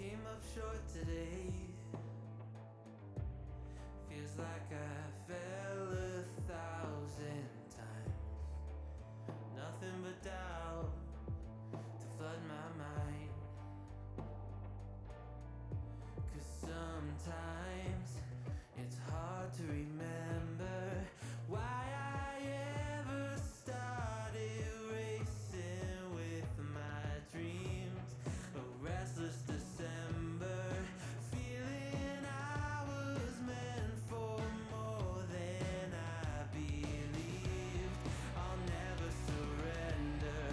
came up short today. Feels like I fell 1,000 times. Nothing but doubt to flood my mind. 'Cause sometimes it's hard to remember why I ever started racing with my dreams. A restless December, feeling I was meant for more than I believed. I'll never surrender.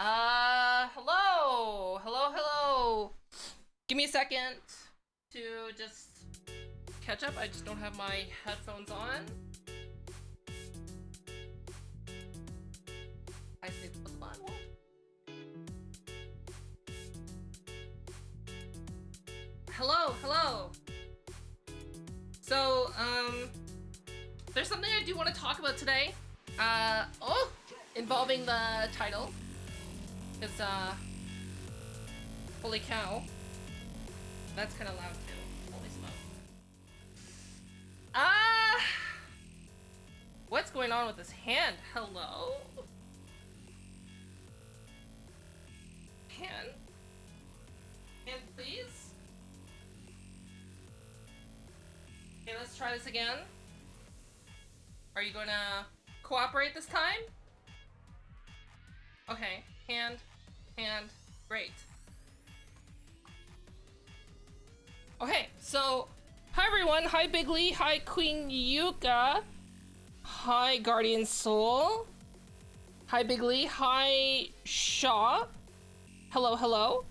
Hello! Hello, hello! Give me a second to just catch up. I just don't have my headphones on. I say put them on. Hello, hello! So, there's something I do want to talk about today. Involving the title. It's, holy cow. That's kind of loud too. Holy smoke. What's going on with this hand? Hello? Hand? Hand, please? Okay, let's try this again. Are you gonna cooperate this time? Okay, hand, great. Okay, so, hi everyone, hi Bigly, hi Queen Yuka, hi Guardian Soul, hi Bigly, hi Shaw, hello, hello.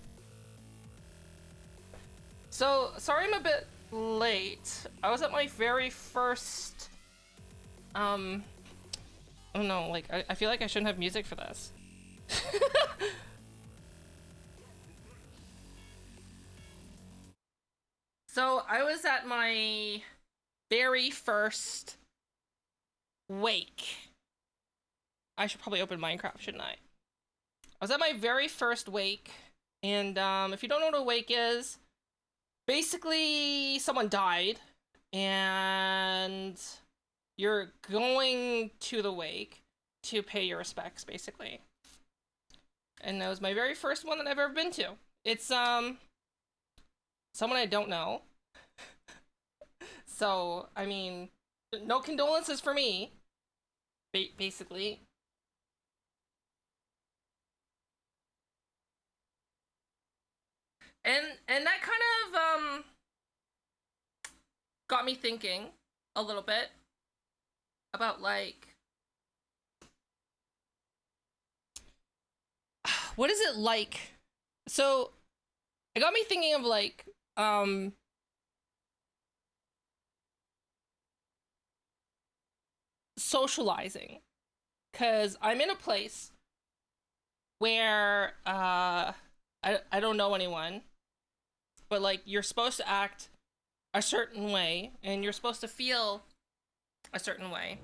So, sorry I'm a bit late. I was at my very first, I don't know, like, I feel like I shouldn't have music for this. So I was at my very first wake. I should probably open Minecraft, shouldn't I? I was at my very first wake, and if you don't know what a wake is, basically someone died, and you're going to the wake to pay your respects, basically. And that was my very first one that I've ever been to. It's someone I don't know. So, I mean, no condolences for me, basically. And that kind of got me thinking a little bit about, like, what is it like? So, it got me thinking of, like, socializing, because I'm in a place where I don't know anyone, but like you're supposed to act a certain way and you're supposed to feel a certain way.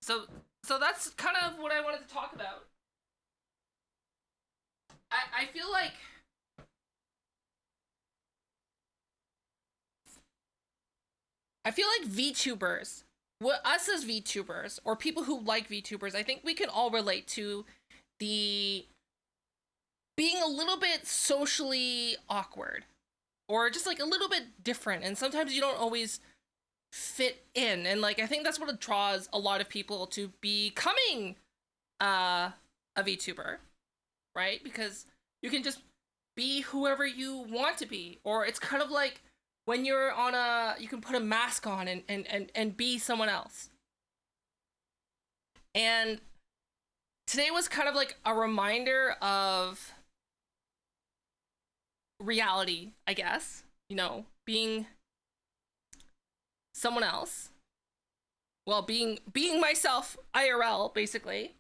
So that's kind of what I wanted to talk about. I feel like VTubers, what us as VTubers, or people who like VTubers, I think we can all relate to the being a little bit socially awkward or just like a little bit different, and sometimes you don't always fit in, and like I think that's what draws a lot of people to becoming a VTuber, right? Because you can just be whoever you want to be, or it's kind of like when you're on you can put a mask on and be someone else. And today was kind of like a reminder of reality, I guess, you know, being someone else, well, being myself IRL, basically.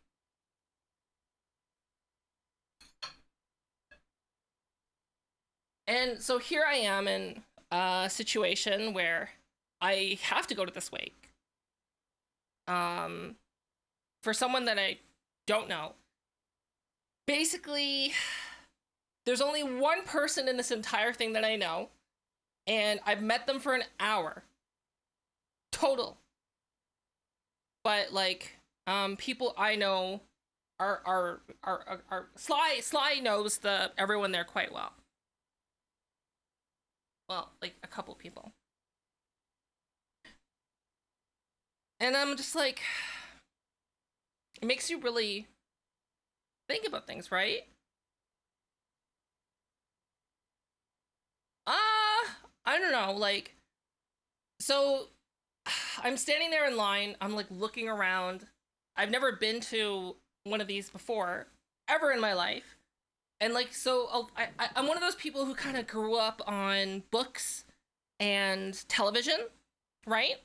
And so here I am in a situation where I have to go to this wake for someone that I don't know. Basically, there's only one person in this entire thing that I know, and I've met them for an hour total. But like, people I know are Sly knows everyone there quite well. Well, like a couple people. And I'm just like, it makes you really think about things, right? I don't know, like, so I'm standing there in line, I'm like looking around. I've never been to one of these before, ever in my life. And like, so I'm one of those people who kind of grew up on books and television, right?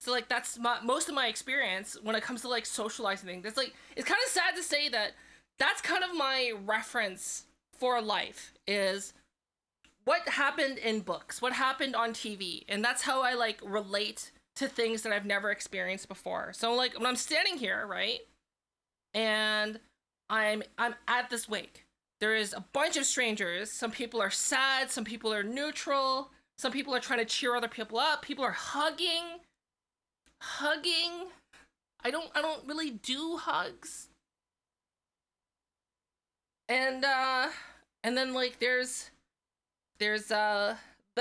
So like that's most of my experience when it comes to like socializing things. It's like it's kind of sad to say that that's kind of my reference for life is what happened in books, what happened on TV, and that's how I like relate to things that I've never experienced before. So like when I'm standing here, right, and I'm at this wake. There is a bunch of strangers. Some people are sad, some people are neutral, some people are trying to cheer other people up. People are hugging. I don't really do hugs. And then like there's the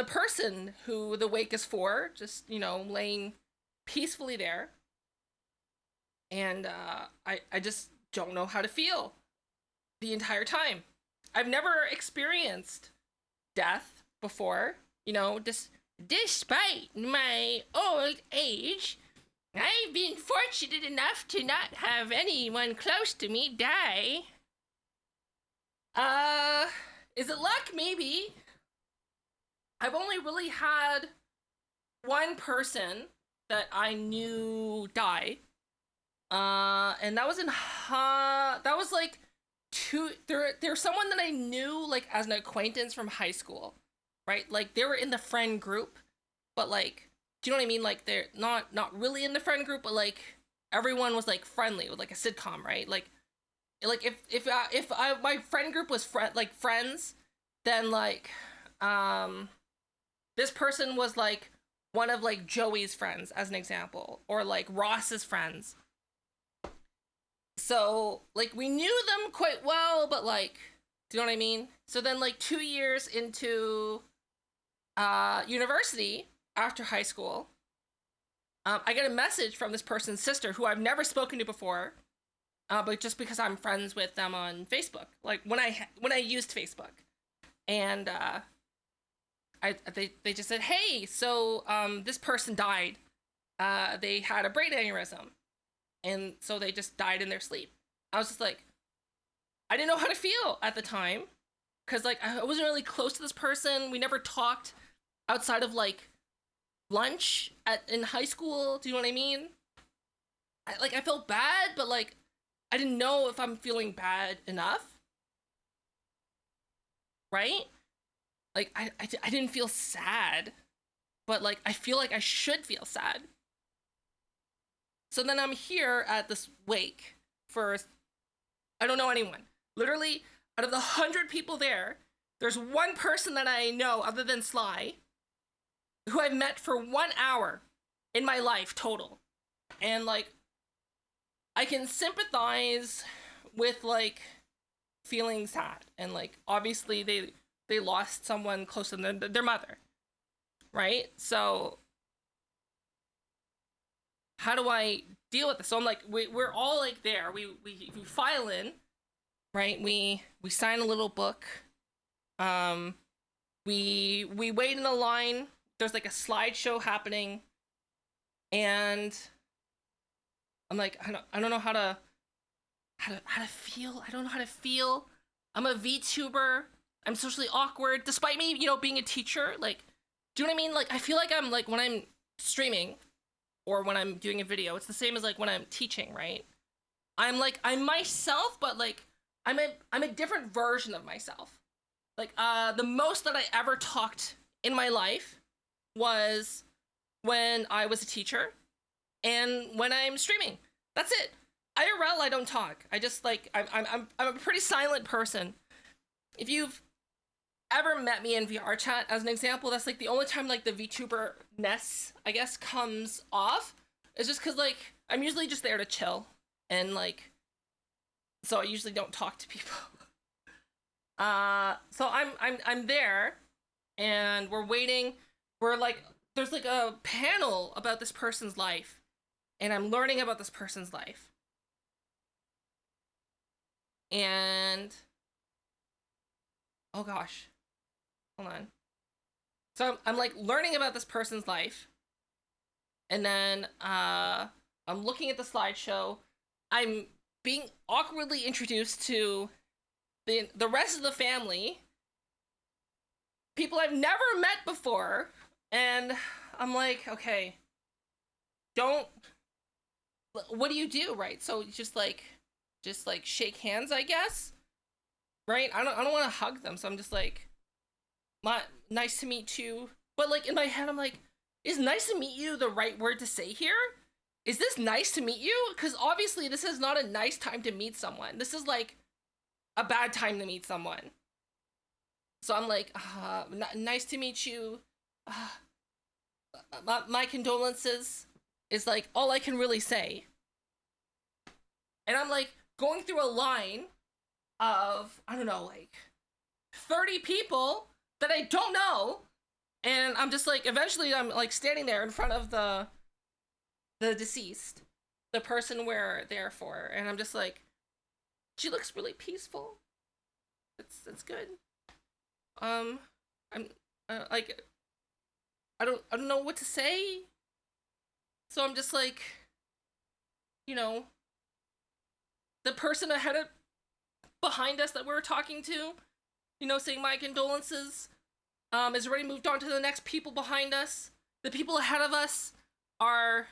person who the wake is for, just, laying peacefully there. And I just don't know how to feel the entire time. I've never experienced death before, despite my old age, I've been fortunate enough to not have anyone close to me die. Is it luck? Maybe. I've only really had one person that I knew die. And that was that was like there's someone that I knew like as an acquaintance from high school, right? Like they were in the friend group, but like, do you know what I mean? Like they're not really in the friend group, but like everyone was like friendly with like a sitcom, right? Like if my friend group was friends, then like this person was like one of like Joey's friends as an example, or like Ross's friends. So like we knew them quite well, but like, do you know what I mean? So then like 2 years into university after high school, I get a message from this person's sister who I've never spoken to before, but just because I'm friends with them on Facebook, like when I used Facebook, and they just said, hey, so this person died. They had a brain aneurysm, and so they just died in their sleep. I was just like, I didn't know how to feel at the time, because like I wasn't really close to this person. We never talked outside of like lunch in high school. Do you know what I mean? I felt bad, but like I didn't know if I'm feeling bad enough, right? Like I didn't feel sad, but like I feel like I should feel sad. So then I'm here at this wake for, I don't know anyone. Literally, out of the 100 people there, there's one person that I know other than Sly, who I've met for 1 hour in my life total. And like, I can sympathize with like feeling sad. And like, obviously they lost someone close to their mother, right? So how do I deal with this? So I'm like, we're all like there. We file in, right? We sign a little book. We wait in a line. There's like a slideshow happening, and I'm like, I don't know how to feel. I don't know how to feel. I'm a VTuber. I'm socially awkward, despite me, being a teacher. Like, do you know what I mean? Like, I feel like I'm like when I'm streaming or when I'm doing a video, it's the same as like when I'm teaching, right? I'm myself, but like I'm a different version of myself. Like the most that I ever talked in my life was when I was a teacher and when I'm streaming. That's it. IRL, I don't talk. I just like I'm a pretty silent person. If you've ever met me in VRChat as an example, that's like the only time like the VTuber-ness, I guess, comes off. It's just because like I'm usually just there to chill, and like so I usually don't talk to people. So I'm there, and we're waiting. We're like, there's like a panel about this person's life, and I'm learning about this person's life. And oh gosh, hold on. So I'm like learning about this person's life, and then I'm looking at the slideshow. I'm being awkwardly introduced to the rest of the family, people I've never met before, and I'm like, okay, don't. What do you do, right? So just like shake hands, I guess, right? I don't want to hug them, so I'm just like, nice to meet you. But like in my head, I'm like, is nice to meet you the right word to say here? Is this nice to meet you? Because obviously this is not a nice time to meet someone. This is like a bad time to meet someone. So I'm like, nice to meet you. My condolences is like all I can really say. And I'm like going through a line of, I don't know, like 30 people that I don't know. And I'm just like, eventually I'm like standing there in front of the deceased, the person we're there for. And I'm just like, she looks really peaceful. It's good. I'm like, I don't know what to say. So I'm just like, you know, the person behind us that we were talking to, you know, saying my condolences, has already moved on to the next people behind us. The people ahead of us are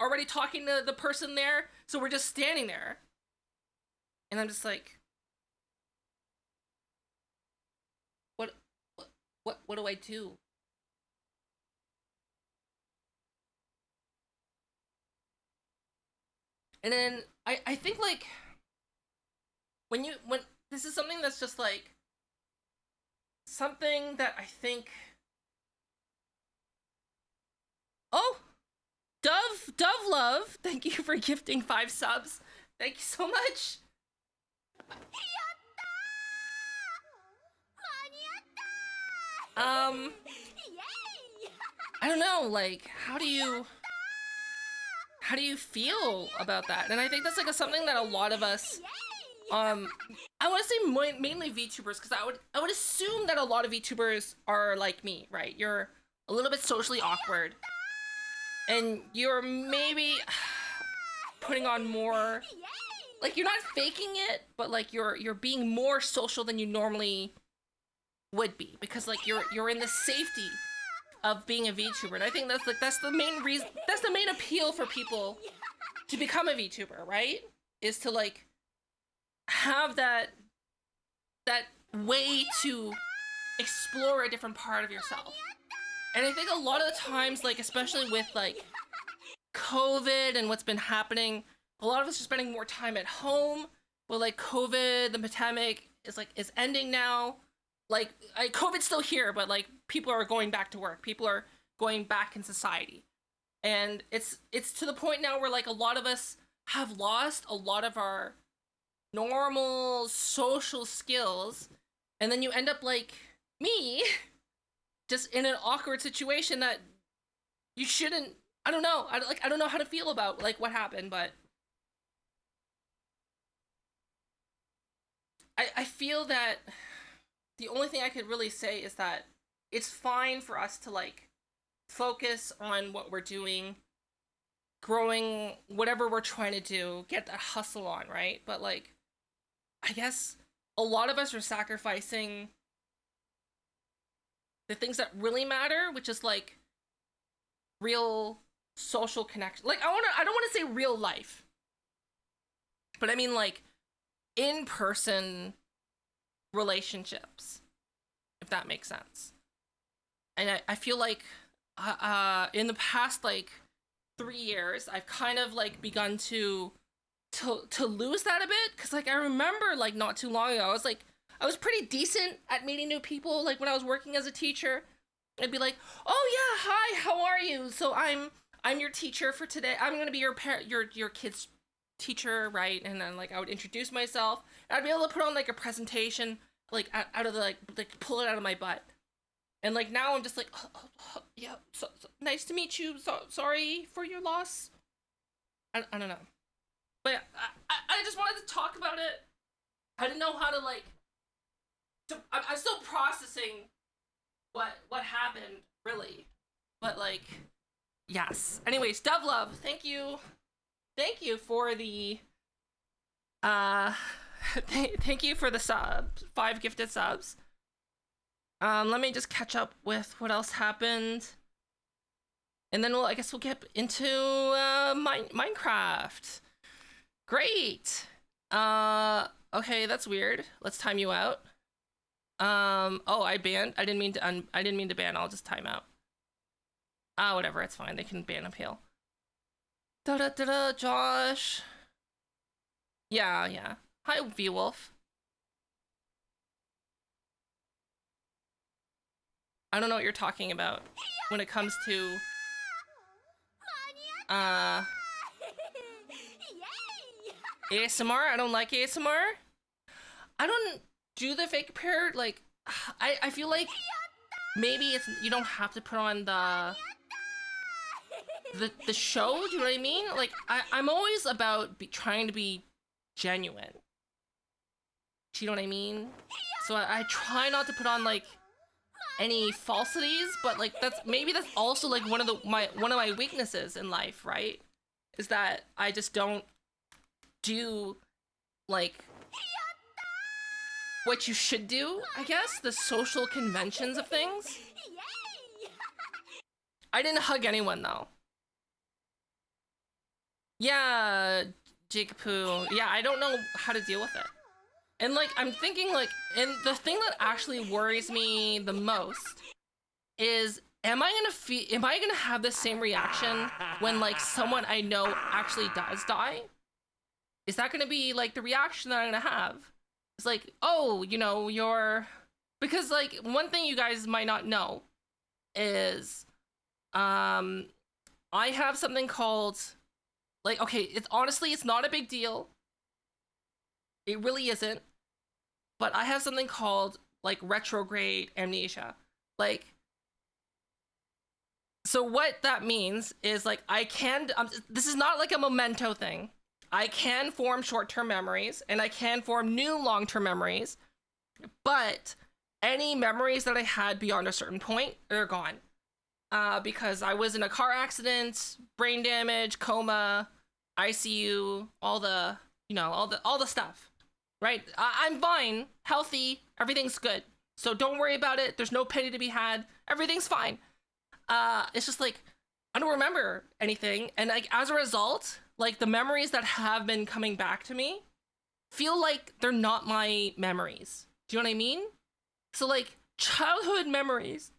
already talking to the person there, so we're just standing there. And I'm just like, what do I do? And then I think like when this is something that's just like something that I think, oh, Dove Love, thank you for gifting 5 subs. Thank you so much. I don't know, like how do you feel about that? And I think that's like something that a lot of us, I want to say mainly VTubers, because I would assume that a lot of VTubers are like me, right? You're a little bit socially awkward, and you're maybe putting on more, like you're not faking it, but like you're being more social than you normally would be, because like you're in the safety of being a VTuber. And I think that's the main reason, that's the main appeal for people to become a VTuber, right? Is to like have that way to explore a different part of yourself. And I think a lot of the times, like especially with like COVID and what's been happening, a lot of us are spending more time at home. Well, like COVID, the pandemic is ending now. Like COVID's still here, but like people are going back to work. People are going back in society. And it's to the point now where like a lot of us have lost a lot of our normal social skills, and then you end up like me, just in an awkward situation that you shouldn't. I don't know. I don't know how to feel about like what happened, but I feel that the only thing I could really say is that it's fine for us to like focus on what we're doing, growing whatever we're trying to do, get that hustle on, right? But like, I guess a lot of us are sacrificing the things that really matter, which is like real social connection. Like I don't want to say real life, but I mean like in-person relationships, if that makes sense. And I feel like in the past like 3 years, I've kind of like begun to lose that a bit, because like I remember like not too long ago, I was pretty decent at meeting new people. Like when I was working as a teacher, I'd be like, oh yeah, hi, how are you? So I'm your teacher for today. I'm gonna be your kid's teacher, right? And then like I would introduce myself, and I'd be able to put on like a presentation, like out of the like pull it out of my butt. And like now I'm just like, yeah, so nice to meet you. So sorry for your loss. I don't know, but I just wanted to talk about it. I didn't know how to like. I'm still processing what happened, really, but like, yes. Anyways, Dove Love, thank you for the Thank you for the subs. 5 gifted subs. Let me just catch up with what else happened. And then I guess we'll get into Minecraft. Great. Okay, that's weird. Let's time you out. Oh, I banned. I didn't mean to ban. I'll just time out. Whatever. It's fine. They can ban appeal. Da-da-da-da, Josh. Yeah. Hi, V-Wolf. I don't know what you're talking about when it comes to ASMR. I don't like ASMR. I don't do the fake pair. Like, I feel like maybe you don't have to put on the show. Do you know what I mean? Like, I'm always about trying to be genuine. Do you know what I mean? So I try not to put on like any falsities, but like that's also like one of my weaknesses in life, right? Is that I just don't do like what you should do, I guess, the social conventions of things. I didn't hug anyone though. Yeah, Jake Poo. Yeah, I don't know how to deal with it. And like I'm thinking like, and the thing that actually worries me the most is am I gonna have the same reaction when like someone I know actually does die? Is that gonna be like the reaction that I'm gonna have? It's like, oh, you know, because like one thing you guys might not know is I have something called like, okay, it's not a big deal. It really isn't. But I have something called like retrograde amnesia. Like, so what that means is like I can, this is not like a memento thing. I can form short-term memories and I can form new long-term memories, but any memories that I had beyond a certain point are gone. Because I was in a car accident, brain damage, coma, ICU, all the stuff, right? I'm fine, healthy, everything's good. So don't worry about it. There's no pity to be had. Everything's fine. It's just like, I don't remember anything. And like, as a result, like the memories that have been coming back to me feel like they're not my memories. Do you know what I mean? So like childhood memories,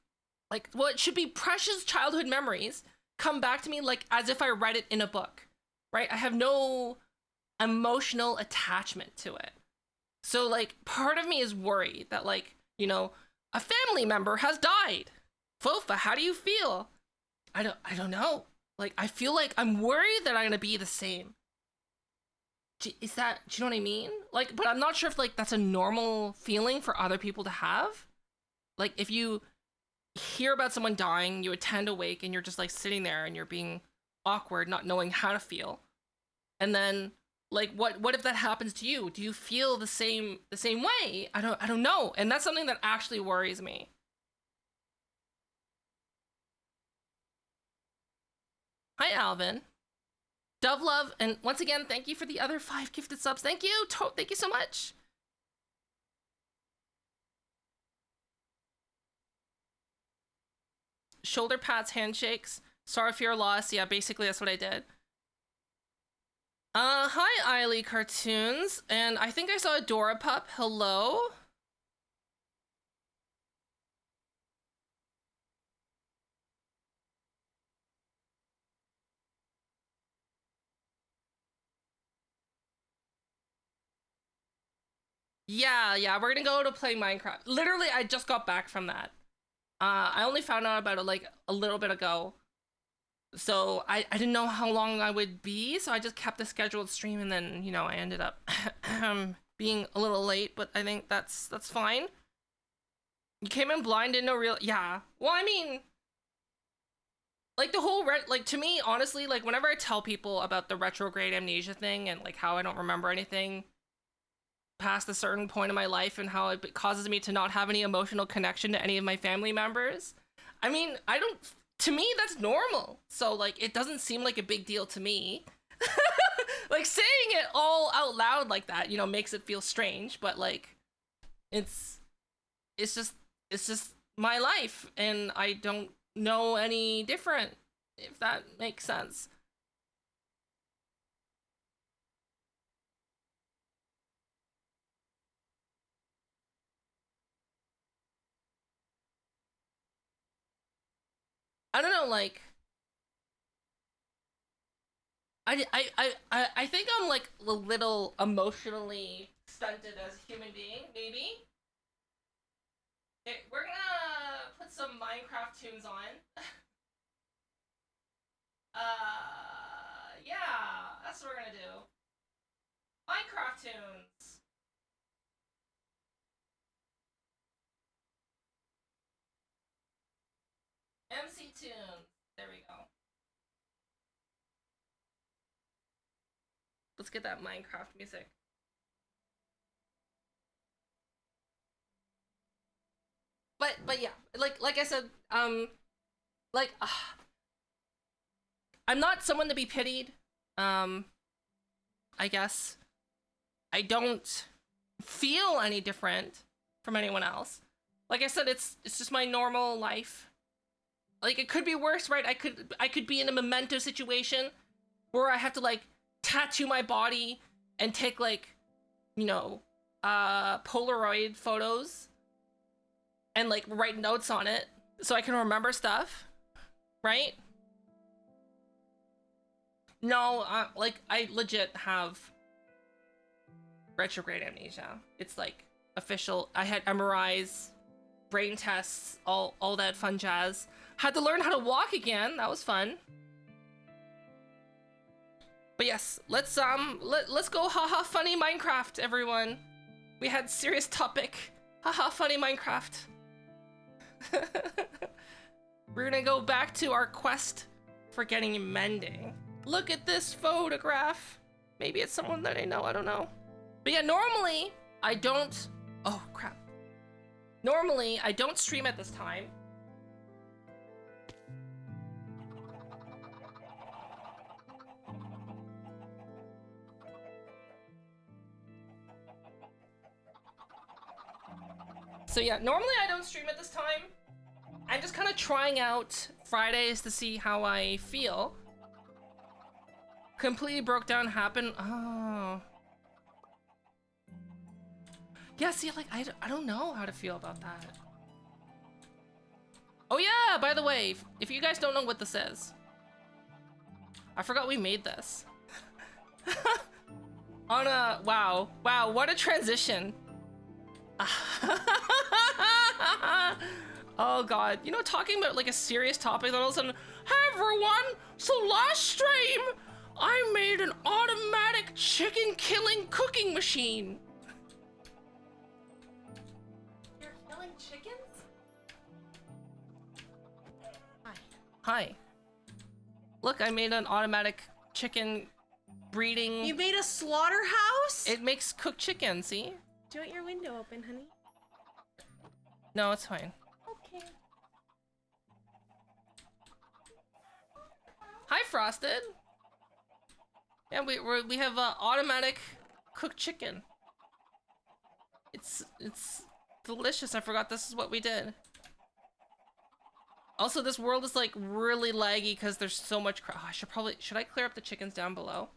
like what should be precious childhood memories come back to me like as if I read it in a book, right? I have no emotional attachment to it. So like part of me is worried that like, you know, a family member has died. Fofa, how do you feel? I don't know. Like, I feel like I'm worried that I'm gonna be the same. Do you know what I mean? Like, but I'm not sure if like that's a normal feeling for other people to have. Like, if you hear about someone dying, you attend a wake and you're just like sitting there and you're being awkward, not knowing how to feel. And then like, what if that happens to you? Do you feel the same way? I don't know. And that's something that actually worries me. Hi, Alvin. Dove Love, and once again, thank you for the other 5 gifted subs. Thank you. Thank you so much. Shoulder pats, handshakes. Sorry for your loss. Yeah, basically that's what I did. Hi, Eiley Cartoons. And I think I saw a Dora Pup. Hello? Yeah, we're gonna go to play Minecraft. Literally, I just got back from that. I only found out about it like a little bit ago. So I didn't know how long I would be, so I just kept the scheduled stream, and then, you know, I ended up being a little late, but I think that's fine. You came in blind, didn't know real. Yeah. Well, I mean, like the whole like to me, honestly, like whenever I tell people about the retrograde amnesia thing and like how I don't remember anything past a certain point in my life and how it causes me to not have any emotional connection to any of my family members, I mean, to me, that's normal. So like, it doesn't seem like a big deal to me. Like, saying it all out loud like that, you know, makes it feel strange, but like, it's just my life, and I don't know any different, if that makes sense. I don't know, like, I think I'm like a little emotionally stunted as a human being, maybe. Okay, we're gonna put some Minecraft tunes on. Yeah, that's what we're gonna do. Minecraft tunes. MC tunes. There we go. Let's get that Minecraft music. But yeah, like I said, like I'm not someone to be pitied. Um, I guess I don't feel any different from anyone else. Like I said, it's just my normal life. Like, it could be worse, right? I could be in a memento situation where I have to like tattoo my body and take like, you know, Polaroid photos and like write notes on it so I can remember stuff, right? No, like, I legit have retrograde amnesia. It's like official. I had MRIs, brain tests, all that fun jazz. Had to learn how to walk again. That was fun. But yes, let's go haha funny Minecraft, everyone. We had serious topic. Haha funny Minecraft. We're gonna go back to our quest for getting mending. Look at this photograph. Maybe it's someone that I know, I don't know. But yeah, normally I don't... Oh, crap. Normally I don't stream at this time. So yeah, normally I don't stream at this time. I'm just kind of trying out Fridays to see how I feel. Completely broke down happened. Oh. Yeah, see, like, I don't know how to feel about that. Oh yeah, by the way, if you guys don't know what this is, I forgot we made this. On a, wow, what a transition. Oh god, you know, talking about like a serious topic, then all of a sudden, hey everyone, so last stream, I made an automatic chicken killing cooking machine. You're killing chickens? Hi. Look, I made an automatic chicken breeding. You made a slaughterhouse? It makes cooked chicken, see? Do you want your window open, honey? No, it's fine. Okay. Hi, Frosted. Yeah, we have automatic cooked chicken. It's delicious. I forgot this is what we did. Also, this world is like really laggy because there's so much crap. Oh, should I clear up the chickens down below?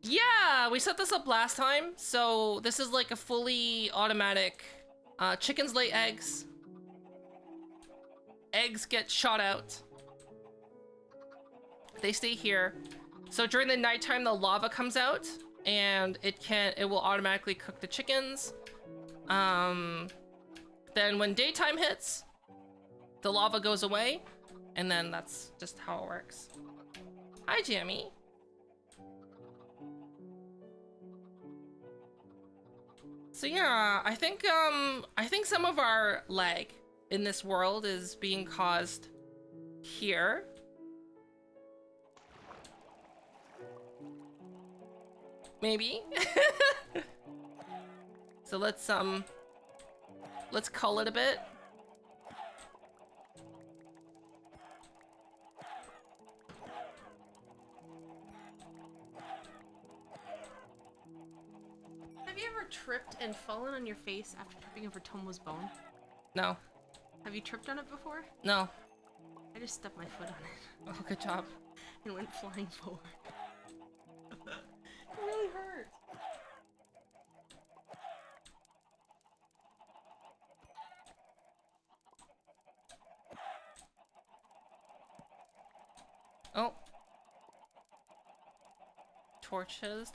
Yeah, we set this up last time, so this is like a fully automatic. Chickens lay eggs. Eggs get shot out. They stay here. So during the nighttime, the lava comes out, and it will automatically cook the chickens. Then when daytime hits, the lava goes away, and then that's just how it works. Hi, Jamie. So yeah, I think some of our lag in this world is being caused here. Maybe. So let's cull it a bit. you ever tripped and fallen on your face after tripping over Tomo's bone? No. Have you tripped on it before? No. I just stepped my foot on it Oh, good job. and went flying forward. It really hurt. Oh. Torches.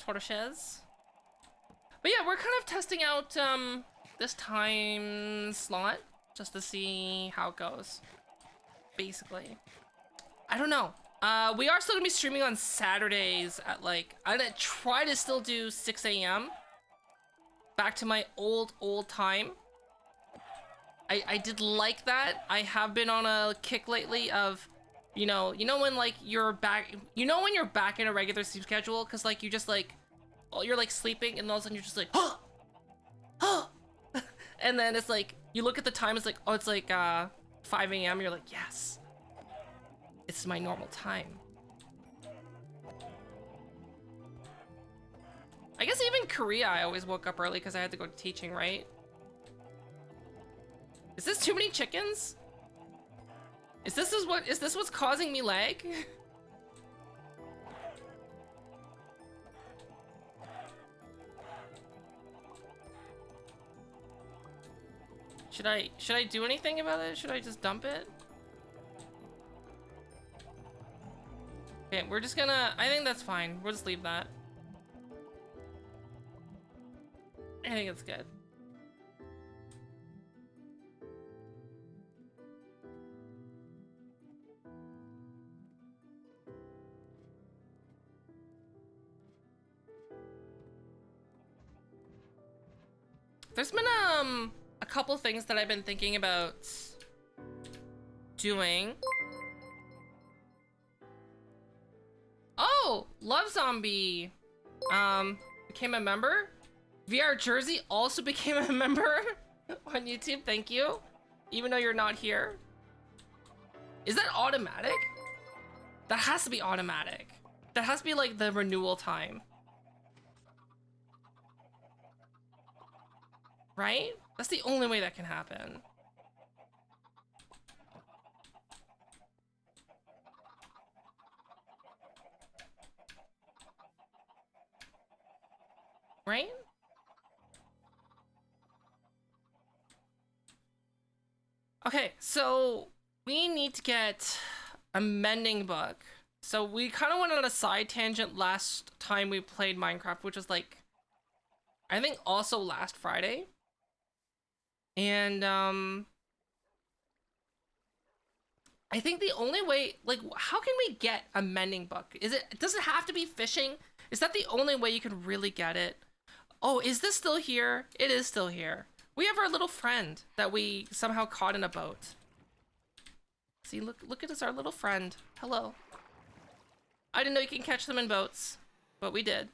But yeah, we're kind of testing out this time slot just to see how it goes. Basically. I don't know. We are still gonna be streaming on Saturdays at like, I'm gonna try to still do 6 a.m. Back to my old time. I did like that. I have been on a kick lately of, you know when like you're back, when you're back in a regular sleep schedule, cause like you just like, you're like sleeping and all of a sudden you're just like, huh, huh, and then it's like you look at the time, it's like, oh, it's like 5 a.m. You're like, yes, it's my normal time. I guess even Korea, I always woke up early because I had to go to teaching, right? Is this too many chickens? Is this what's causing me lag? Should I do anything about it? Should I just dump it? Okay, we're just gonna, I think that's fine. We'll just leave that. I think it's good. There's been a couple things that I've been thinking about doing. Oh, Love Zombie became a member. VR Jersey also became a member on YouTube. Thank you. Even though you're not here. Is that automatic? That has to be automatic. That has to be like the renewal time. Right? That's the only way that can happen. Right? Okay, so we need to get a mending book. So we kind of went on a side tangent last time we played Minecraft, which was like, I think also last Friday. And I think the only way, like, how can we get a mending book? Does it have to be fishing? Is that the only way you can really get it? Oh, is this still here? It is still here. We have our little friend that we somehow caught in a boat. See, look at us, our little friend. Hello. I didn't know you can catch them in boats, but we did.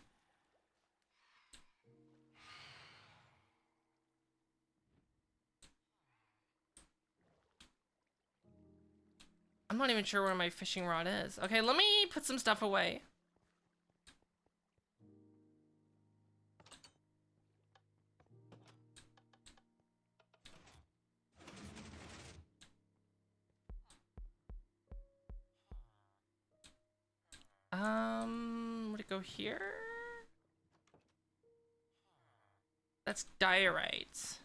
I'm not even sure where my fishing rod is. Okay, let me put some stuff away. Would it go here? That's diorite.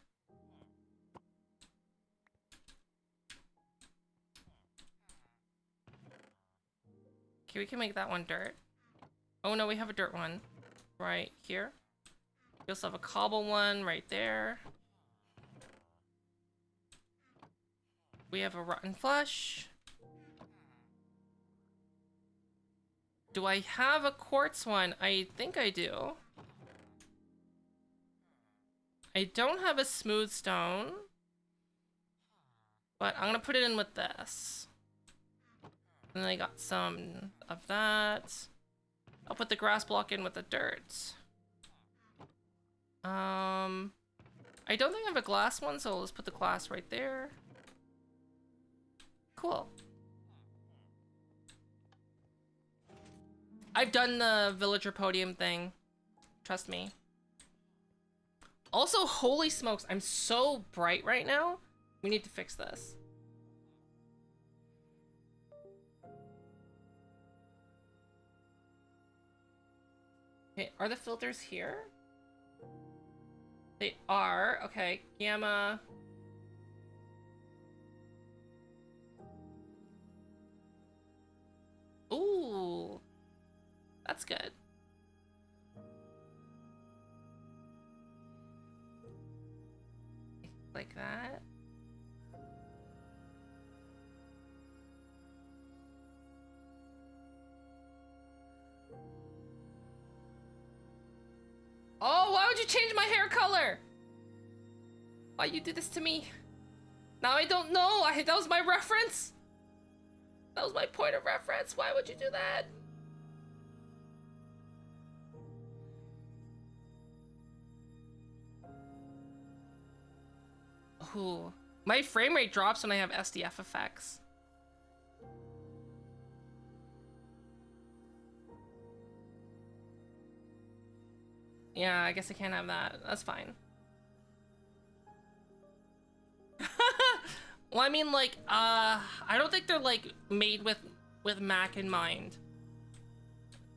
Okay, we can make that one dirt. Oh no, we have a dirt one right here. We also have a cobble one right there. We have a rotten flesh. Do I have a quartz one? I think I do. I don't have a smooth stone, but I'm gonna put it in with this. And then I got some of that. I'll put the grass block in with the dirt. I don't think I have a glass one, so I'll just put the glass right there. Cool. I've done the villager podium thing. Trust me. Also, holy smokes, I'm so bright right now. We need to fix this. Okay, are the filters here? They are. Okay, gamma. Ooh, that's good. Like that. Oh, why would you change my hair color? Why you do this to me? Now I don't know. That was my reference. That was my point of reference. Why would you do that? Ooh. My frame rate drops when I have SDF effects. Yeah, I guess I can't have that. That's fine. Well, I mean, like, I don't think they're, like, made with Mac in mind.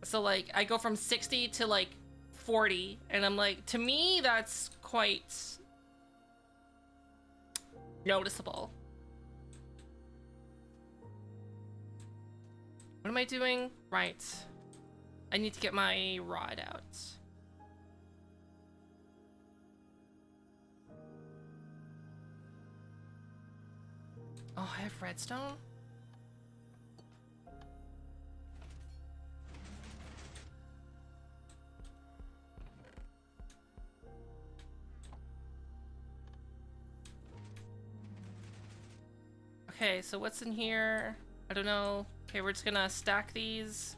So, like, I go from 60 to, like, 40, and I'm like, to me, that's quite noticeable. What am I doing? Right. I need to get my rod out. Oh, I have redstone? Okay, so what's in here? I don't know. Okay, we're just gonna stack these.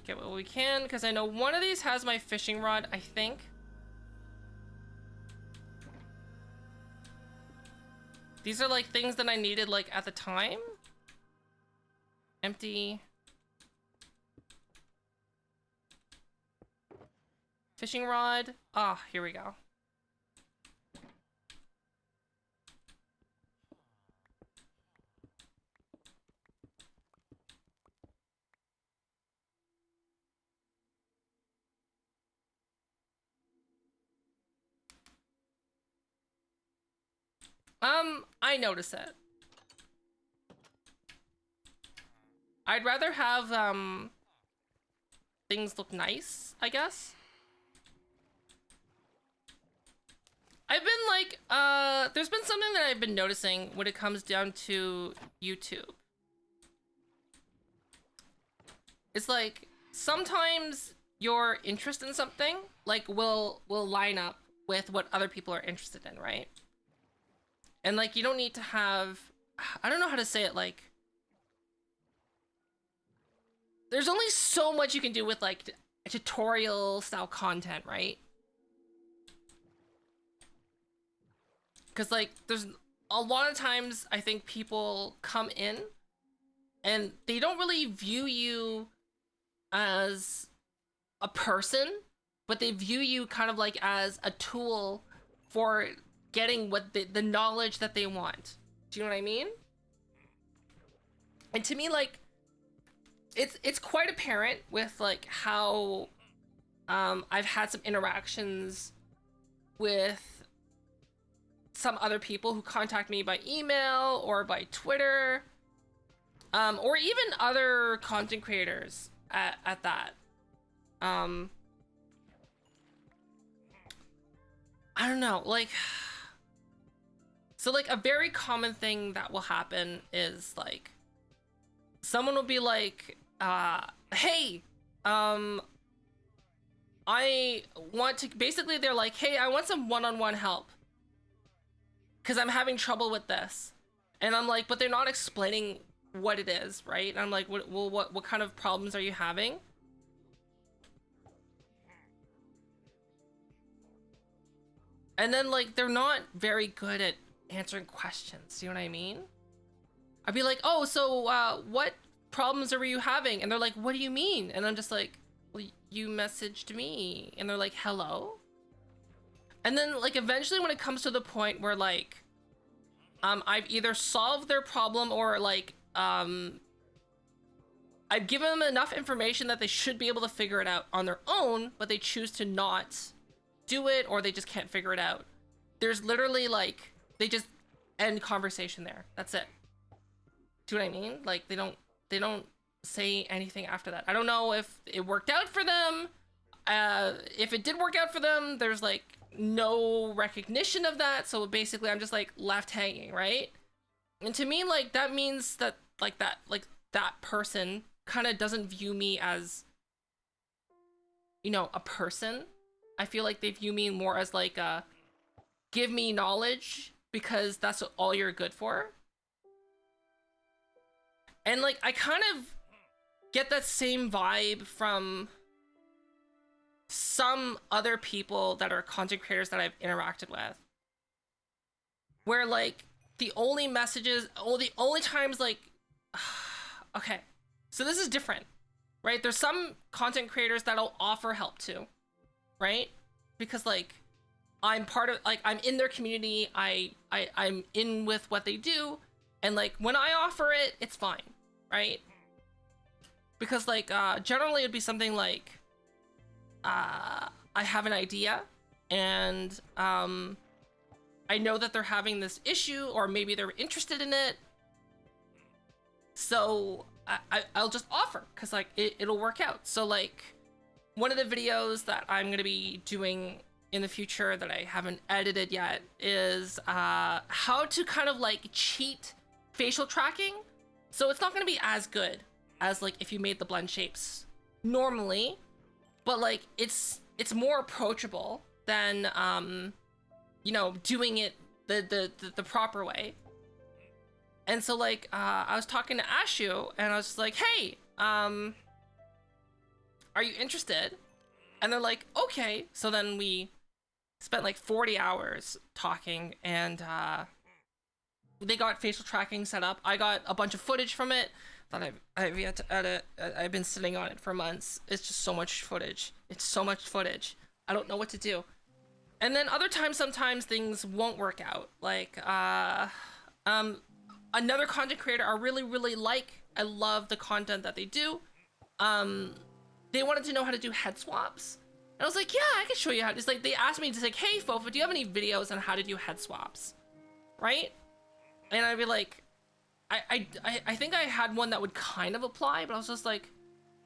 Get what we can, because I know one of these has my fishing rod, I think. These are like things that I needed like at the time. Empty. Fishing rod. Ah, here we go. I notice it. I'd rather have, things look nice, I guess. I've been like, there's been something that I've been noticing when it comes down to YouTube. It's like, sometimes your interest in something, like, will line up with what other people are interested in, right? And, like, you don't need to have... I don't know how to say it, like... There's only so much you can do with, like, tutorial-style content, right? Because, like, there's... A lot of times, I think people come in, and they don't really view you as a person, but they view you kind of, like, as a tool for... getting what the knowledge that they want. Do you know what I mean? And to me, like, it's quite apparent with like how I've had some interactions with some other people who contact me by email or by Twitter, or even other content creators at that. I don't know, like... So, like, a very common thing that will happen is, like, someone will be like, hey, I want to... Basically, they're like, hey, I want some one-on-one help. Because I'm having trouble with this. And I'm like, but they're not explaining what it is, right? And I'm like, what kind of problems are you having? And then, like, they're not very good at answering questions. You know what I mean? I'd be like, oh, so what problems are you having? And they're like, what do you mean? And I'm just like, well, you messaged me. And they're like, hello? And then like eventually when it comes to the point where like I've either solved their problem or like I've given them enough information that they should be able to figure it out on their own, but they choose to not do it, or they just can't figure it out. There's literally like, they just end conversation there. That's it. Do you know what I mean? Like they don't say anything after that. I don't know if it worked out for them. If it did work out for them, there's like no recognition of that. So basically I'm just like left hanging, right? And to me, like that means that that person kind of doesn't view me as, you know, a person. I feel like they view me more as like a give me knowledge because that's all you're good for. And like I kind of get that same vibe from some other people that are content creators that I've interacted with, where like the only messages, the only times like okay, so this is different, right? There's some content creators that'll offer help to, right? Because like I'm part of, like I'm in their community, I'm in with what they do, and like when I offer it, it's fine, right? Because like generally it'd be something like I have an idea and I know that they're having this issue, or maybe they're interested in it, so I'll just offer because like it'll work out. So like one of the videos that I'm gonna be doing in the future that I haven't edited yet is how to kind of like cheat facial tracking. So it's not gonna be as good as like if you made the blend shapes normally, but like it's more approachable than you know, doing it the proper way. And so like I was talking to Ashu and I was just like, hey, are you interested? And they're like, okay. So then we spent like 40 hours talking, and they got facial tracking set up. I got a bunch of footage from it that I've yet to edit. I've been sitting on it for months. It's just so much footage. It's so much footage. I don't know what to do. And then other times, sometimes things won't work out. Like another content creator I really like. I love the content that they do. They wanted to know how to do head swaps. And I was like, yeah, I can show you how. It's like, they asked me to like, hey, Fofa, do you have any videos on how to do head swaps? Right? And I'd be like, I think I had one that would kind of apply, but I was just like,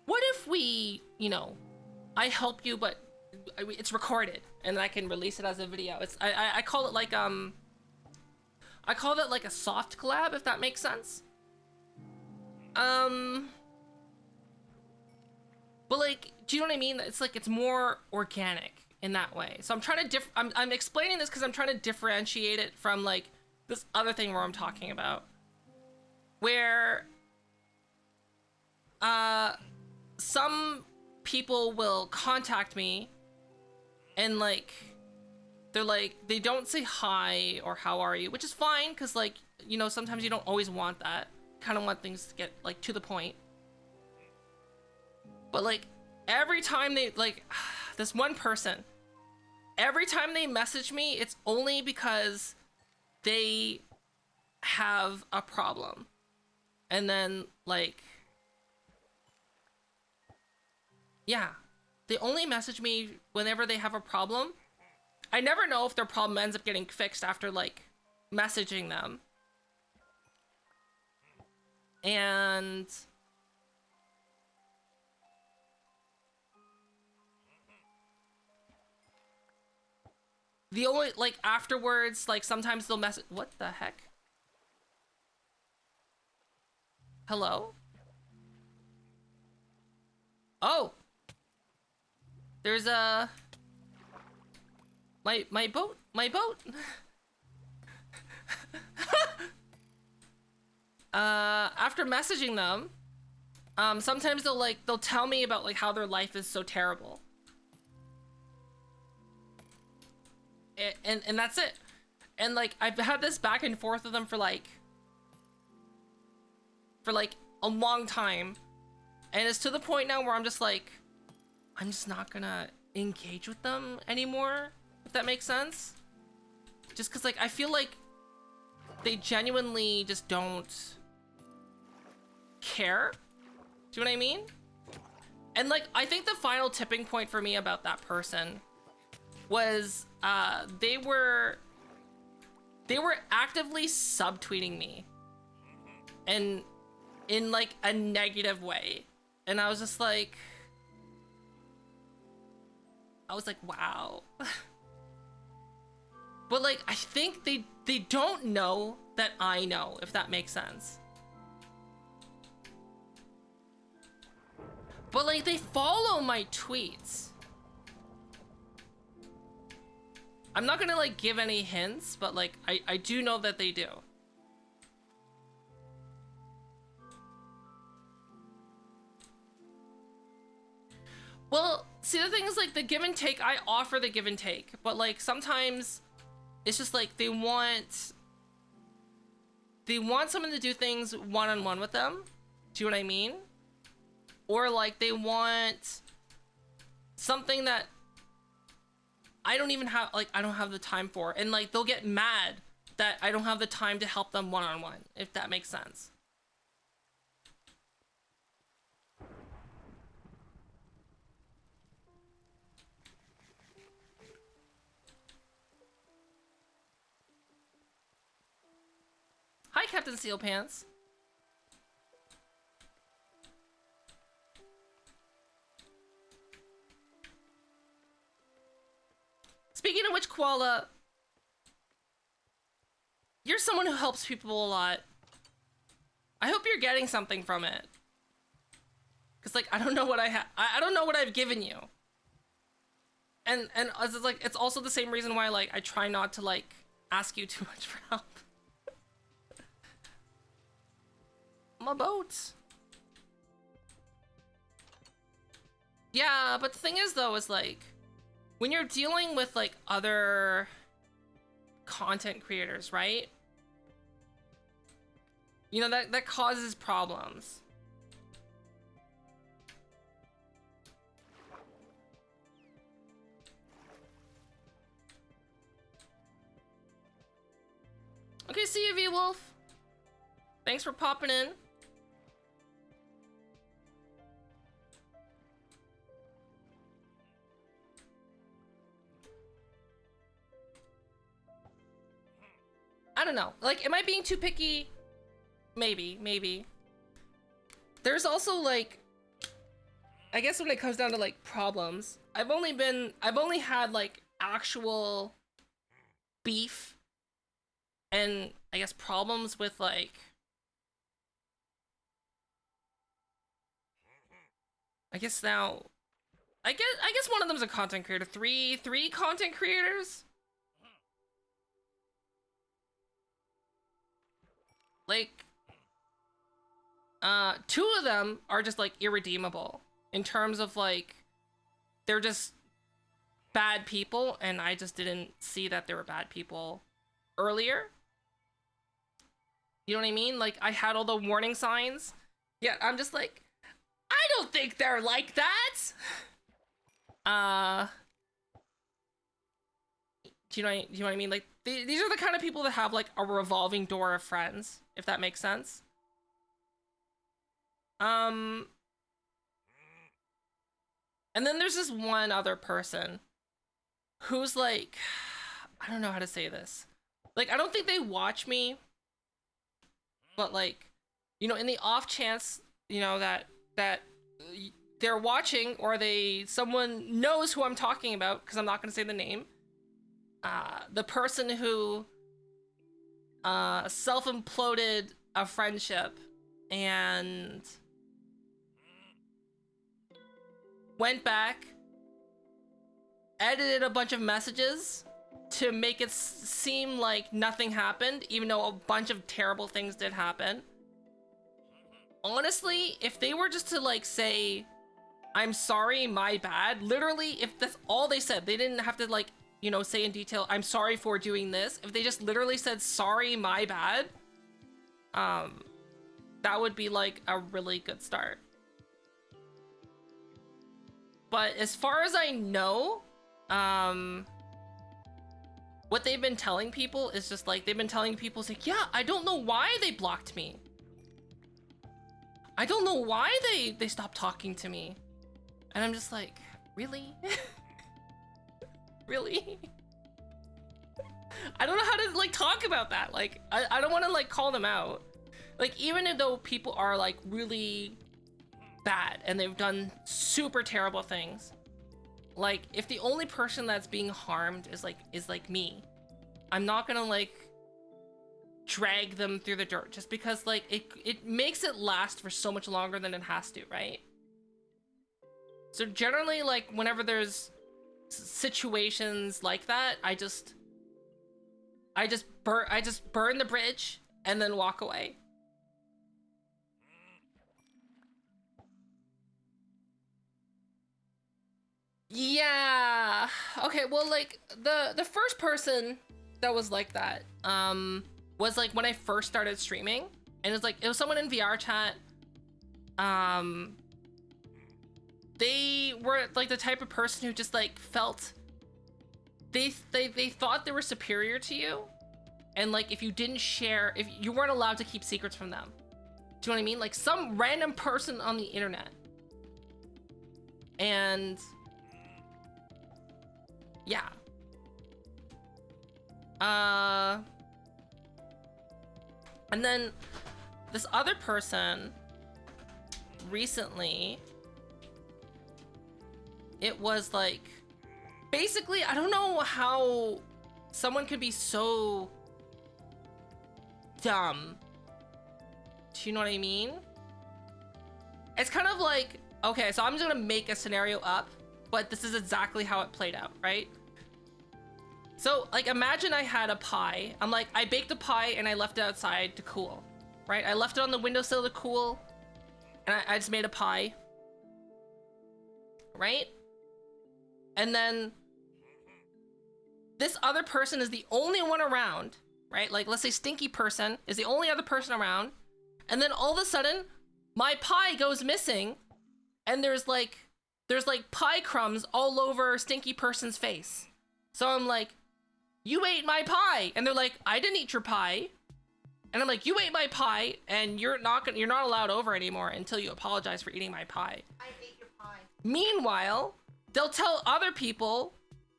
what if we, you know, I help you, but it's recorded and I can release it as a video. It's, I call it like, I call that like a soft collab, if that makes sense. But like, do you know what I mean? It's like, it's more organic in that way. So I'm trying to I'm explaining this because I'm trying to differentiate it from like this other thing where I'm talking about, where some people will contact me and like they're like, they don't say hi or how are you, which is fine because like, you know, sometimes you don't always want that. Kind of want things to get like to the point. But like every time they like this one person, every time they message me, it's only because they have a problem. And then like, yeah, they only message me whenever they have a problem. I never know if their problem ends up getting fixed after like messaging them. And the only, like, afterwards, like, sometimes they'll message. What the heck? Hello? Oh! There's a... My boat! My boat! After messaging them, sometimes they'll tell me about, like, how their life is so terrible. And that's it. And like, I've had this back and forth with them for like a long time. And it's to the point now where I'm just like, I'm just not gonna engage with them anymore. if that makes sense. Just because, like, I feel like they genuinely just don't care. Do you know what I mean? And, like, I think the final tipping point for me about that person was they were actively subtweeting me, and in like a negative way, and I was just like, wow. But like, I think they don't know that I know, if that makes sense. But like, they follow my tweets. I'm not gonna like give any hints, but like, I do know that they do. Well, see, the thing is, like, the give and take, I offer the give and take, but like, sometimes it's just like they want someone to do things one-on-one with them. Do you know what I mean? Or like, they want something that I don't even have, like, I don't have the time for, and like, they'll get mad that I don't have the time to help them one-on-one, if that makes sense. Hi, Captain Seal Pants. Speaking of which, Koala, you're someone who helps people a lot. I hope you're getting something from it. Cause like, I don't know what I don't know what I've given you. And it's like, it's also the same reason why like I try not to like ask you too much for help. My boat. Yeah, but the thing is though, is like, when you're dealing with like other content creators, right? You know, that causes problems. Okay, see you, V-Wolf. Thanks for popping in. I don't know. Like, am I being too picky? Maybe. There's also like, I guess when it comes down to like problems, I've only had like actual beef and I guess problems with like, I guess one of them's a content creator. Three content creators? Like, two of them are just like irredeemable in terms of like, they're just bad people, and I just didn't see that they were bad people earlier. You know what I mean? Like, I had all the warning signs, yet I'm just like, I don't think they're like that. Do you know what I mean? Like, these are the kind of people that have like a revolving door of friends, if that makes sense. And then there's this one other person who's like, I don't know how to say this. Like, I don't think they watch me, but like, you know, in the off chance, you know, that they're watching, or someone knows who I'm talking about, because I'm not going to say the name. The person who self-imploded a friendship and went back, edited a bunch of messages to make it seem like nothing happened, even though a bunch of terrible things did happen. Honestly, if they were just to like say, I'm sorry, my bad, literally, if that's all they said, they didn't have to like, you know, say in detail, I'm sorry for doing this. If they just literally said, sorry, my bad, that would be like a really good start. But as far as I know, what they've been telling people is just like, they've been telling people, it's like, yeah, I don't know why they blocked me. I don't know why they stopped talking to me. And I'm just like, really? Really? I don't know how to like talk about that. Like, I don't want to like call them out. Like, even though people are like really bad and they've done super terrible things, like if the only person that's being harmed is like me, I'm not gonna like drag them through the dirt just because like it makes it last for so much longer than it has to, right? So generally, like whenever there's situations like that, I just burn the bridge and then walk away. Yeah. Okay, well, like the first person that was like that was like when I first started streaming, and it was someone in VRChat. They were like the type of person who just like felt they thought they were superior to you, and like if you didn't share, if you weren't allowed to keep secrets from them. Do you know what I mean? Like some random person on the internet. And yeah. And then this other person recently, it was like, basically, I don't know how someone could be so dumb. Do you know what I mean? It's kind of like, okay, so I'm just gonna make a scenario up, but this is exactly how it played out, right? So, like, imagine I had a pie. I baked a pie and I left it outside to cool, right? I left it on the windowsill to cool, and I just made a pie, right? And then this other person is the only one around, right? Like, let's say stinky person is the only other person around, and then all of a sudden, my pie goes missing, and there's like pie crumbs all over stinky person's face. So I'm like, you ate my pie. And they're like, I didn't eat your pie. And I'm like, you ate my pie, and you're not allowed over anymore until you apologize for eating my pie. I ate your pie. Meanwhile, they'll tell other people,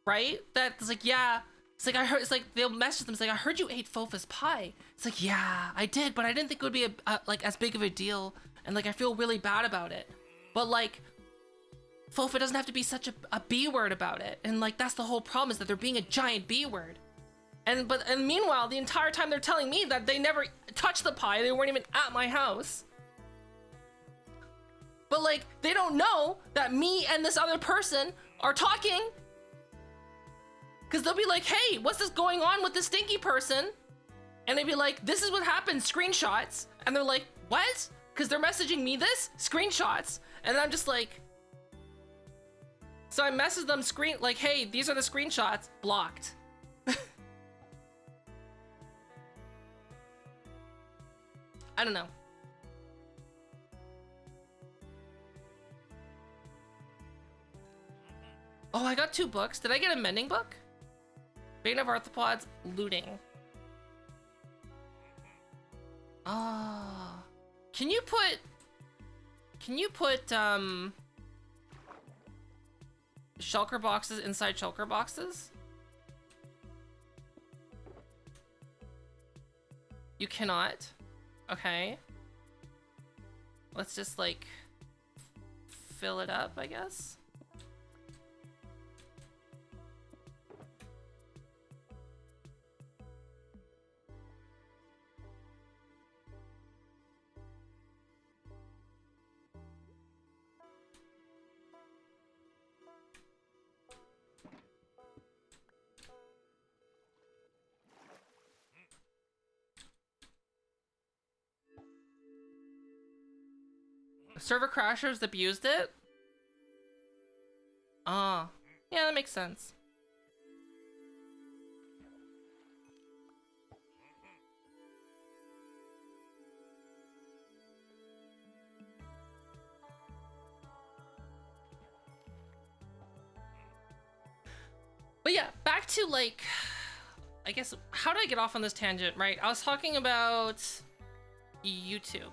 right? That it's like, yeah, it's like, I heard, it's like, they'll message them, it's like, I heard you ate Fofa's pie. It's like, yeah, I did, but I didn't think it would be like as big of a deal. And like, I feel really bad about it. But like, Fofa doesn't have to be such a B word about it. And like, that's the whole problem, is that they're being a giant B word. And meanwhile, the entire time they're telling me that they never touched the pie, they weren't even at my house. But like, they don't know that me and this other person are talking. Cause they'll be like, hey, what's this going on with this stinky person? And they'd be like, this is what happened, screenshots. And they're like, what? Cause they're messaging me this, screenshots. And I'm just like, so I message them like, hey, these are the screenshots, blocked. I don't know. Oh, I got 2 books. Did I get a mending book? Bane of Arthropods, looting. Ah. Can you put shulker boxes inside shulker boxes? You cannot. Okay. Let's just like fill it up, I guess. Server crashers abused it? Ah, yeah, that makes sense. But yeah, back to like I guess, how did I get off on this tangent, right? I was talking about YouTube.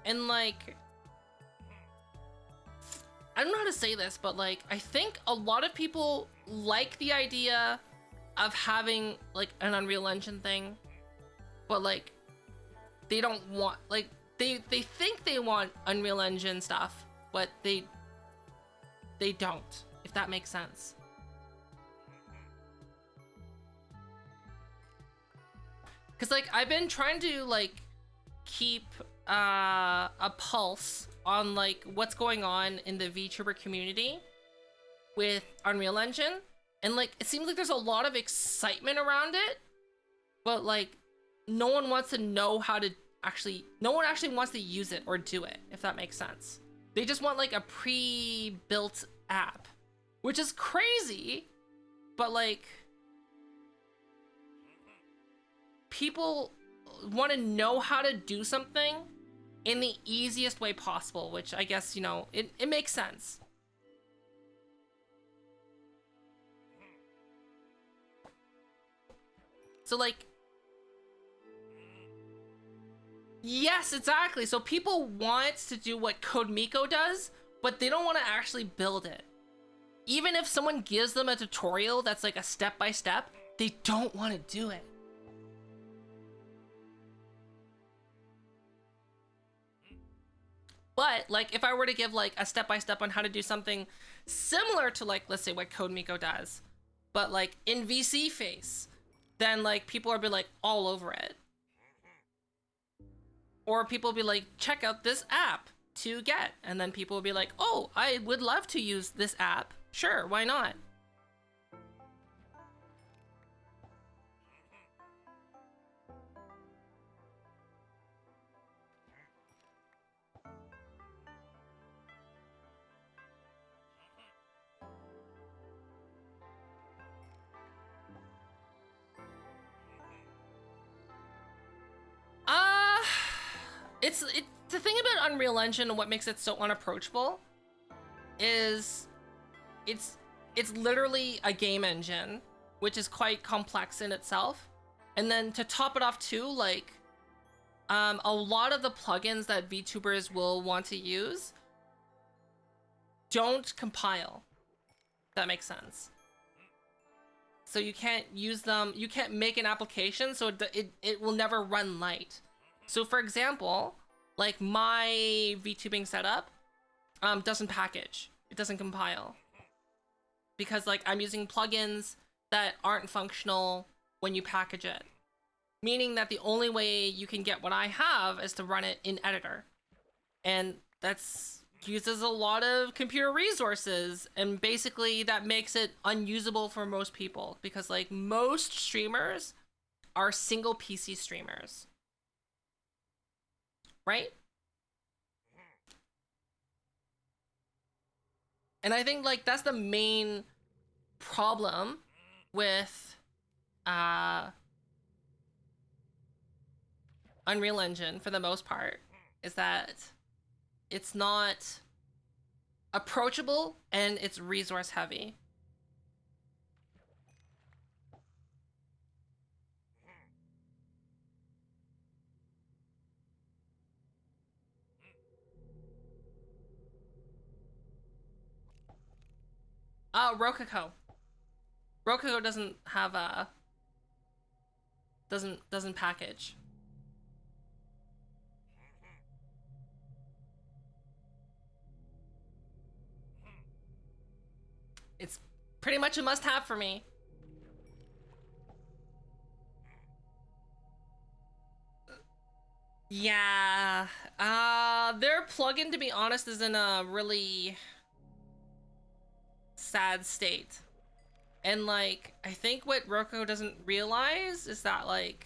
And like, I don't know how to say this, but like, I think a lot of people like the idea of having like an Unreal Engine thing, but like, they don't want, like, they think they want Unreal Engine stuff, but they don't, if that makes sense. Cause like, I've been trying to like keep a pulse on like what's going on in the VTuber community with Unreal Engine, and like it seems like there's a lot of excitement around it, but like no one wants to know how to no one actually wants to use it or do it, if that makes sense. They just want like a pre-built app, which is crazy, but like people want to know how to do something in the easiest way possible, which I guess, you know, it makes sense. So like, yes, exactly. So people want to do what CodeMiko does, but they don't want to actually build it. Even if someone gives them a tutorial that's like a step-by-step, they don't want to do it. But like, if I were to give like a step-by-step on how to do something similar to like, let's say what CodeMiko does, but like in VC face, then like people will be like all over it. Or people will be like, check out this app to get. And then people will be like, oh, I would love to use this app. Sure, why not? It's the thing about Unreal Engine and what makes it so unapproachable is it's literally a game engine, which is quite complex in itself. And then to top it off too, like a lot of the plugins that VTubers will want to use don't compile. If that makes sense. So you can't use them, you can't make an application, so it will never run light. So for example, like my VTubing setup doesn't package. It doesn't compile. Because like I'm using plugins that aren't functional when you package it. Meaning that the only way you can get what I have is to run it in editor. And that's uses a lot of computer resources, and basically that makes it unusable for most people, because like most streamers are single PC streamers. Right? And I think like that's the main problem with Unreal Engine for the most part, is that it's not approachable and it's resource heavy. Rococo. Rococo doesn't have a doesn't package. It's pretty much a must-have for me. Yeah. Their plugin, to be honest, is in a really sad state. And like, I think what Roku doesn't realize is that like,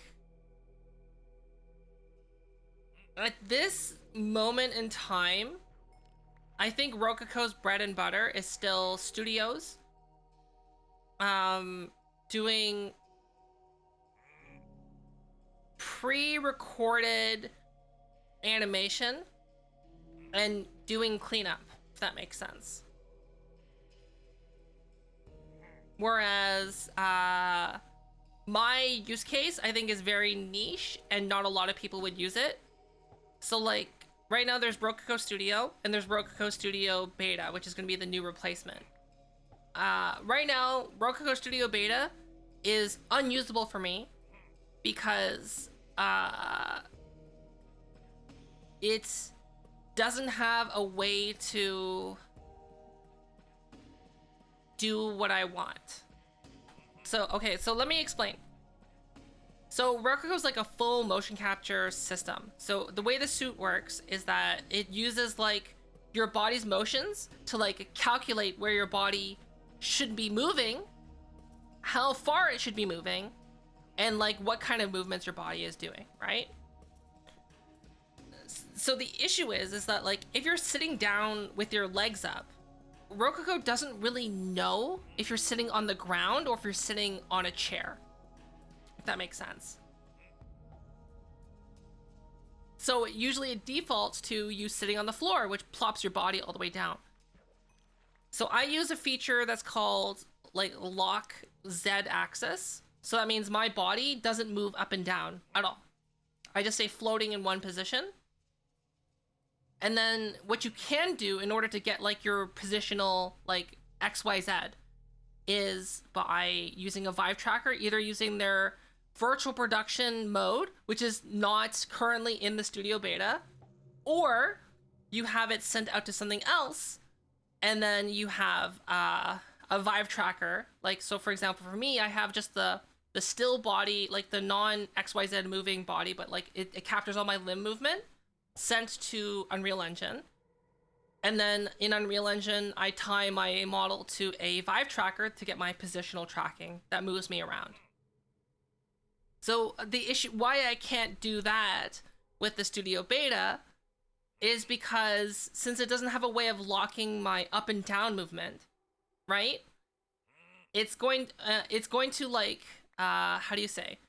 at this moment in time, I think Rococo's bread and butter is still studios doing pre-recorded animation and doing cleanup, if that makes sense. Whereas my use case, I think, is very niche and not a lot of people would use it. So like right now there's Rococo Studio and there's Rococo Studio Beta, which is going to be the new replacement. Right now, Rococo Studio Beta is unusable for me because it doesn't have a way to do what I want. So, okay, so let me explain. So Rococo is like a full motion capture system. So the way the suit works is that it uses like your body's motions to like calculate where your body should be moving, how far it should be moving, and like what kind of movements your body is doing, right? So the issue is that like if you're sitting down with your legs up, Rococo doesn't really know if you're sitting on the ground or if you're sitting on a chair, if that makes sense. So usually it defaults to you sitting on the floor, which plops your body all the way down. So I use a feature that's called like lock Z axis. So that means my body doesn't move up and down at all. I just stay floating in one position. And then what you can do in order to get like your positional like XYZ is by using a Vive tracker, either using their virtual production mode, which is not currently in the studio beta, or you have it sent out to something else, and then you have a Vive tracker. Like, so for example, for me, I have just the still body, like the non XYZ moving body, but like it captures all my limb movement, sent to Unreal Engine. And then in Unreal Engine, I tie my model to a Vive tracker to get my positional tracking that moves me around. So the issue, why I can't do that with the Studio Beta is because since it doesn't have a way of locking my up and down movement, right? It's going to like, how do you say?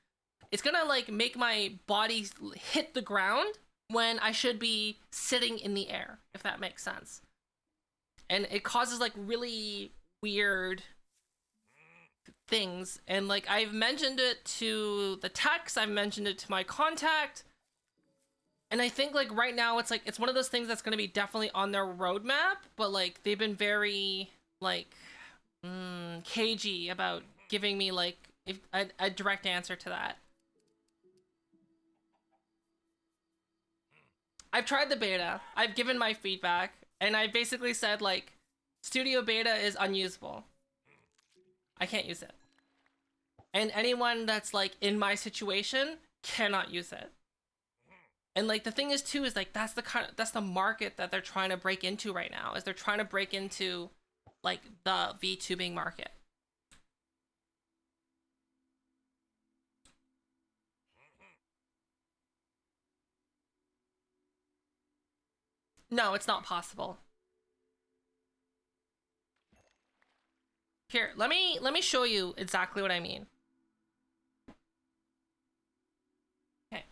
It's gonna like make my body hit the ground when I should be sitting in the air, if that makes sense. And it causes like really weird things. And like I've mentioned it to the techs, I've mentioned it to my contact. And I think like right now it's like, it's one of those things that's going to be definitely on their roadmap, but like they've been very like cagey about giving me like a direct answer to that. I've tried the beta, I've given my feedback, and I basically said like, Studio Beta is unusable. I can't use it. And anyone that's like in my situation cannot use it. And like the thing is too, is like that's the market that they're trying to break into right now, is they're trying to break into like the VTubing market. No, it's not possible. Here, let me show you exactly what I mean. Okay.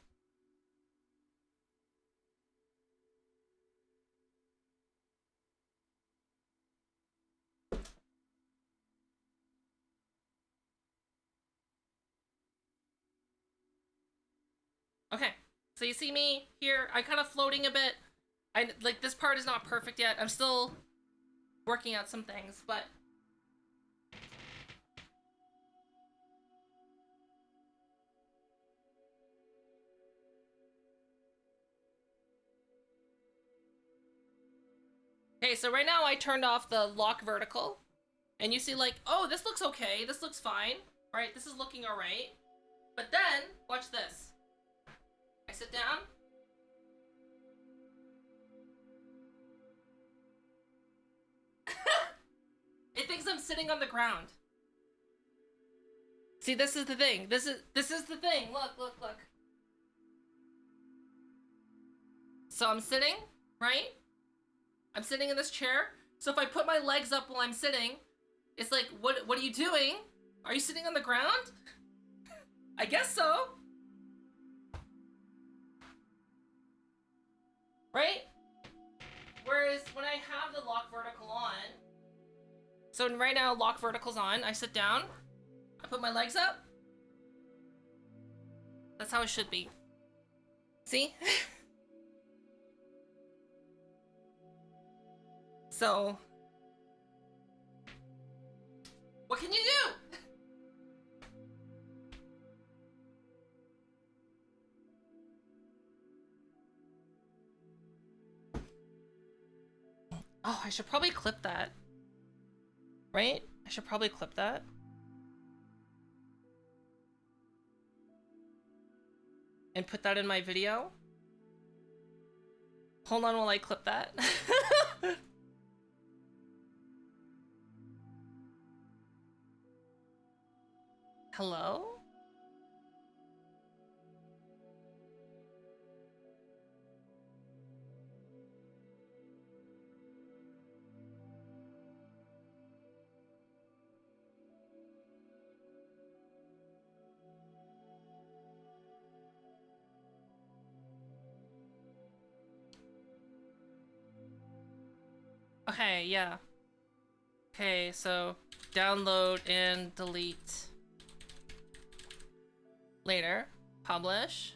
Okay. So you see me here, I'm kind of floating a bit. Like this part is not perfect yet. I'm still working out some things, but okay, so right now I turned off the lock vertical, and you see like, oh, this looks okay, this looks fine, right? This is looking all right. But then, watch this. I sit down. It thinks I'm sitting on the ground. See, this is the thing. This is the thing. Look. So I'm sitting, right? I'm sitting in this chair. So if I put my legs up while I'm sitting, it's like, what are you doing? Are you sitting on the ground? I guess so. Right? Whereas when I have the lock vertical on, so right now lock vertical's on, I sit down, I put my legs up, That's how it should be. See? So, what can you do? Oh, I should probably clip that. Right? I should probably clip that. And put that in my video. Hold on while I clip that. Hello? Okay, yeah. Okay, so download and delete. Later. Publish.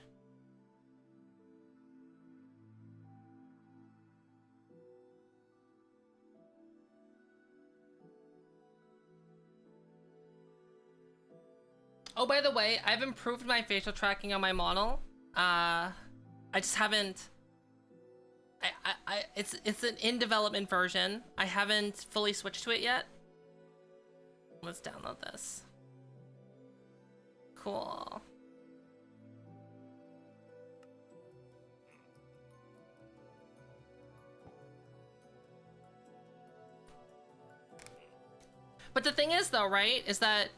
Oh, by the way, I've improved my facial tracking on my model. I just haven't... it's an in development version. I haven't fully switched to it yet. Let's download this. Cool. But the thing is though, right, is that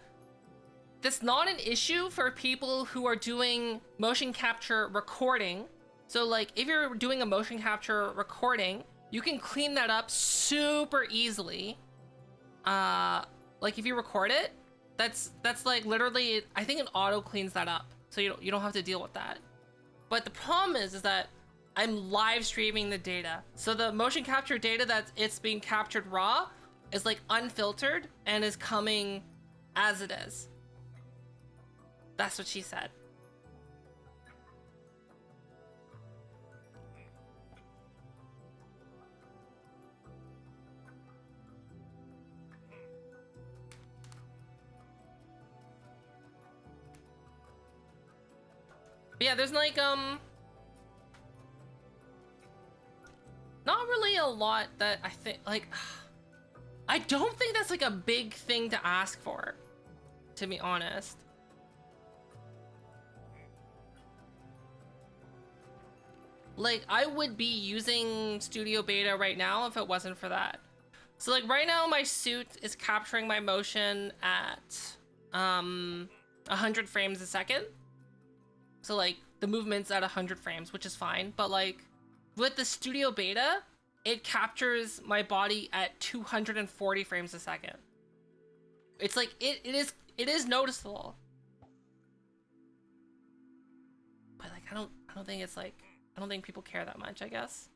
that's not an issue for people who are doing motion capture recording. So like if you're doing a motion capture recording, you can clean that up super easily. Like if you record it, that's like literally, I think it auto cleans that up. So you don't have to deal with that. But the problem is that I'm live streaming the data. So the motion capture data it's being captured raw is like unfiltered and is coming as it is. That's what she said. But yeah, there's like, not really a lot that I think, like, I don't think that's like a big thing to ask for, to be honest. Like, I would be using Studio Beta right now if it wasn't for that. So like right now my suit is capturing my motion at 100 frames a second. So like the movement's at 100 frames, which is fine. But like with the Studio Beta, it captures my body at 240 frames a second. It's like it is noticeable. But like I don't think it's like, I don't think people care that much, I guess.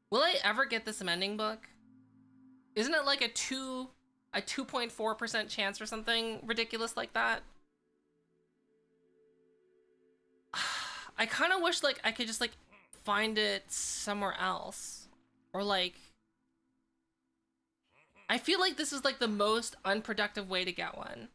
Will I ever get this mending book? Isn't it like a 2.4% chance or something ridiculous like that? I kind of wish like I could just like find it somewhere else. Or like, I feel like this is like the most unproductive way to get one.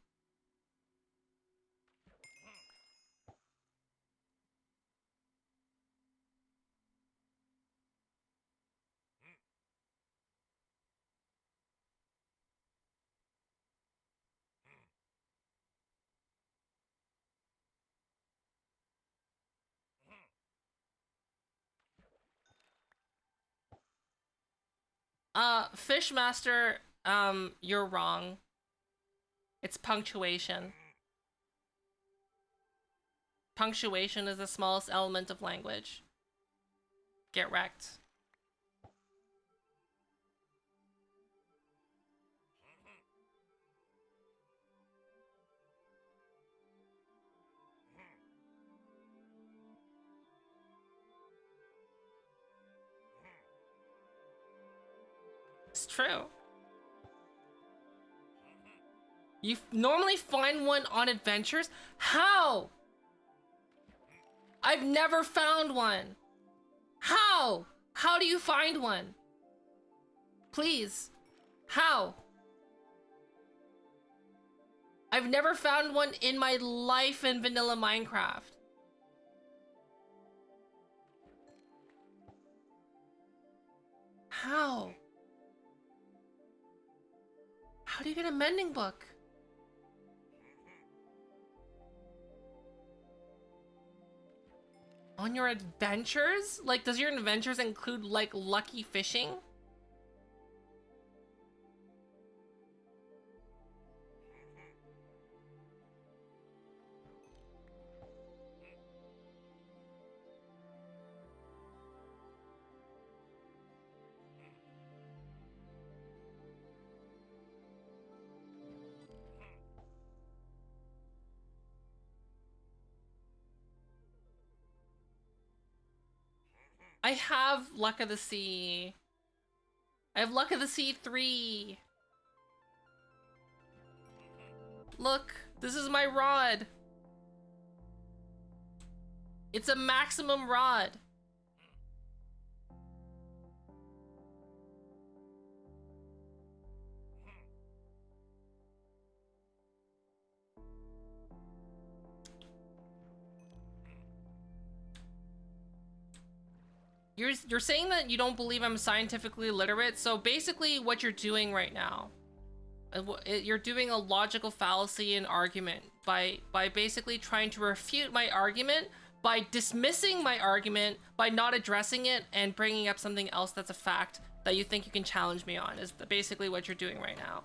Fishmaster, you're wrong. It's punctuation. Punctuation is the smallest element of language. Get wrecked. It's true. You normally find one on adventures? How? I've never found one. How? How do you find one? Please. How? I've never found one in my life in vanilla Minecraft. How? How do you get a mending book? On your adventures? Like, does your adventures include, like, lucky fishing? I have Luck of the Sea. I have Luck of the Sea 3. Look, this is my rod. It's a maximum rod. You're saying that you don't believe I'm scientifically literate, so basically what you're doing right now, you're doing a logical fallacy in argument by basically trying to refute my argument, by dismissing my argument, by not addressing it and bringing up something else that's a fact that you think you can challenge me on, is basically what you're doing right now.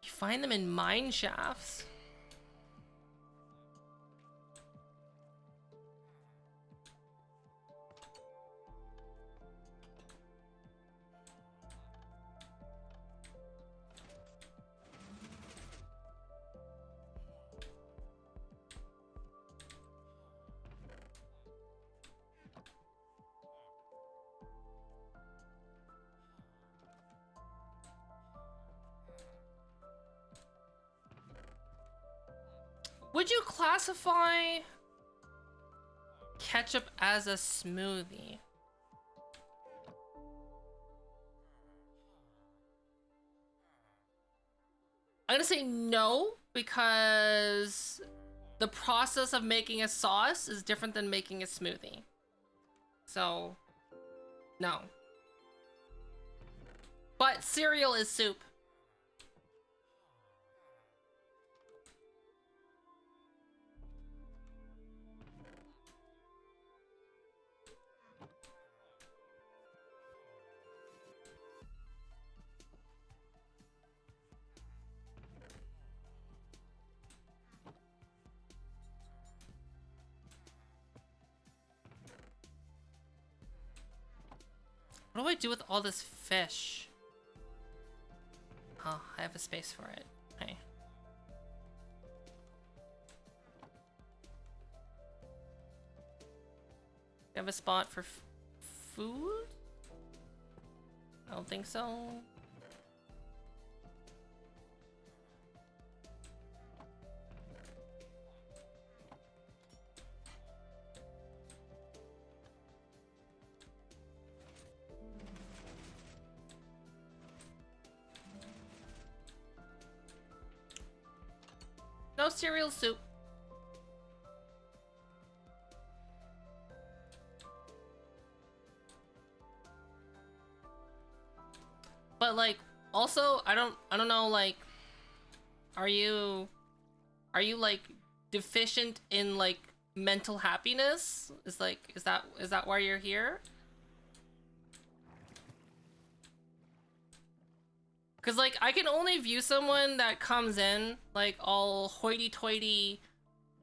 Find them in mine shafts. Would you classify ketchup as a smoothie? I'm gonna say no, because the process of making a sauce is different than making a smoothie. So, no. But cereal is soup. What do I do with all this fish? Oh, I have a space for it. Okay. You have a spot for food? I don't think so. No cereal soup. But like, also, I don't know, like, are you like deficient in like mental happiness? Is that why you're here? Cause like, I can only view someone that comes in like all hoity-toity,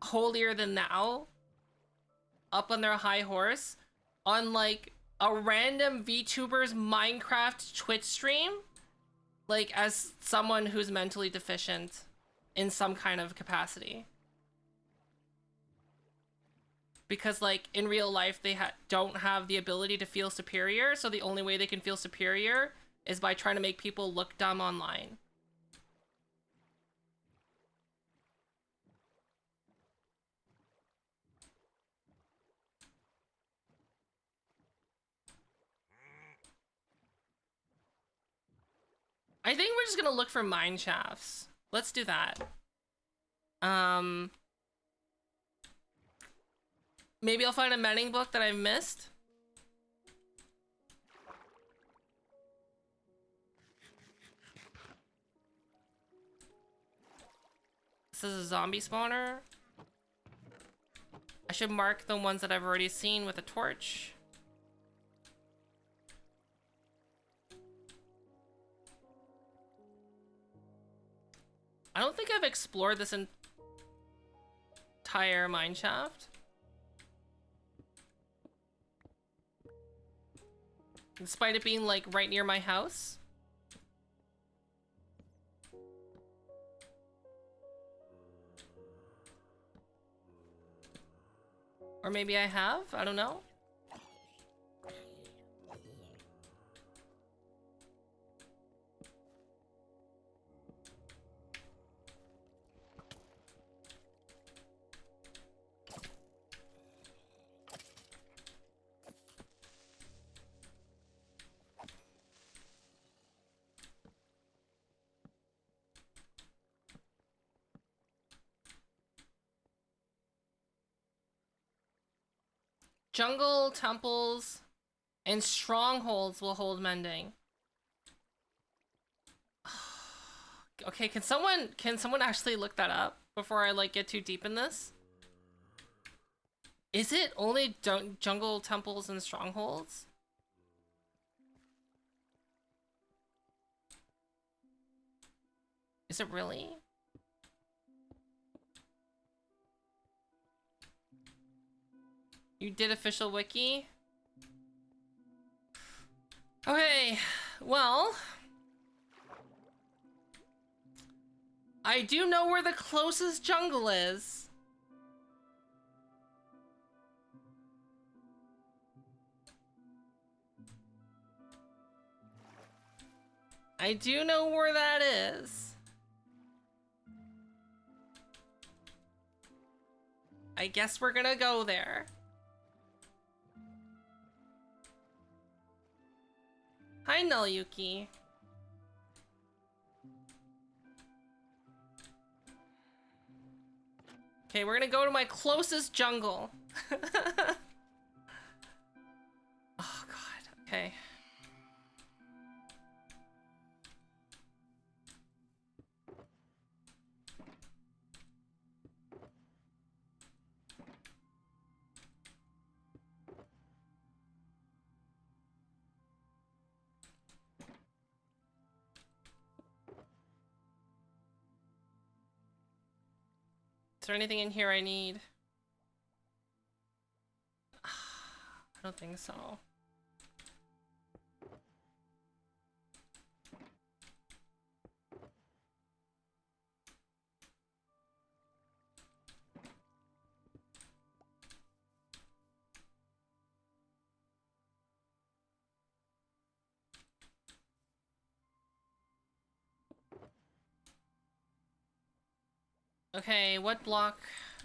holier than thou, up on their high horse, on like a random VTuber's Minecraft Twitch stream, like as someone who's mentally deficient in some kind of capacity. because like in real life they don't have the ability to feel superior, so the only way they can feel superior is by trying to make people look dumb online. I think we're just gonna look for mine shafts. Let's do that. Maybe I'll find a mending book that I've missed. This is a zombie spawner. I should mark the ones that I've already seen with a torch. I don't think I've explored this entire mineshaft. Despite it being like right near my house. Or maybe I have, I don't know. Jungle, temples, and strongholds will hold mending. Okay, can someone actually look that up before I like get too deep in this? Is it only jungle, temples, and strongholds? Is it really? You did official wiki? Okay, well, I do know where the closest jungle is. I do know where that is. I guess we're gonna go there. Hi, Nulyuki. Okay, we're gonna go to my closest jungle. Oh god, okay. Is there anything in here I need? I don't think so. Okay, what block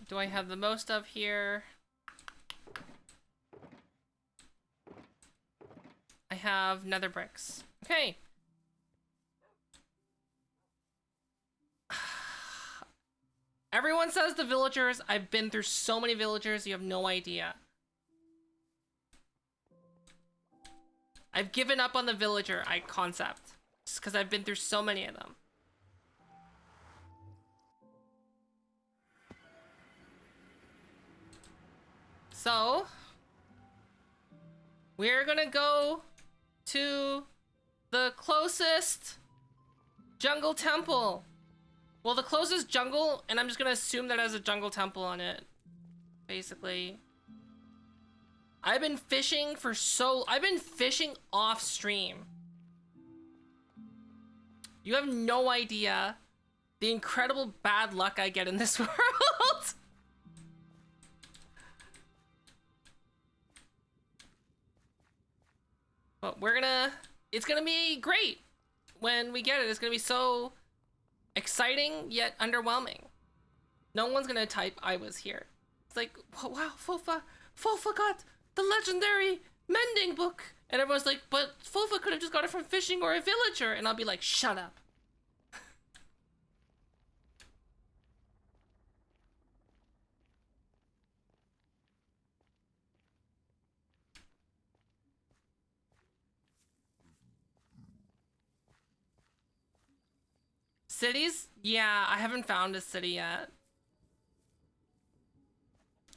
do I have the most of here? I have nether bricks. Okay. Everyone says the villagers. I've been through so many villagers, you have no idea. I've given up on the villager concept. Just because I've been through so many of them. So, we're gonna go to the closest jungle temple. Well, the closest jungle, and I'm just gonna assume that has a jungle temple on it. Basically. I've been fishing off stream. You have no idea the incredible bad luck I get in this world. it's gonna be great when we get it. It's gonna be so exciting yet underwhelming. No one's gonna type I was here. It's like, wow, Fofa got the legendary mending book. And everyone's like, but Fofa could have just got it from fishing or a villager. And I'll be like, shut up. Cities? Yeah, I haven't found a city yet.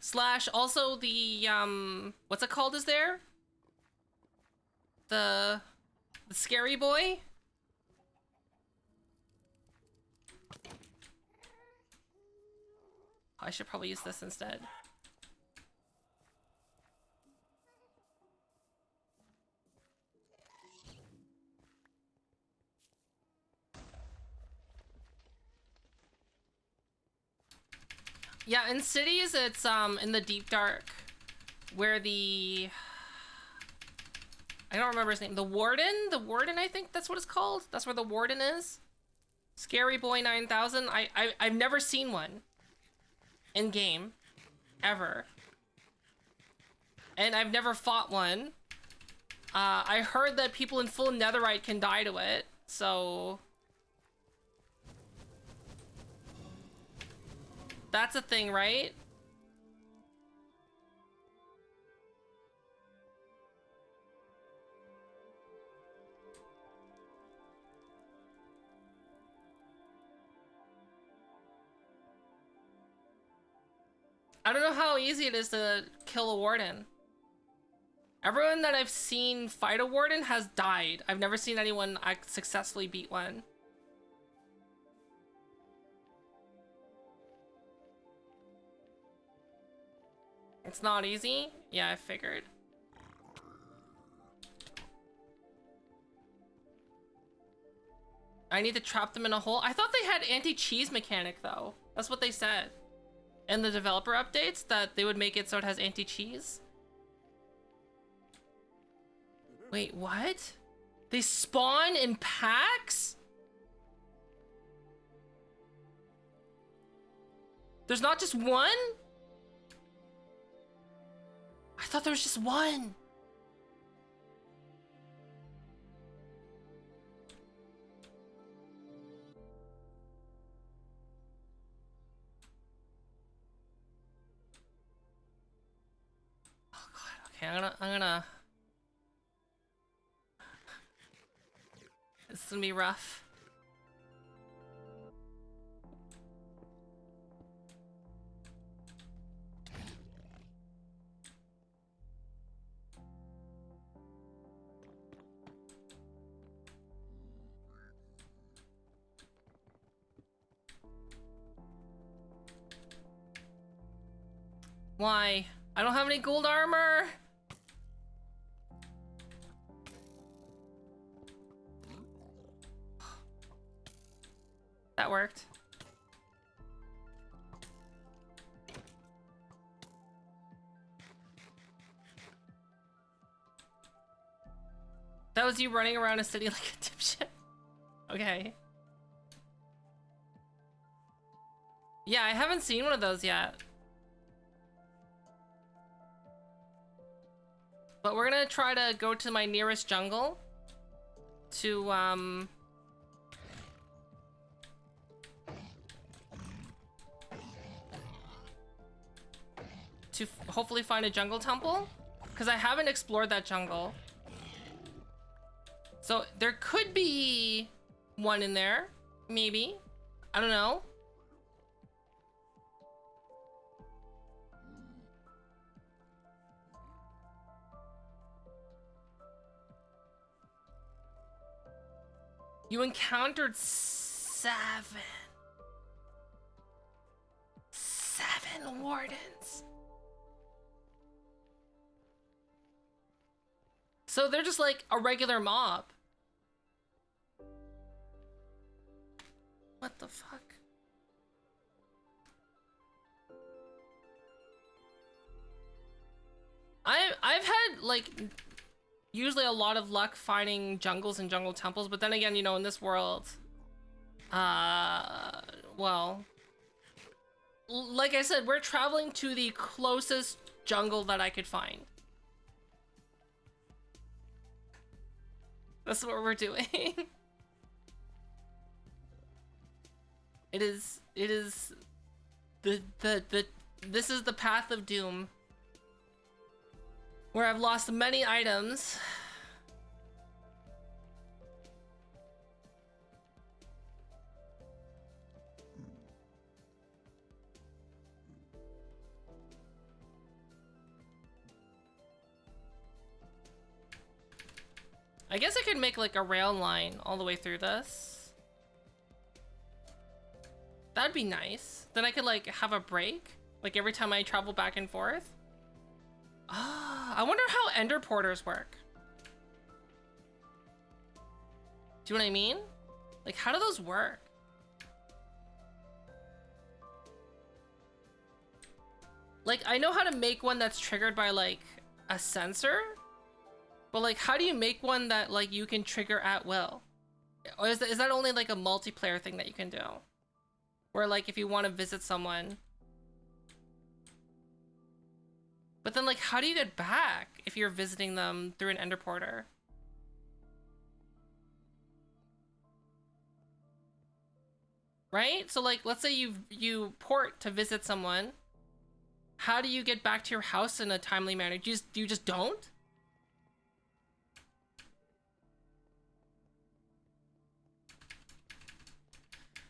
Slash, also the, what's it called is there? The scary boy? I should probably use this instead. Yeah, in cities, it's in the deep dark, where the I don't remember his name. The warden, I think that's what it's called. That's where the warden is. Scary Boy 9000. I've never seen one in game, ever, and I've never fought one. I heard that people in full netherite can die to it, so that's a thing, right? I don't know how easy it is to kill a warden. Everyone that I've seen fight a warden has died. I've never seen anyone successfully beat one. It's not easy? Yeah, I figured. I need to trap them in a hole. I thought they had anti-cheese mechanic though. That's what they said. In the developer updates, that they would make it so it has anti-cheese. Wait, what? They spawn in packs? There's not just one? I thought there was just one. Oh god, okay, I'm gonna This is gonna be rough. Why? I don't have any gold armor. That worked. That was you running around a city like a dipshit. Okay. Yeah, I haven't seen one of those yet. But we're gonna try to go to my nearest jungle to hopefully find a jungle temple, because I haven't explored that jungle. So there could be one in there, maybe. I don't know. You encountered seven wardens. So they're just like a regular mob. What the fuck? I've had like usually a lot of luck finding jungles and jungle temples, but then again, you know, in this world, well, like I said, we're traveling to the closest jungle that I could find. That's what we're doing. It is this is the path of doom, where I've lost many items. I guess I could make like a rail line all the way through this. That'd be nice. Then I could like have a break, like every time I travel back and forth. Ah, I wonder how ender porters work. Do you know what I mean? Like, how do those work? Like, I know how to make one that's triggered by like a sensor, but like, how do you make one that like you can trigger at will? Or is that only like a multiplayer thing that you can do? Where like if you want to visit someone. But then like, how do you get back if you're visiting them through an ender porter? Right? So like, let's say you port to visit someone. How do you get back to your house in a timely manner? You just don't?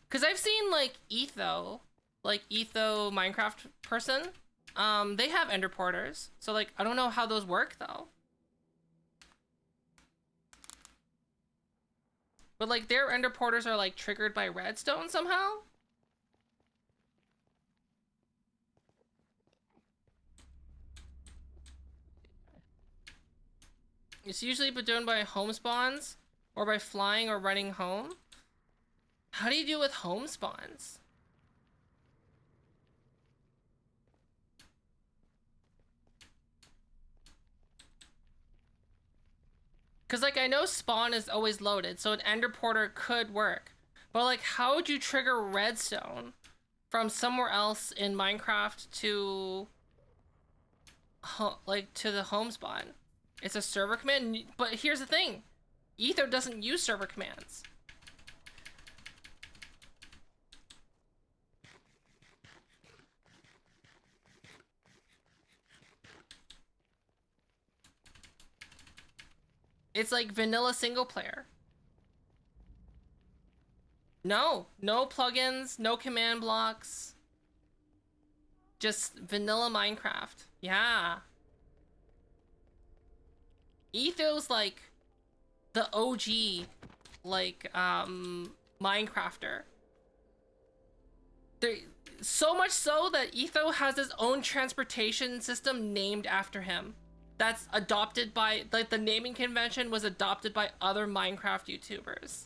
Because I've seen like Etho Minecraft person, they have ender porters. So like, I don't know how those work though. But like their ender porters are like triggered by redstone somehow. It's usually been done by home spawns or by flying or running home. How do you deal with home spawns? Because, like, I know spawn is always loaded, so an ender porter could work. But, like, how would you trigger redstone from somewhere else in Minecraft to, like, to the home spawn? It's a server command, but here's the thing. Ether doesn't use server commands. It's like vanilla single player. No plugins, no command blocks. Just vanilla Minecraft. Yeah. Etho's like the OG, like, Minecrafter. So much so that Etho has his own transportation system named after him. That's adopted by, like, the naming convention was adopted by other Minecraft YouTubers.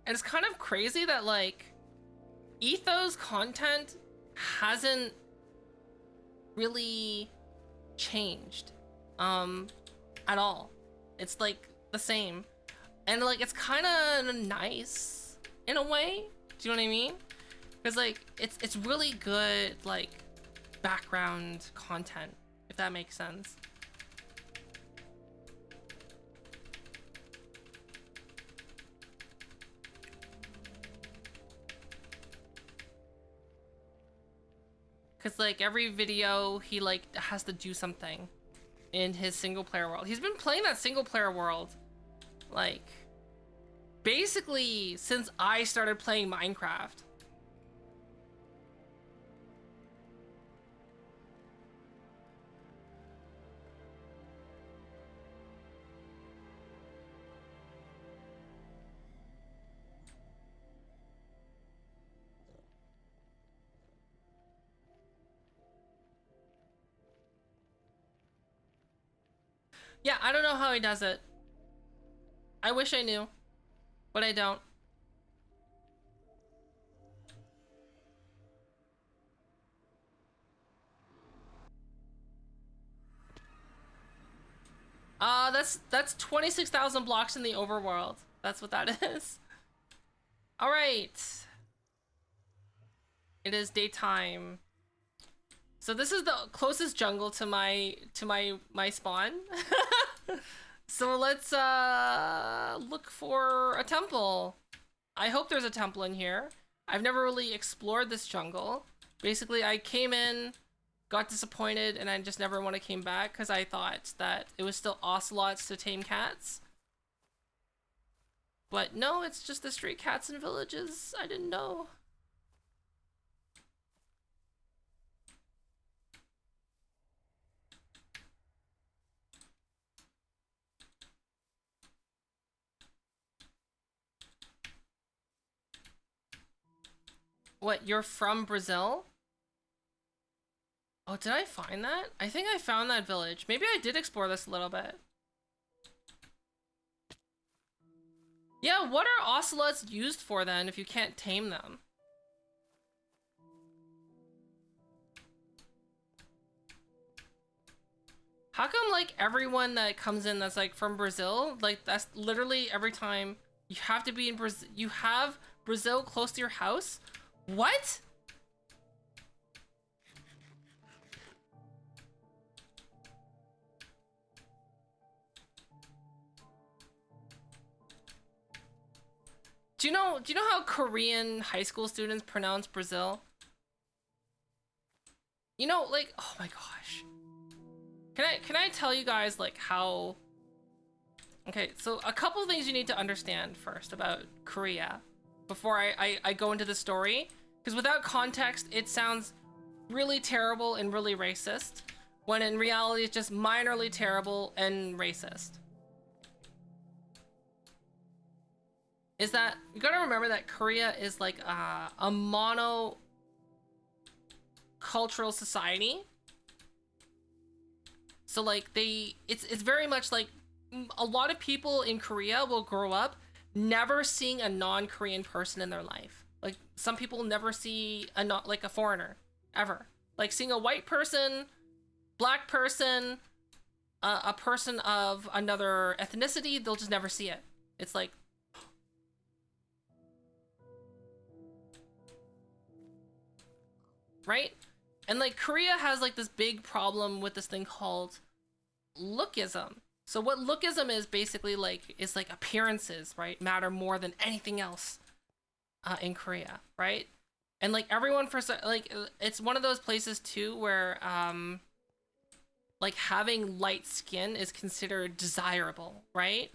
And it's kind of crazy that, like, Etho's content hasn't really changed at all. It's like the same, and like it's kind of nice in a way. Do you know what I mean? Because like it's really good like background content, if that makes sense. Cause like every video he like has to do something in his single player world. He's been playing that single player world like basically since I started playing Minecraft. Yeah, I don't know how he does it. I wish I knew, but I don't. That's 26,000 blocks in the overworld. That's what that is. All right. It is daytime. So this is the closest jungle to my spawn. So let's look for a temple. I hope there's a temple in here. I've never really explored this jungle. Basically, I came in, got disappointed, and I just never want to came back because I thought that it was still ocelots to tame cats. But no, it's just the stray cats in villages. I didn't know. What, you're from Brazil? Oh, did I find that? I think I found that village. Maybe I did explore this a little bit. Yeah, what are ocelots used for then if you can't tame them? How come like everyone that comes in that's like from Brazil, like that's literally every time you have to be in Brazil, you have Brazil close to your house? What? Do you know how Korean high school students pronounce Brazil? You know, like, oh my gosh. Can I tell you guys like how... Okay, so a couple things you need to understand first about Korea before I go into the story. Because without context, it sounds really terrible and really racist, when in reality it's just minorly terrible and racist. Is that, you gotta remember that Korea is like a mono cultural society. So like it's very much like a lot of people in Korea will grow up never seeing a non-Korean person in their life. Like some people never see a foreigner ever. Like seeing a white person, black person, a person of another ethnicity, they'll just never see it. It's like, right? And like Korea has like this big problem with this thing called lookism. So what lookism is basically like is like appearances, right? Matter more than anything else in Korea, right? And like everyone like it's one of those places too where like having light skin is considered desirable, right?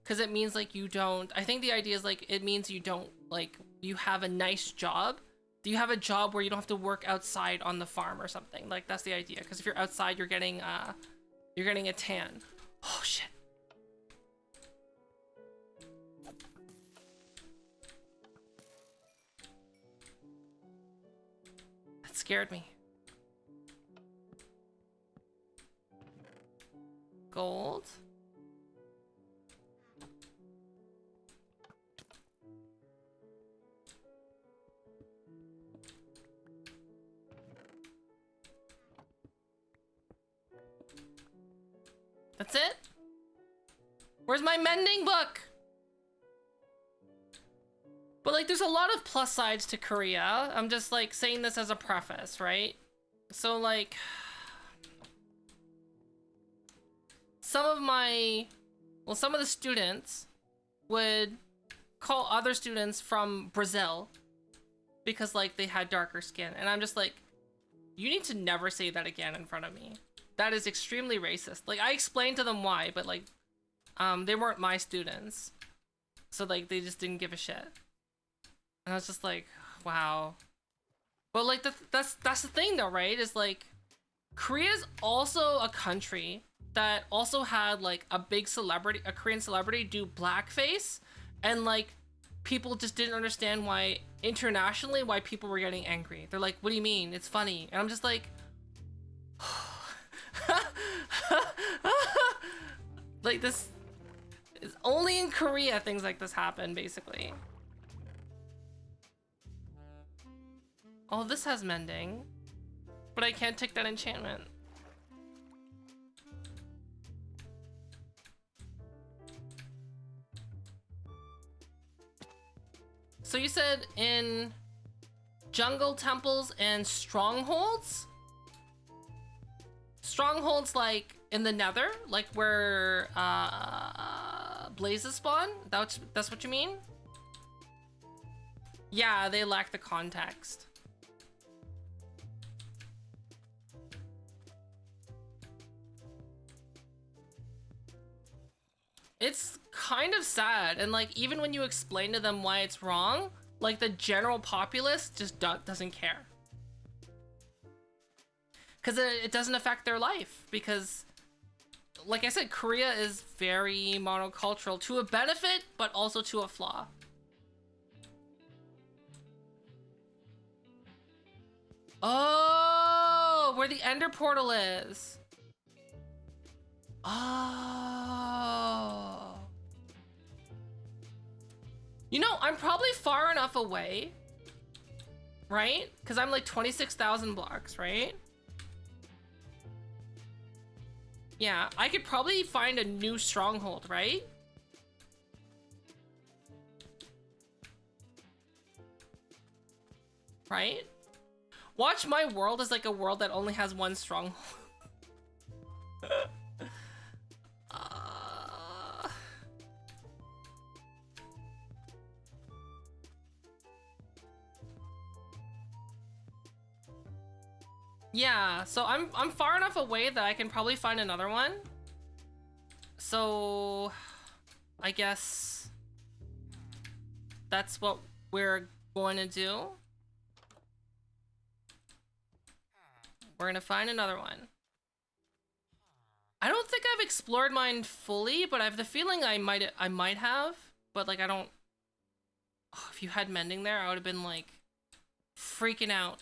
Because it means like you don't, I think the idea is like it means you don't, like you have a nice job. You have a job where you don't have to work outside on the farm or something. Like that's the idea. Because if you're outside, you're getting a tan. Oh shit. That scared me. Gold. That's it? Where's my mending book? But like there's a lot of plus sides to Korea. I'm just like saying this as a preface, right? So like some of the students would call other students from Brazil because like they had darker skin. And I'm just like, you need to never say that again in front of me. That is extremely racist. Like, I explained to them why, but, like, they weren't my students. So, like, they just didn't give a shit. And I was just like, wow. But, like, that's the thing, though, right? Is, like, Korea's also a country that also had, like, a Korean celebrity do blackface. And, like, people just didn't understand why people were getting angry. They're like, what do you mean? It's funny. And I'm just like... Like this is only in Korea things like this happen, basically. Oh, this has mending. But I can't take that enchantment. So you said in jungle temples and strongholds? Strongholds like in the nether? Like where blazes spawn? That's what you mean? Yeah, they lack the context. It's kind of sad, and like even when you explain to them why it's wrong, like the general populace just doesn't care. Because it doesn't affect their life, because like I said, Korea is very monocultural to a benefit, but also to a flaw. Oh, where the ender portal is. Oh. You know, I'm probably far enough away, right? Because I'm like 26,000 blocks, right? Yeah, I could probably find a new stronghold, right? Right? Watch my world as like a world that only has one stronghold. Yeah, so I'm far enough away that I can probably find another one. So I guess that's what we're going to do. We're gonna find another one. I don't think I've explored mine fully, but I have the feeling I might have, but like I don't. Oh, if you had mending there, I would have been like freaking out.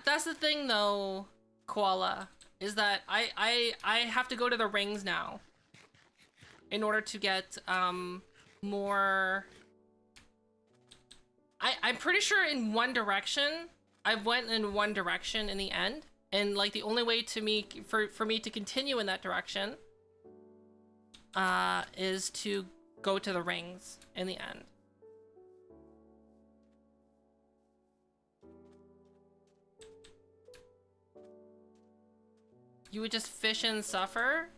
That's the thing though, Koala, is that I have to go to the rings now in order to get more. I'm pretty sure in one direction, I went in one direction in the end, and like the only way to me for me to continue in that direction is to go to the rings in the end. You would just fish and suffer?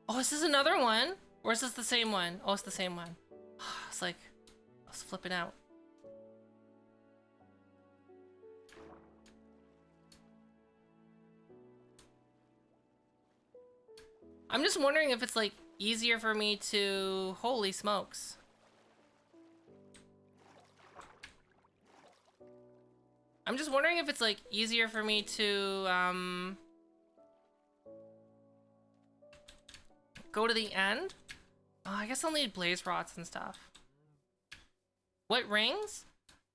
Oh, is this another one? Or is this the same one? Oh, it's the same one. It's like, I was flipping out. I'm just wondering if it's like easier for me to... Holy smokes. I'm just wondering if it's like easier for me to go to the end. Oh, I guess I'll need blaze rots and stuff. What rings?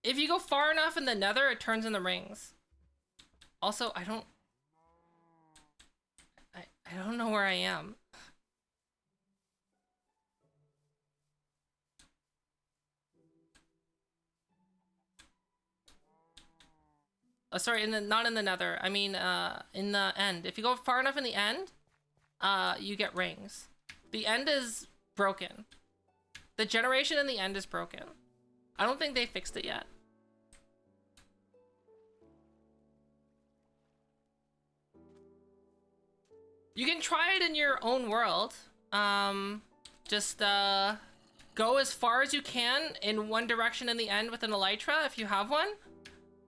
If you go far enough in the nether, it turns into rings. Also, I don't know where I am. Sorry, not in the nether. I mean, in the end. If you go far enough in the end, you get rings. The end is broken. The generation in the end is broken. I don't think they fixed it yet. You can try it in your own world. Just go as far as you can in one direction in the end with an elytra if you have one,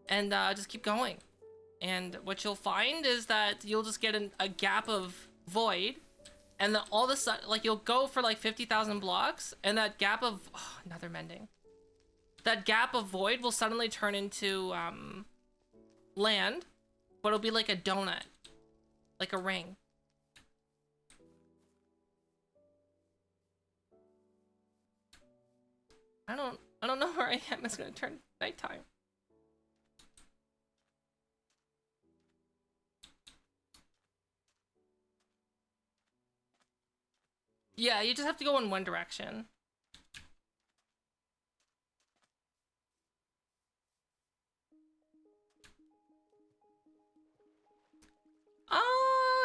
and just keep going. And what you'll find is that you'll just get a gap of void, and then all of a sudden, like, you'll go for like 50,000 blocks, and that gap of another mending. That gap of void will suddenly turn into land, but it'll be like a donut, like a ring. I don't know where I am. It's gonna turn nighttime. Yeah, you just have to go in one direction.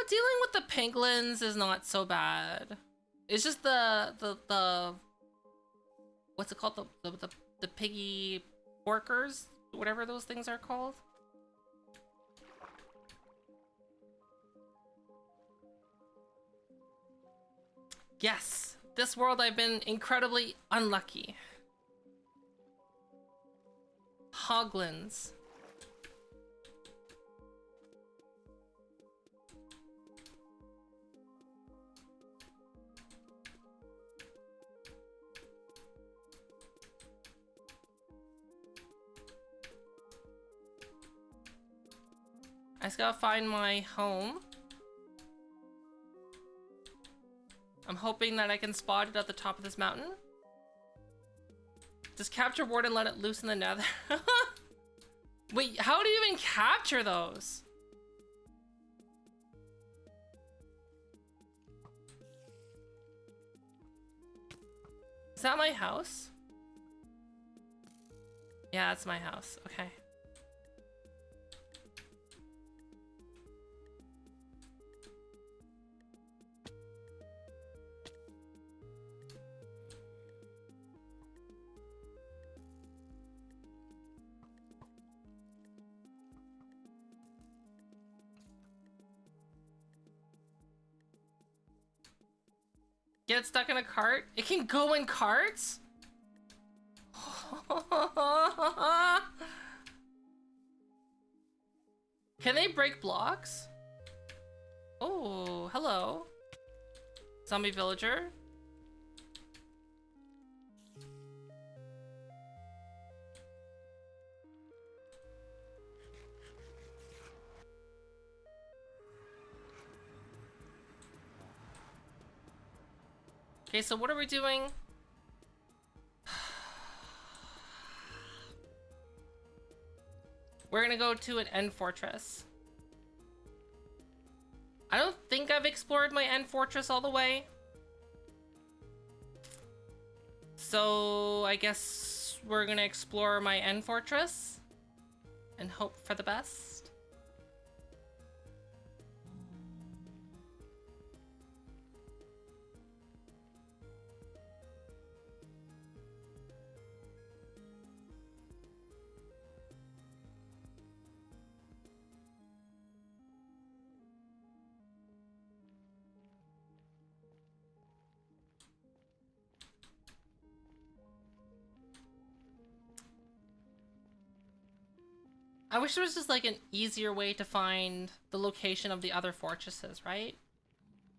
Dealing with the penguins is not so bad. It's just the what's it called? The piggy porkers? Whatever those things are called. Yes, this world I've been incredibly unlucky. Hoglins. I just gotta find my home. I'm hoping that I can spot it at the top of this mountain. Just capture ward and let it loose in the nether. Wait, how do you even capture those? Is that my house? Yeah, that's my house. Okay. Get stuck in a cart? It can go in carts? Can they break blocks? Oh, hello. Zombie villager. Okay, so what are we doing? We're gonna go to an end fortress. I don't think I've explored my end fortress all the way. So I guess we're gonna explore my end fortress and hope for the best. I wish there was just like an easier way to find the location of the other fortresses, right?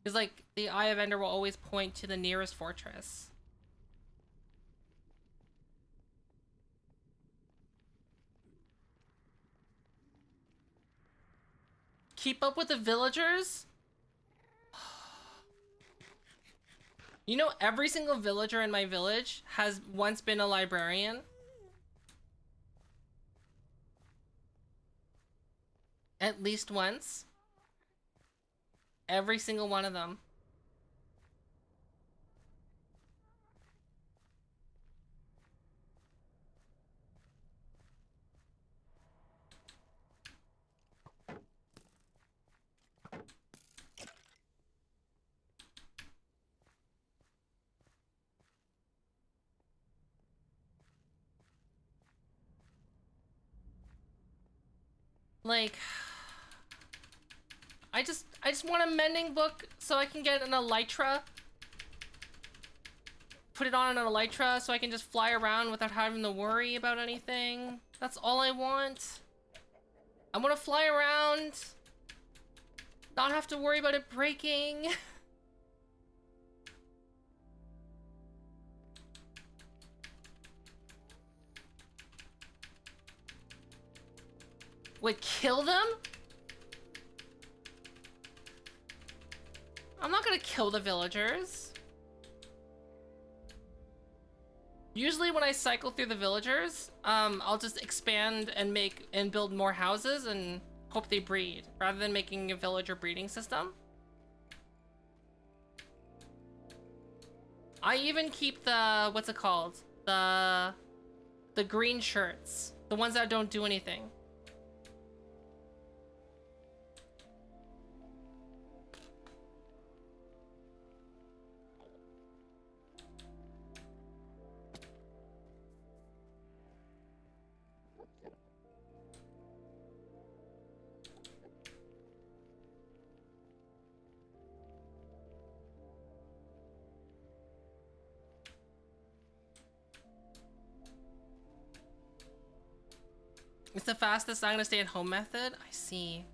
Because like the Eye of Ender will always point to the nearest fortress. Keep up with the villagers? You know, every single villager in my village has once been a librarian. At least once. Every single one of them. Like, I just want a mending book so I can get an elytra. put it on an elytra so I can just fly around without having to worry about anything. That's all I want. I want to fly around, not have to worry about it breaking. Wait, kill them? I'm not gonna kill the villagers. Usually when I cycle through the villagers, I'll just expand and build more houses and hope they breed, rather than making a villager breeding system. I even keep the, what's it called? The green shirts. The ones that don't do anything. It's the fastest I'm gonna stay at home method? I see.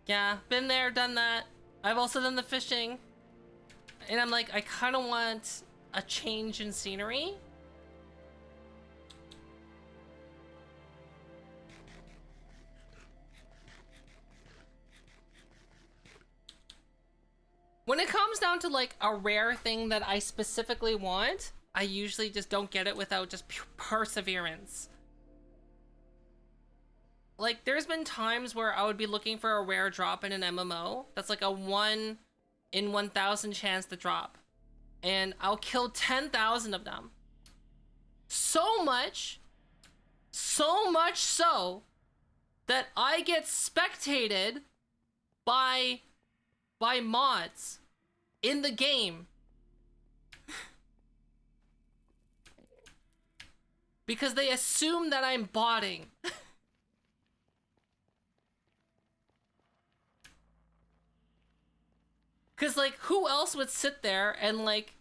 Yeah, been there, done that. I've also done the fishing. And I'm like, I kind of want a change in scenery. When it comes down to like a rare thing that I specifically want, I usually just don't get it without just perseverance. Like, there's been times where I would be looking for a rare drop in an MMO that's like a 1 in 1,000 chance to drop. And I'll kill 10,000 of them. So much so that I get spectated by mods in the game. Because they assume that I'm botting. Because, like, who else would sit there and, like,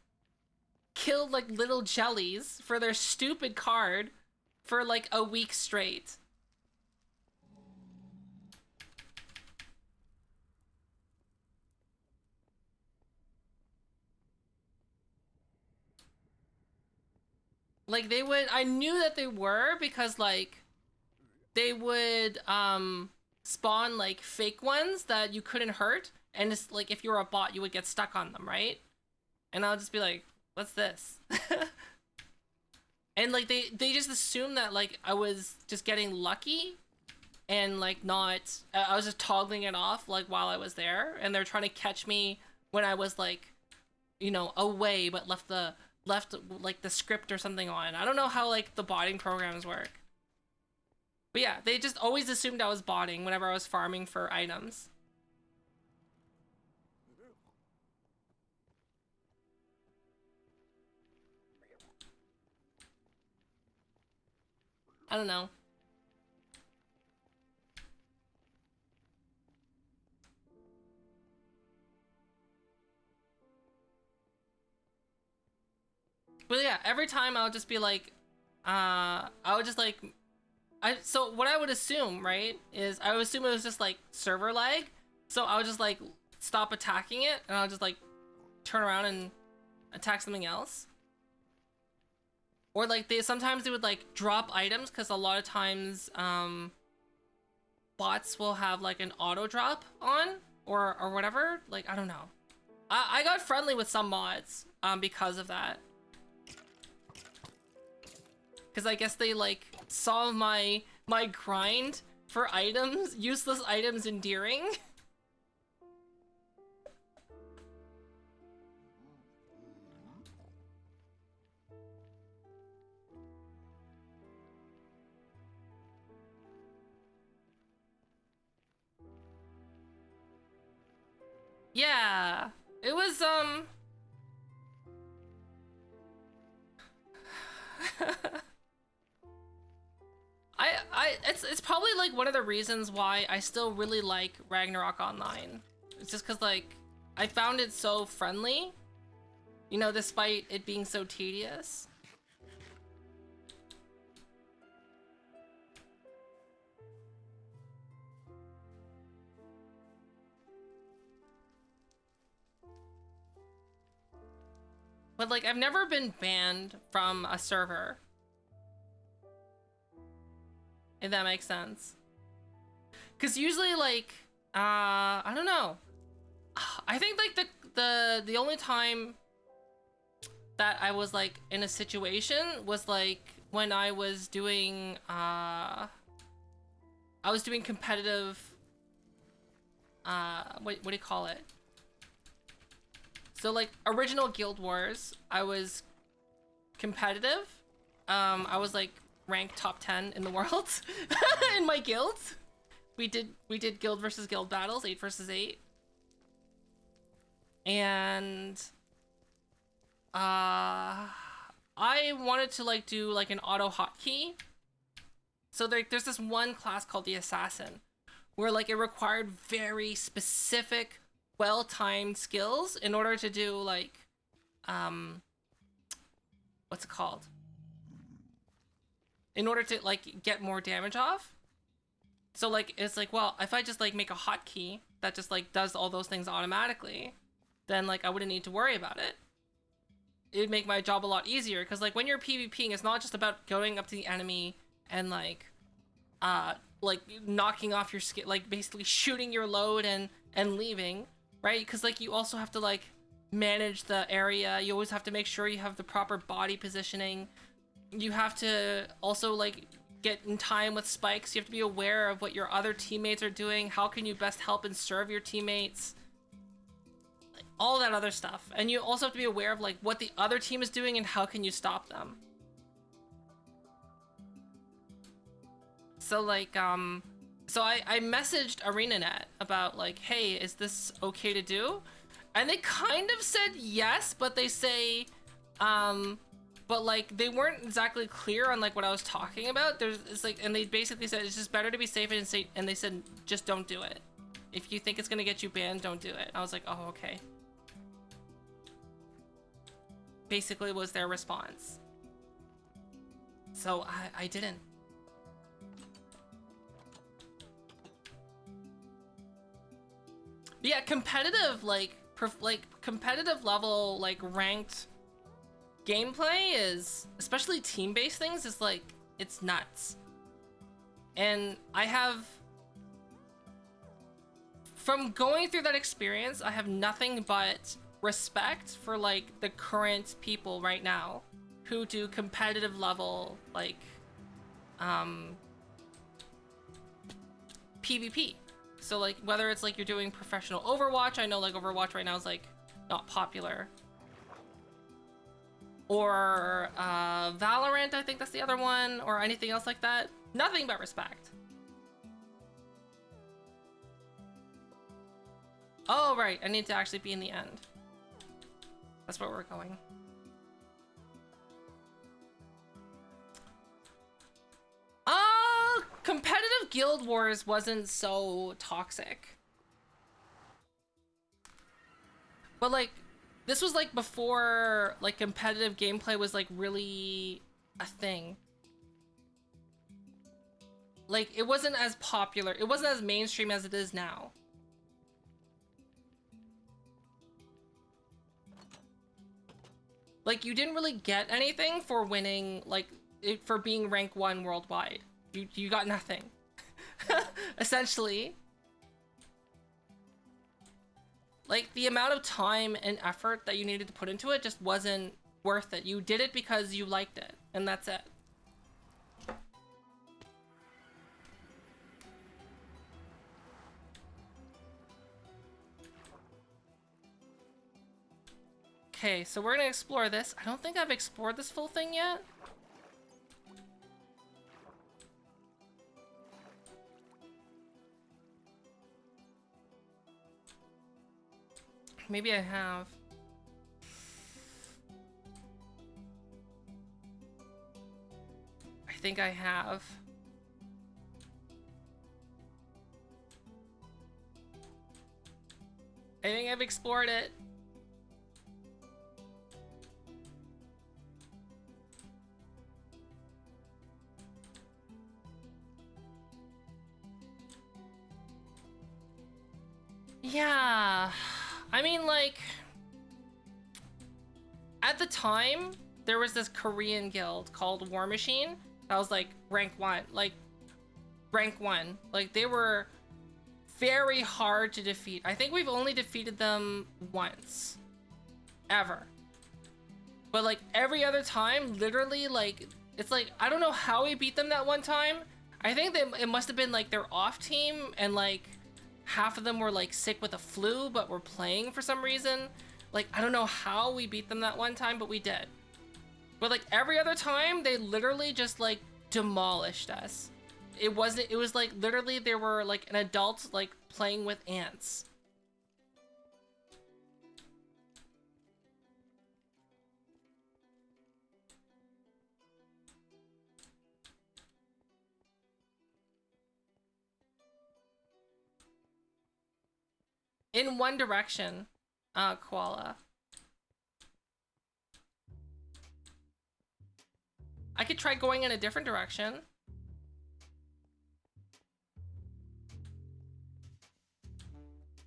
kill, like, little jellies for their stupid card for, like, a week straight? Like, they would, I knew that they were because, like, they would, spawn, like, fake ones that you couldn't hurt. And it's, like, if you were a bot, you would get stuck on them, right? And I'll just be like, what's this? And, like, they just assumed that, like, I was just getting lucky. And, like, not, I was just toggling it off, like, while I was there. And they're trying to catch me when I was, like, you know, away, but left like the script or something on. I don't know how like the botting programs work. But yeah, they just always assumed I was botting whenever I was farming for items. I don't know. But yeah, every time I would just be like, I would just like, so what I would assume, right, is I would assume it was just like server lag. So I would just like stop attacking it and I'll just like turn around and attack something else. Or like sometimes they would like drop items because a lot of times bots will have like an auto drop on or whatever. Like, I don't know. I got friendly with some mods because of that. Because I guess they, like, saw my grind for items, useless items endearing. Yeah, it was, it's probably like one of the reasons why I still really like Ragnarok Online. It's just because like I found it so friendly, you know, despite it being so tedious. But like, I've never been banned from a server. If that makes sense. Because usually, like, I don't know. I think like the only time that I was like in a situation was like when I was doing competitive what do you call it? So like original Guild Wars, I was competitive. I was like ranked top 10 in the world in my guild. We did guild versus guild battles, 8 versus 8. And I wanted to like do like an auto hotkey. So there's this one class called the Assassin where like it required very specific, well-timed skills in order to do like what's it called? In order to like get more damage off. So like it's like, well, if I just like make a hotkey that just like does all those things automatically, then like I wouldn't need to worry about it. It'd make my job a lot easier, because like when you're PvPing, it's not just about going up to the enemy and like knocking off your skill, like basically shooting your load and leaving, right? Because like you also have to like manage the area. You always have to make sure you have the proper body positioning. You have to also like get in time with spikes. You have to be aware of what your other teammates are doing. How can you best help and serve your teammates? All that other stuff. And you also have to be aware of like what the other team is doing and how can you stop them. So like so I messaged ArenaNet about like, hey, is this okay to do? And they kind of said yes, but they say but like they weren't exactly clear on like what I was talking about. It's like, and they basically said it's just better to be safe and safe, and they said just don't do it. If you think it's gonna get you banned, don't do it. I was like, oh, okay. Basically was their response. So I didn't. But yeah, competitive competitive level like ranked gameplay is, especially team-based things, is like, it's nuts. And I have, from going through that experience, I have nothing but respect for like the current people right now who do competitive level like PvP. So like whether it's like you're doing professional Overwatch, I know like Overwatch right now is like not popular, or Valorant, I think that's the other one, or anything else like that. Nothing but respect. Oh right, I need to actually be in the end. That's where we're going. Competitive Guild Wars wasn't so toxic. But like, this was like before like competitive gameplay was like really a thing. Like it wasn't as popular, it wasn't as mainstream as it is now. Like you didn't really get anything for winning, like for being rank 1 worldwide. You got nothing. Essentially. Like the amount of time and effort that you needed to put into it just wasn't worth it. You did it because you liked it, and that's it. Okay, so we're gonna explore this. I don't think I've explored this full thing yet. Maybe I have. I think I have. I think I've explored it. Yeah. I mean, like, at the time, there was this Korean guild called War Machine that was like rank 1. Like, rank 1. Like, they were very hard to defeat. I think we've only defeated them once. Ever. But like, every other time, literally, like, it's like, I don't know how we beat them that one time. I think that it must have been like their off team and like half of them were like sick with a flu but were playing for some reason. Like, I don't know how we beat them that one time, but we did. But like every other time, they literally just like demolished us. It was like literally they were like an adult like playing with ants. In one direction, Koala. I could try going in a different direction.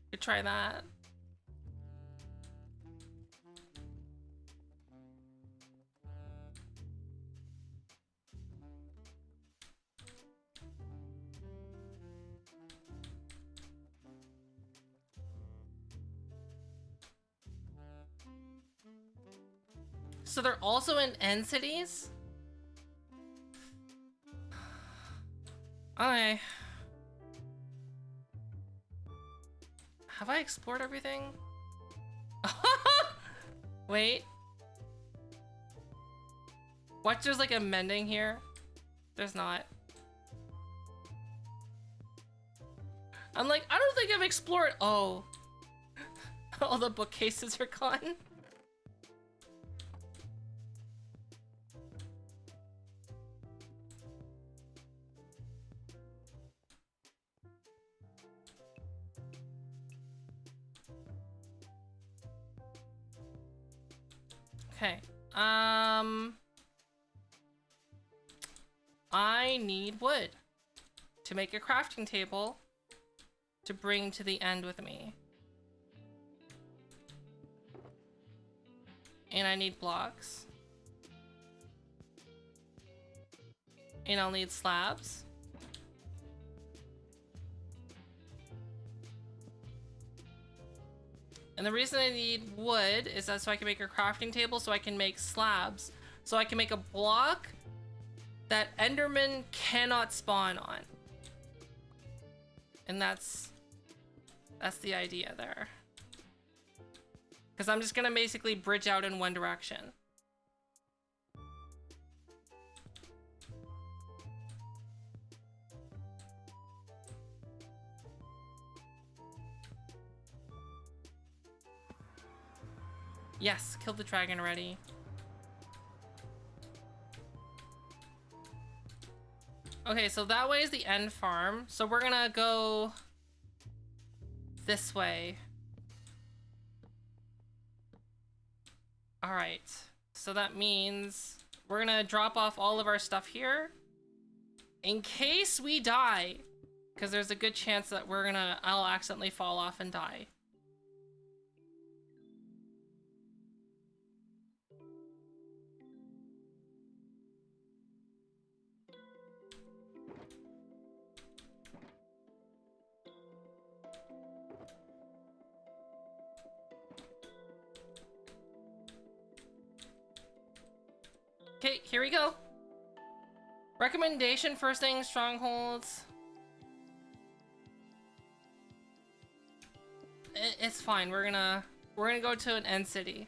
Could try that. So they're also in end cities? Okay. Have I explored everything? Wait. What, there's like a mending here? There's not. I'm like, I don't think I've explored. Oh. All the bookcases are gone. Okay. I need wood to make a crafting table to bring to the end with me. And I need blocks. And I'll need slabs. And the reason I need wood is that so I can make a crafting table, so I can make slabs, so I can make a block that Enderman cannot spawn on. And that's the idea there. Because I'm just gonna basically bridge out in one direction. Yes, killed the dragon already. Okay, so that way is the end farm. So we're gonna go this way. All right, so that means we're gonna drop off all of our stuff here in case we die, because there's a good chance that I'll accidentally fall off and die. Okay, here we go. Recommendation, first thing, strongholds. It's fine. We're gonna go to an end city.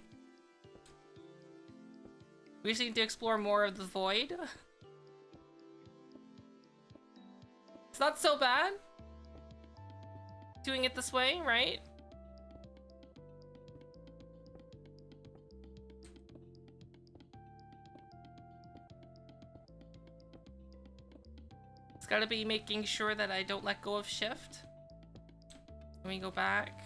We just need to explore more of the void. It's not so bad doing it this way, right? Gotta be making sure that I don't let go of shift. Let me go back.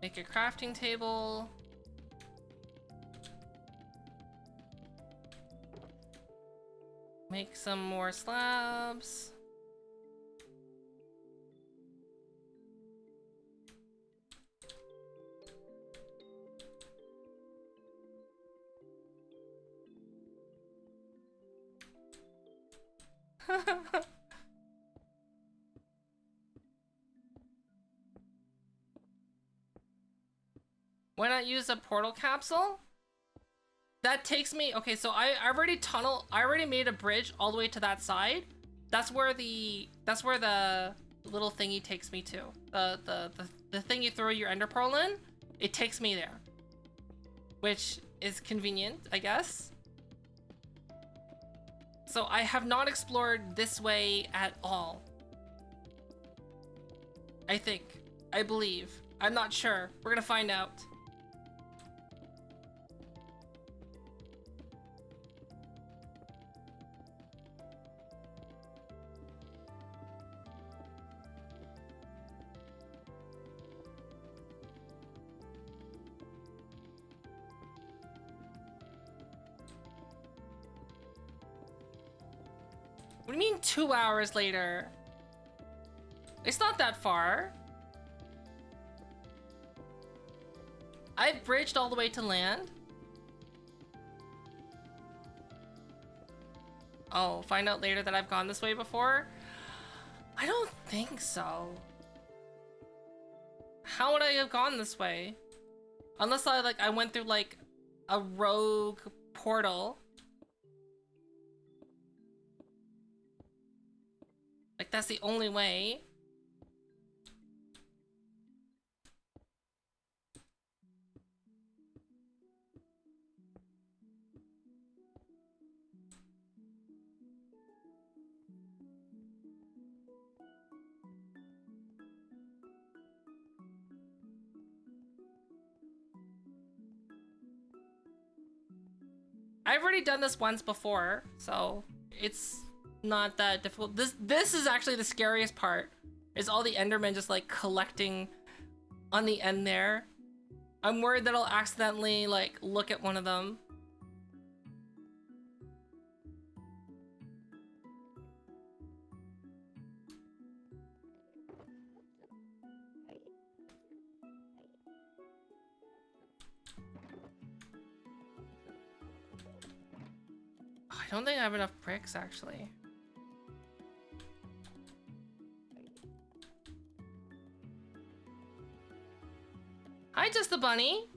Make a crafting table. Make some more slabs. Why not use a portal capsule? That takes me, okay, so I already made a bridge all the way to that side. That's where the little thingy takes me to. The thing you throw your ender pearl in, it takes me there. Which is convenient, I guess. So I have not explored this way at all. I believe. I'm not sure. We're gonna find out. What do you mean 2 hours later? It's not that far. I've bridged all the way to land. Oh, find out later that I've gone this way before? I don't think so. How would I have gone this way? Unless I went through like a rogue portal. Like that's the only way. I've already done this once before, so it's not that difficult. This is actually the scariest part, is all the Endermen just like collecting on the end there. I'm worried that I'll accidentally like look at one of them. I don't think I have enough bricks, actually. Hi, Just the Bunny.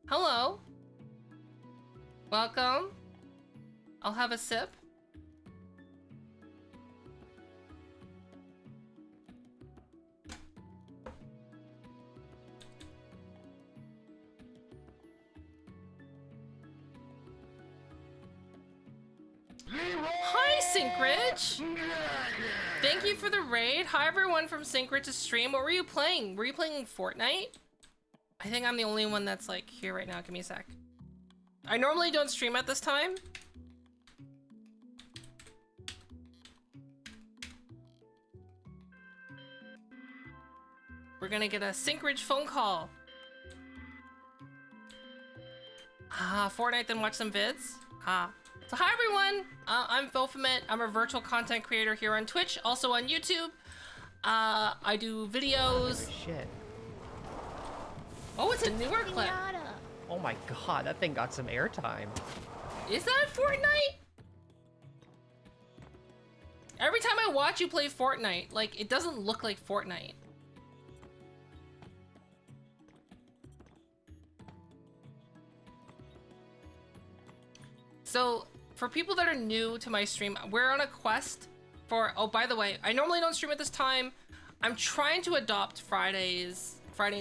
Hello. Welcome. I'll have a sip. Hi, Syncridge! Thank you for the raid. Hi, everyone from Syncridge's stream. What were you playing? Were you playing Fortnite? I think I'm the only one that's like here right now. Give me a sec. I normally don't stream at this time. We're gonna get a Syncridge phone call. Fortnite, then watch some vids. So hi everyone, I'm Philphamit. I'm a virtual content creator here on Twitch, also on YouTube. I do videos. Shit. Oh, it's a newer clip. Oh my god, that thing got some airtime. Is that Fortnite? Every time I watch you play Fortnite, like, it doesn't look like Fortnite. So, for people that are new to my stream, we're on a quest for, oh, by the way, I normally don't stream at this time. I'm trying to adopt Friday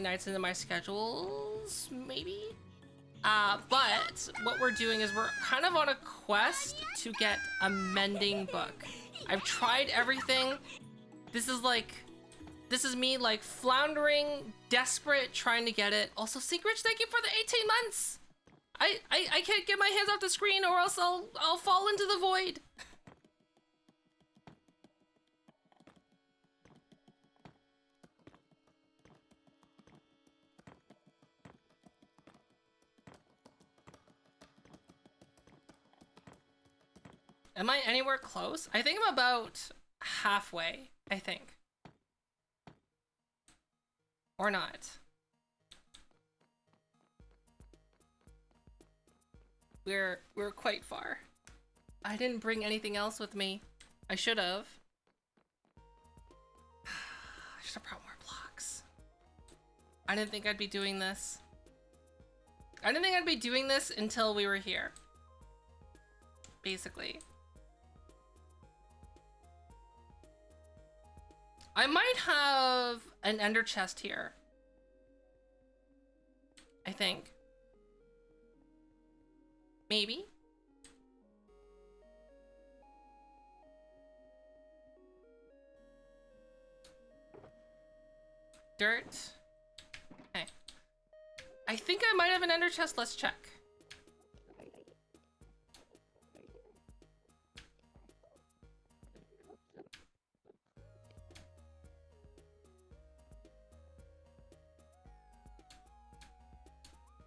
nights into my schedules, maybe? But what we're doing is we're kind of on a quest to get a mending book. I've tried everything. This is me like floundering, desperate, trying to get it. Also, Syncridge, thank you for the 18 months. I can't get my hands off the screen or else I'll fall into the void. Am I anywhere close? I think I'm about halfway, I think. Or not. We're quite far. I didn't bring anything else with me. I should have. I should have brought more blocks. I didn't think I'd be doing this. I didn't think I'd be doing this until we were here. Basically. I might have an ender chest here. I think. Maybe. Dirt. Okay. I think I might have an ender chest. Let's check.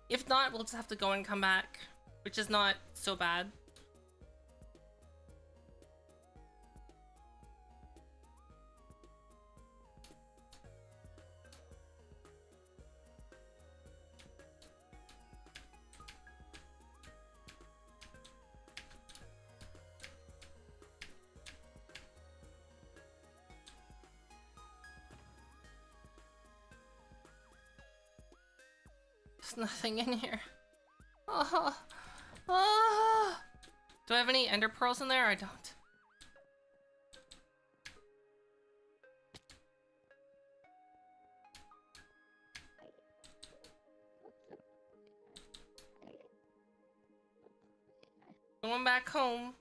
If not, we'll just have to go and come back, which is not so bad. There's nothing in here. Oh, oh. Do I have any ender pearls in there? I don't. Going back home.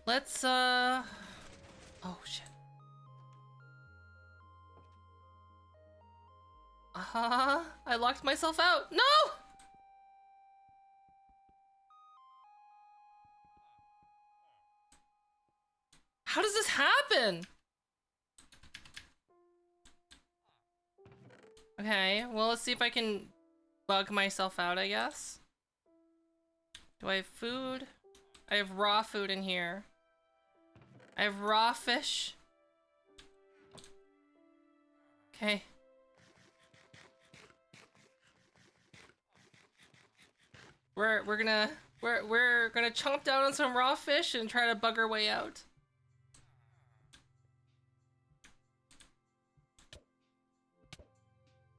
Let's, oh, shit. I locked myself out. No! How does this happen? Okay, well, let's see if I can bug myself out, I guess. Do I have food? I have raw food in here. I have raw fish. Okay. We're gonna chomp down on some raw fish and try to bug our way out.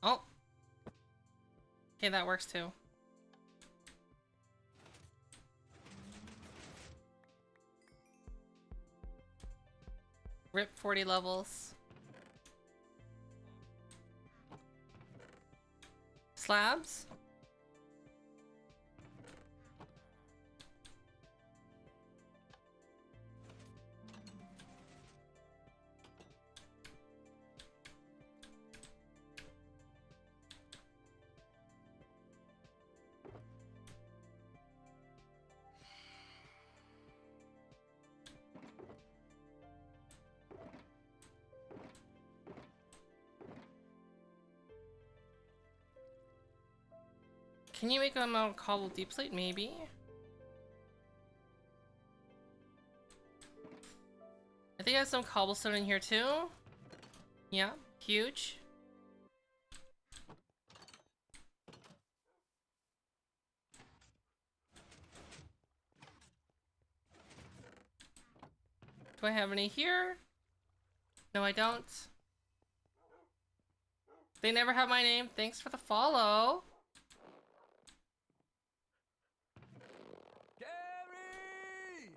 Oh. Okay, that works too. Rip 40 levels. Slabs? Can you make them out of cobble deep slate? Maybe. I think I have some cobblestone in here too. Yeah, huge. Do I have any here? No, I don't. They never have my name. Thanks for the follow.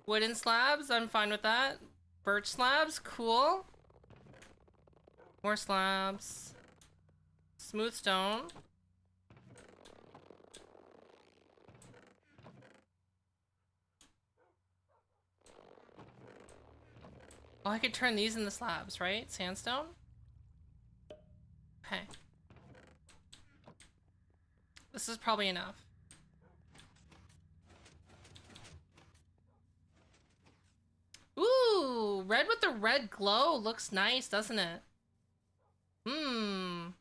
Wooden slabs, I'm fine with that. Birch slabs, cool. More slabs. Smooth stone. Oh, I could turn these into slabs, right? Sandstone? Okay. This is probably enough. Ooh, red with the red glow looks nice, doesn't it? Hmm.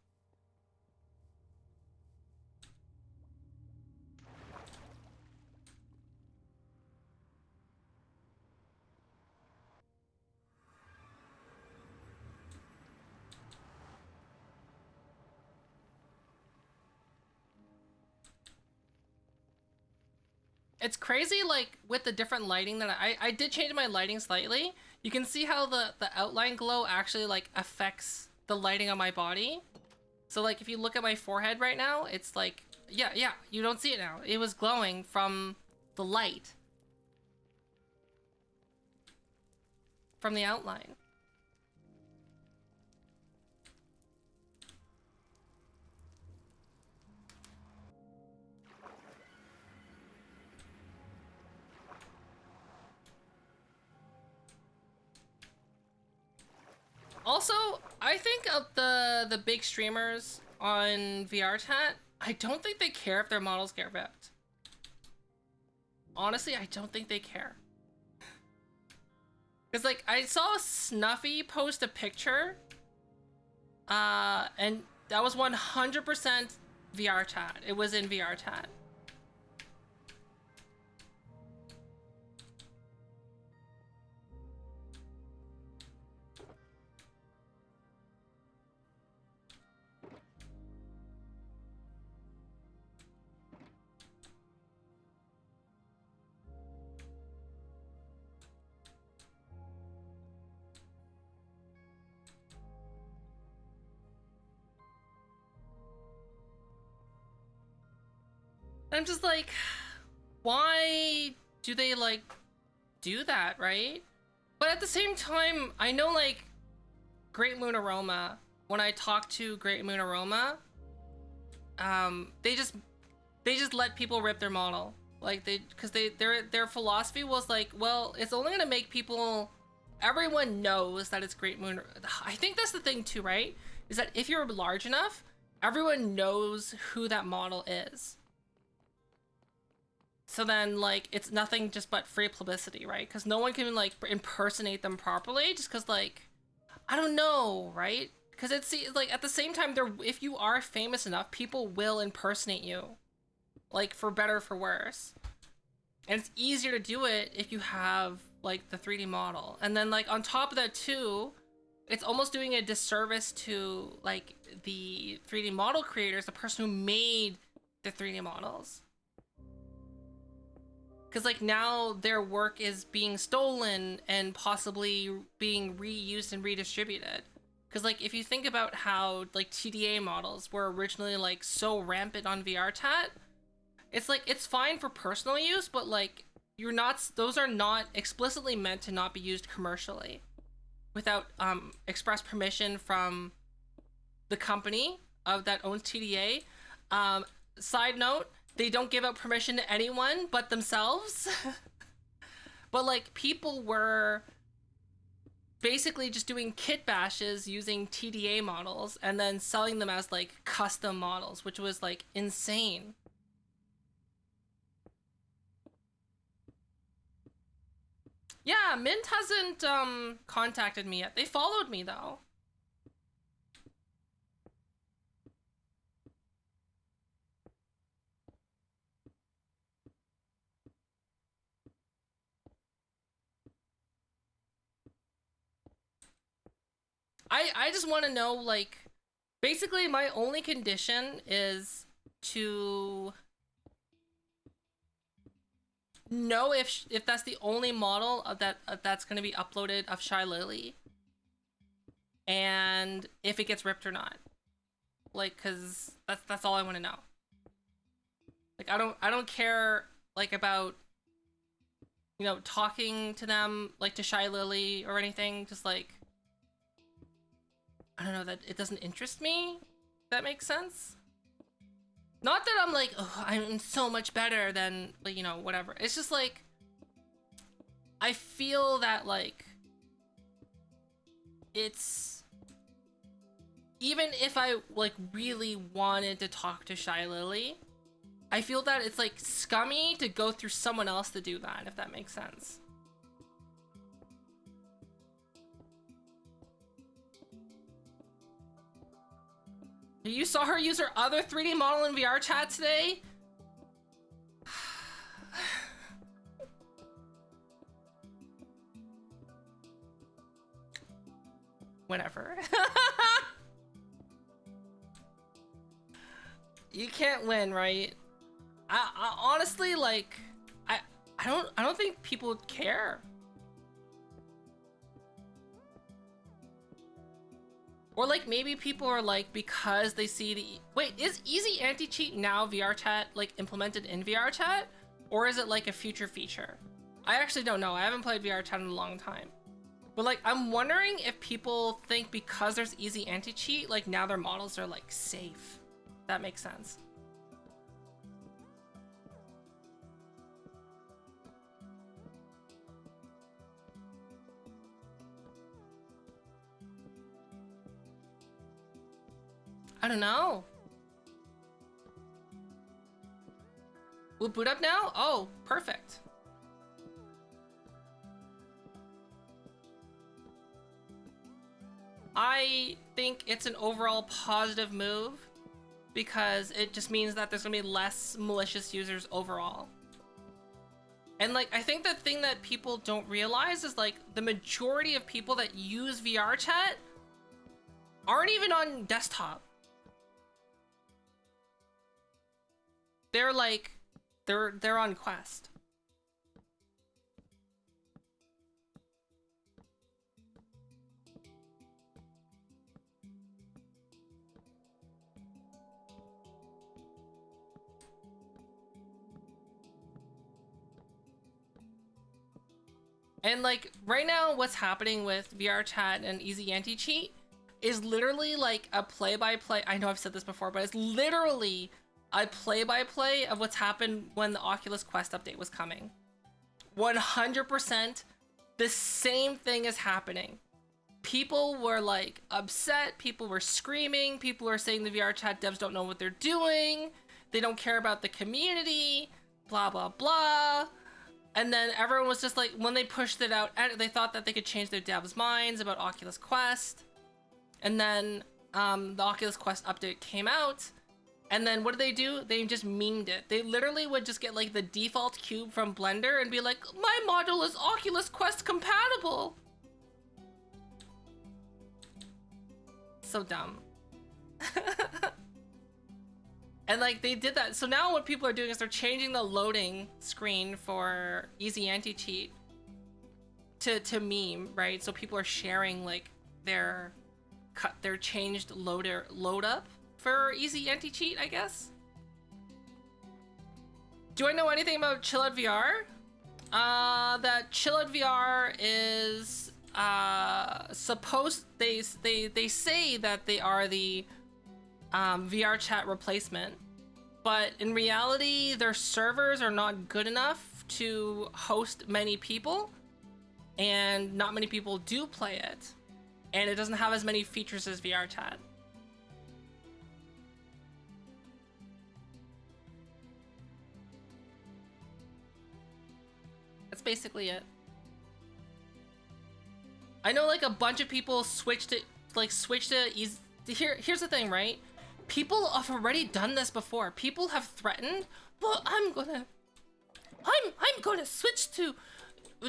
It's crazy, like, with the different lighting that I did change my lighting slightly. You can see how the outline glow actually, like, affects the lighting on my body. So, like, if you look at my forehead right now, it's like, yeah, you don't see it now. It was glowing from the light. From the outline. Also, I think of the big streamers on VRChat, I don't think they care if their models get ripped. Honestly, I don't think they care. Because, like, I saw Snuffy post a picture, and that was 100% VRChat. It was in VRChat. I'm just like, why do they, like, do that, right? But at the same time, I know, like, Great Moon Aroma, when I talk to Great Moon Aroma, they just let people rip their model. Like, because their philosophy was like, well, it's only gonna make people, everyone knows that it's Great Moon. I think that's the thing too, right? Is that if you're large enough, everyone knows who that model is. So then, like, it's nothing just but free publicity, right? Because no one can, like, impersonate them properly, just because, like, I don't know, right? Because it's, like, at the same time, if you are famous enough, people will impersonate you. Like, for better or for worse. And it's easier to do it if you have, like, the 3D model. And then, like, on top of that, too, it's almost doing a disservice to, like, the 3D model creators, the person who made the 3D models. Because, like, now their work is being stolen and possibly being reused and redistributed. Because, like, if you think about how, like, TDA models were originally, like, so rampant on VRChat, it's, like, it's fine for personal use, but, like, those are not explicitly meant to not be used commercially without express permission from the company that owns TDA. Side note, they don't give out permission to anyone but themselves. But, like, people were basically just doing kit bashes using TDA models and then selling them as, like, custom models, which was, like, insane. Yeah, Mint hasn't contacted me yet. They followed me though. I just want to know, like, basically my only condition is to know if that's the only model of that's going to be uploaded of Shy Lily, and if it gets ripped or not. Like, cause that's all I want to know. Like, I don't care, like, about, you know, talking to them, like, to Shy Lily or anything. Just, like, I don't know, that it doesn't interest me. If that makes sense. Not that I'm like, oh, I'm so much better than, like, you know, whatever. It's just like, I feel that, like, it's, even if I, like, really wanted to talk to Shy Lily, I feel that it's, like, scummy to go through someone else to do that, if that makes sense. You saw her use her other 3D model in VRChat today? Whatever. You can't win, right? I honestly, like, I don't think people care. Or like maybe people are like, because they see the wait, is easy anti-cheat now VRChat like implemented in VRChat, or is it like a future feature? I actually don't know. I haven't played VRChat in a long time. But like, I'm wondering if people think because there's easy anti-cheat, like now their models are like safe. That makes sense. I don't know. Will boot up now? Oh, perfect. I think it's an overall positive move because it just means that there's gonna be less malicious users overall. And like, I think the thing that people don't realize is like the majority of people that use VRChat aren't even on desktop. They're like, they're on Quest. And like right now what's happening with VRChat and easy anti-cheat is literally like a play-by-play. I know I've said this before, but it's literally a play-by-play of what's happened when the Oculus Quest update was coming. 100% the same thing is happening. People were like upset, people were screaming, people were saying the VRChat devs don't know what they're doing, they don't care about the community, blah blah blah. And then everyone was just like, when they pushed it out, they thought that they could change their devs' minds about Oculus Quest. And then the Oculus Quest update came out. And then what did they do? They just memed it. They literally would just get like the default cube from Blender and be like, my model is Oculus Quest compatible. So dumb. And like they did that. So now what people are doing is they're changing the loading screen for easy anti-cheat to meme, right? So people are sharing like their changed load up for easy anti-cheat, I guess. Do I know anything about Chill Out VR? That Chill Out VR is supposed, they say that they are the VRChat replacement, but in reality their servers are not good enough to host many people, and not many people do play it, and it doesn't have as many features as VRChat. That's basically it. I know like a bunch of people switched to easy. Here's the thing, right? People have already done this before. People have threatened, well, I'm gonna switch to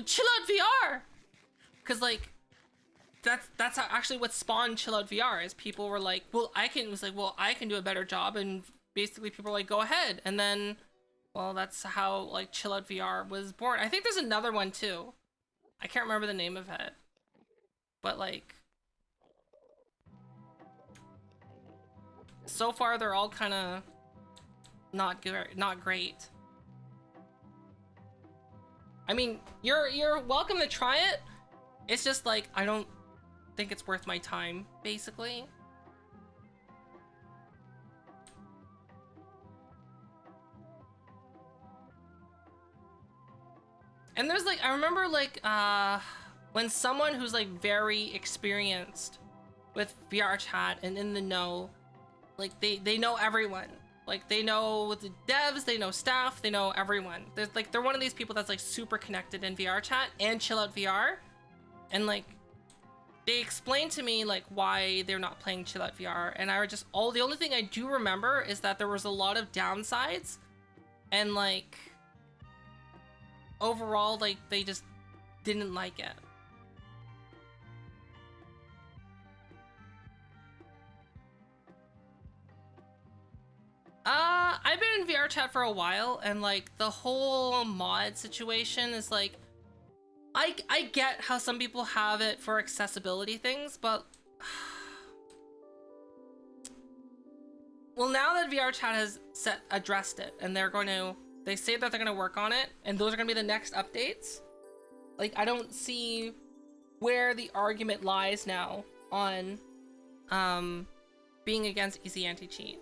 Chill Out VR. Cause like, that's actually what spawned Chill Out VR, is people were like, well, I can do a better job, and basically people were like, go ahead. And then, well, that's how like Chill Out VR was born. I think there's another one too. I can't remember the name of it. But like, so far they're all kind of not great. I mean, you're welcome to try it. It's just like, I don't think it's worth my time, basically. And there's like, I remember like when someone who's like very experienced with VRChat and in the know, like they know everyone. Like they know the devs, they know staff, they know everyone. There's like, they're one of these people that's like super connected in VRChat and Chill Out VR. And like, they explained to me like why they're not playing Chill Out VR, and the only thing I do remember is that there was a lot of downsides, and like overall like they just didn't like it. I've been in VRChat for a while, and like the whole mod situation is like, I get how some people have it for accessibility things, but well, now that VRChat has addressed it, and they say that they're gonna work on it, and those are gonna be the next updates. Like, I don't see where the argument lies now on being against easy anti-cheat.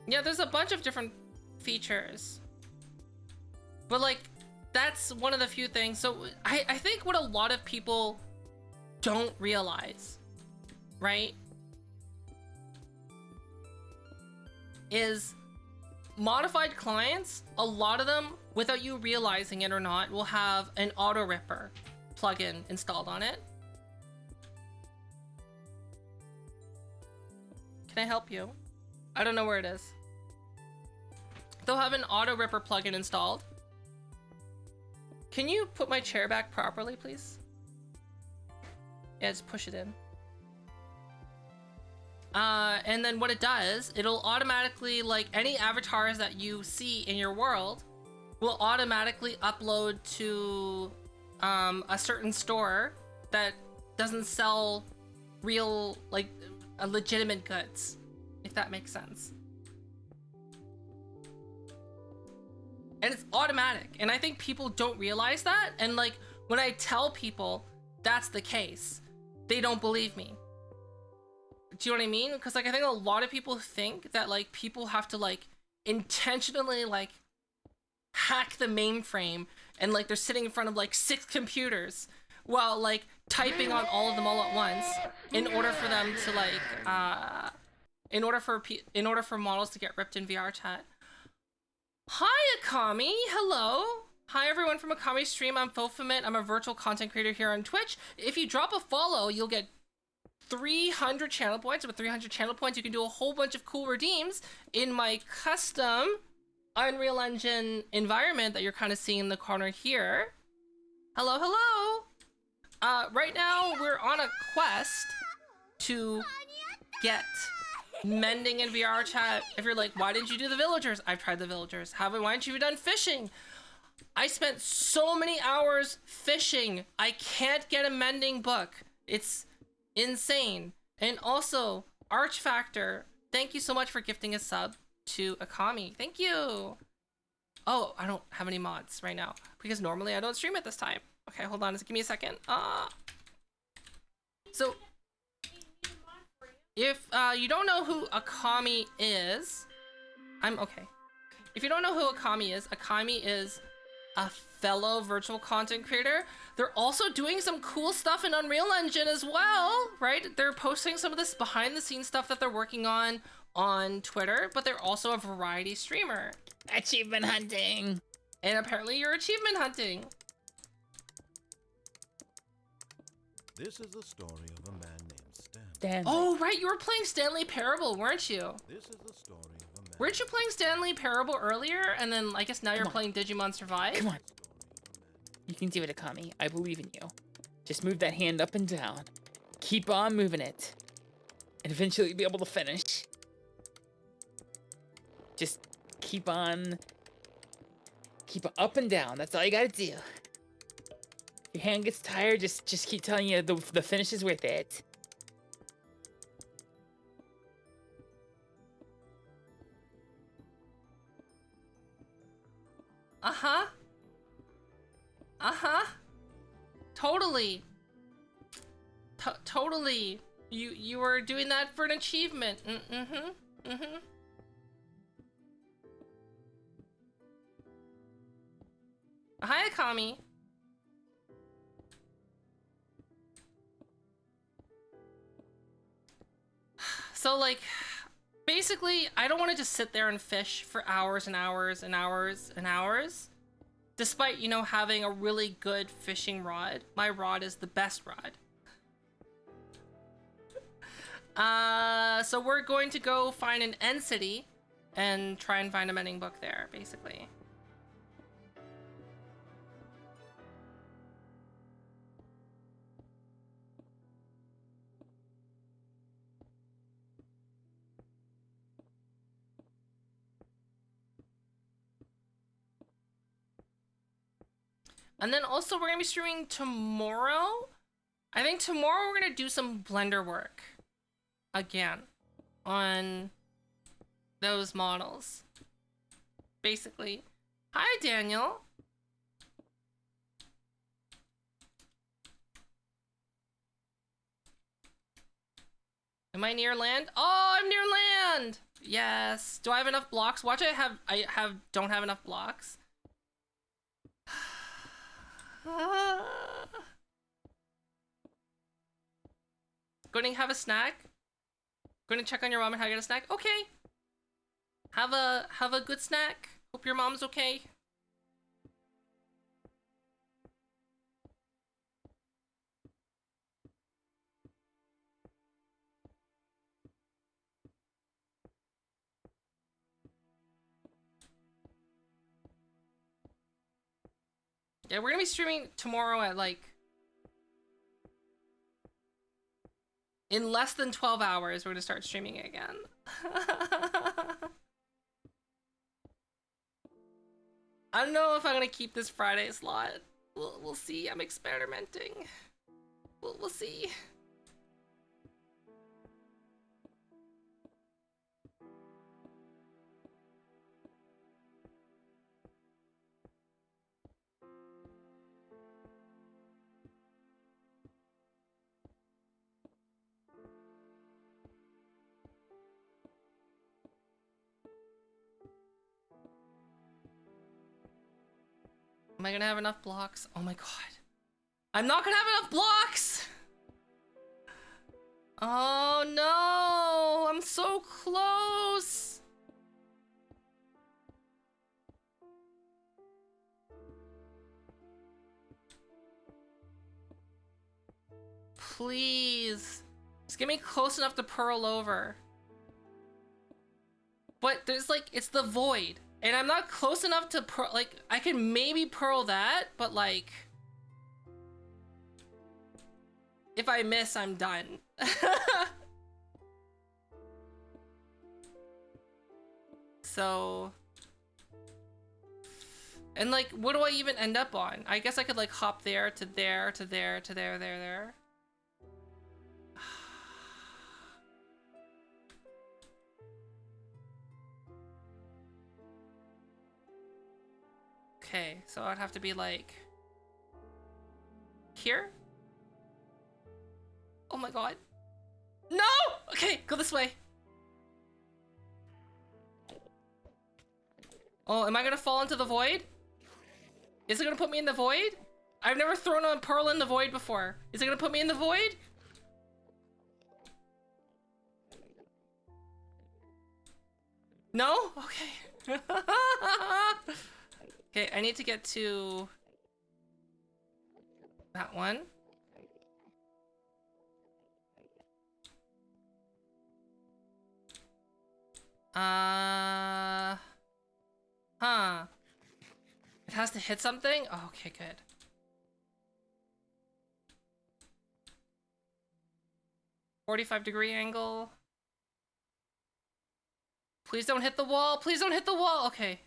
Yeah, there's a bunch of different features. But like, that's one of the few things. So I think what a lot of people don't realize, right, is modified clients, a lot of them, without you realizing it or not, will have an auto ripper plugin installed on it. Can I help you? I don't know where it is. They'll have an auto ripper plugin installed. Can you put my chair back properly, please? Yeah, just push it in. And then what it does, it'll automatically, like, any avatars that you see in your world will automatically upload to a certain store that doesn't sell real, like, legitimate goods, if that makes sense. And it's automatic, and I think people don't realize that, and like, when I tell people that's the case, they don't believe me. Do you know what I mean? Because like, I think a lot of people think that like, people have to like, intentionally like, hack the mainframe, and like, they're sitting in front of like 6 computers, while like, typing on all of them all at once, in order for them to like, in order for models to get ripped in VRChat. Hi, Akami. Hello. Hi, everyone from Akami's stream. I'm Fofamit. I'm a virtual content creator here on Twitch. If you drop a follow, you'll get 300 channel points. With 300 channel points, you can do a whole bunch of cool redeems in my custom Unreal Engine environment that you're kind of seeing in the corner here. Hello, hello. Right now, we're on a quest to get mending in VRChat. If you're like, why didn't you do the villagers? I've tried the villagers. Why haven't you done fishing? I spent so many hours fishing. I can't get a mending book. It's insane. And also, Arch Factor, thank you so much for gifting a sub to Akami. Thank you. Oh, I don't have any mods right now because normally I don't stream at this time. Okay, hold on. Just give me a second. So if you don't know who Akami is, I'm okay. If you don't know who Akami is a fellow virtual content creator. They're also doing some cool stuff in Unreal Engine as well, right? They're posting some of this behind the scenes stuff that they're working on Twitter, but they're also a variety streamer. Achievement hunting. And apparently you're achievement hunting. This is the story of a man named Stan. Damn. Oh, right, you were playing Stanley Parable, weren't you? This is the story of a man. Weren't you playing Stanley Parable earlier? And then I guess now you're playing Digimon Survive? Come on. You can do it, Akami. I believe in you. Just move that hand up and down. Keep on moving it. And eventually you'll be able to finish. Just keep on up and down. That's all you gotta do. If your hand gets tired, just keep telling you the finish is worth it. Uh-huh. Uh-huh. Totally. Totally. You were doing that for an achievement. Mm-hmm. Mm-hmm. Hi, Akami. So, like, basically, I don't want to just sit there and fish for hours and hours and hours and hours. Despite, you know, having a really good fishing rod. My rod is the best rod. So we're going to go find an end city and try and find a mending book there, basically. And then also we're gonna be streaming tomorrow. I think tomorrow we're gonna do some Blender work again on those models. Basically. Hi, Daniel. Am I near land? Oh, I'm near land. Yes. Do I have enough blocks? Watch, don't have enough blocks. Going to have a snack. Going to check on your mom and how to get a snack. Okay. Have a good snack. Hope your mom's okay. Yeah, we're gonna be streaming tomorrow at like in less than 12 hours. We're gonna start streaming again. I don't know if I'm gonna keep this Friday slot. We'll see. I'm experimenting. We'll see. Am I gonna have enough blocks? Oh my god. I'm not gonna have enough blocks! Oh no! I'm so close! Please. Just get me close enough to pearl over. But there's like, it's the void. And I'm not close enough to pearl, like, I can maybe pearl that, but like... If I miss, I'm done. So... And like, what do I even end up on? I guess I could like hop there to there to there to there. Okay, so I'd have to be like... Here? Oh my god. No! Okay, go this way. Oh, am I gonna fall into the void? Is it gonna put me in the void? I've never thrown a pearl in the void before. Is it gonna put me in the void? No? Okay. Okay, I need to get to that one. Huh. It has to hit something? Oh, okay, good. "45-degree angle. Please don't hit the wall. Please don't hit the wall. Okay.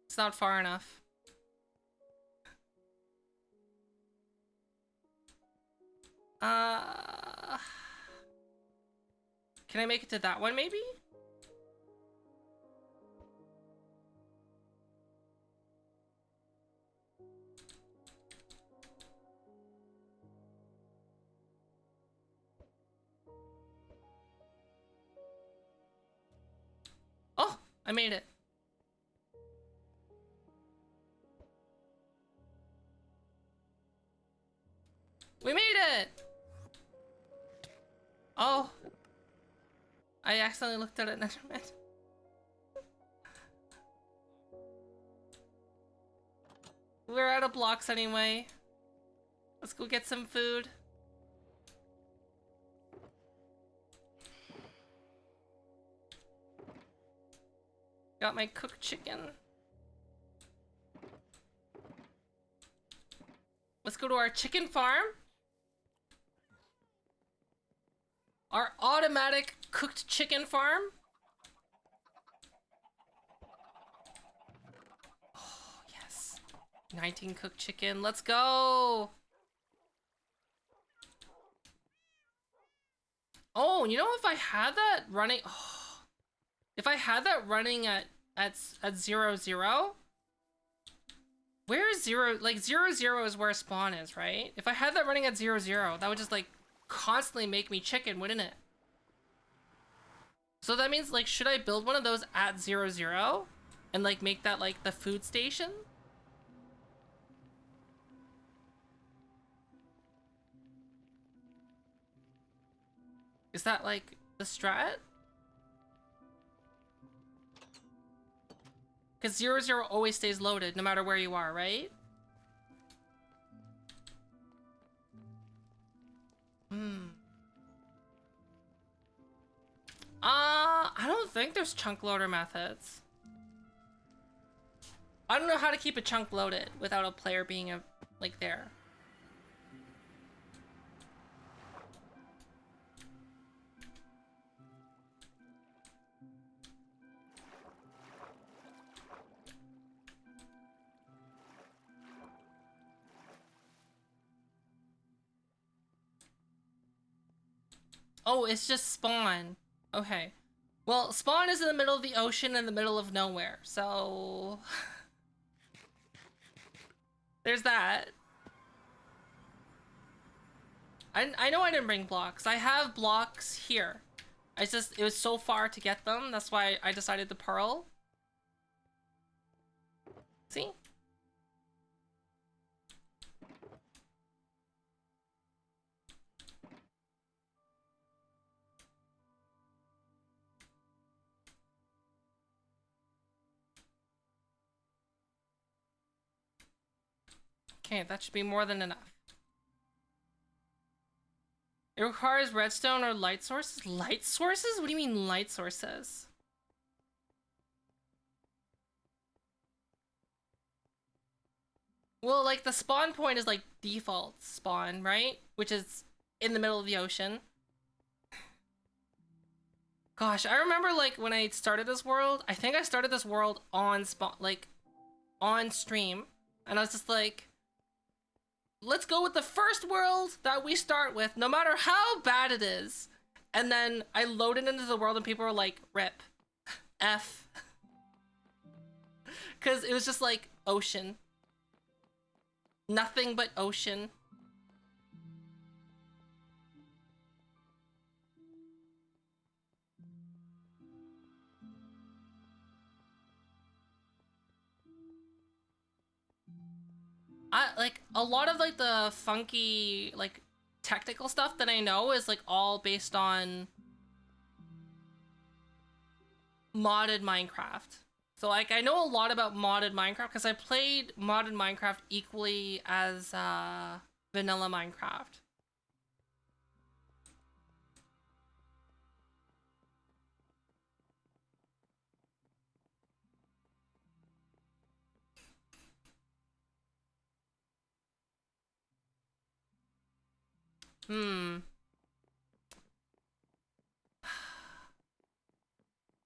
It's not far enough. Can I make it to that one, maybe? Oh, I made it. We made it! Oh. I accidentally looked at it and Enderman. We're out of blocks anyway. Let's go get some food. Got my cooked chicken. Let's go to our chicken farm. Our automatic cooked chicken farm. Oh, yes. 19 cooked chicken. Let's go. Oh, you know, if I had that running... Oh, if I had that running at 0, where is 0? Like 0 is where spawn is, right? If I had that running at 0, that would just like constantly make me chicken, wouldn't it? So that means like, should I build one of those at 0 and like make that like the food station? Is that like the strat? Because 0 always stays loaded no matter where you are, right? I don't think there's chunk loader methods. I don't know how to keep a chunk loaded without a player being like there. Oh, it's just spawn. Okay. Well, spawn is in the middle of the ocean in the middle of nowhere, so... There's that. I know I didn't bring blocks. I have blocks here. It was so far to get them, that's why I decided to pearl. See? Okay, that should be more than enough. It requires redstone or light sources? Light sources? What do you mean light sources? Well, like the spawn point is like default spawn, right? Which is in the middle of the ocean. Gosh, I remember like when I started this world, I think I started this world on spawn, like on stream. And I was just like, let's go with the first world that we start with, no matter how bad it is. And then I loaded into the world and people were like, rip. F. Because it was just like ocean. Nothing but ocean. Like a lot of like the funky like technical stuff that I know is like all based on modded Minecraft. So like I know a lot about modded Minecraft because I played modded Minecraft equally as vanilla Minecraft.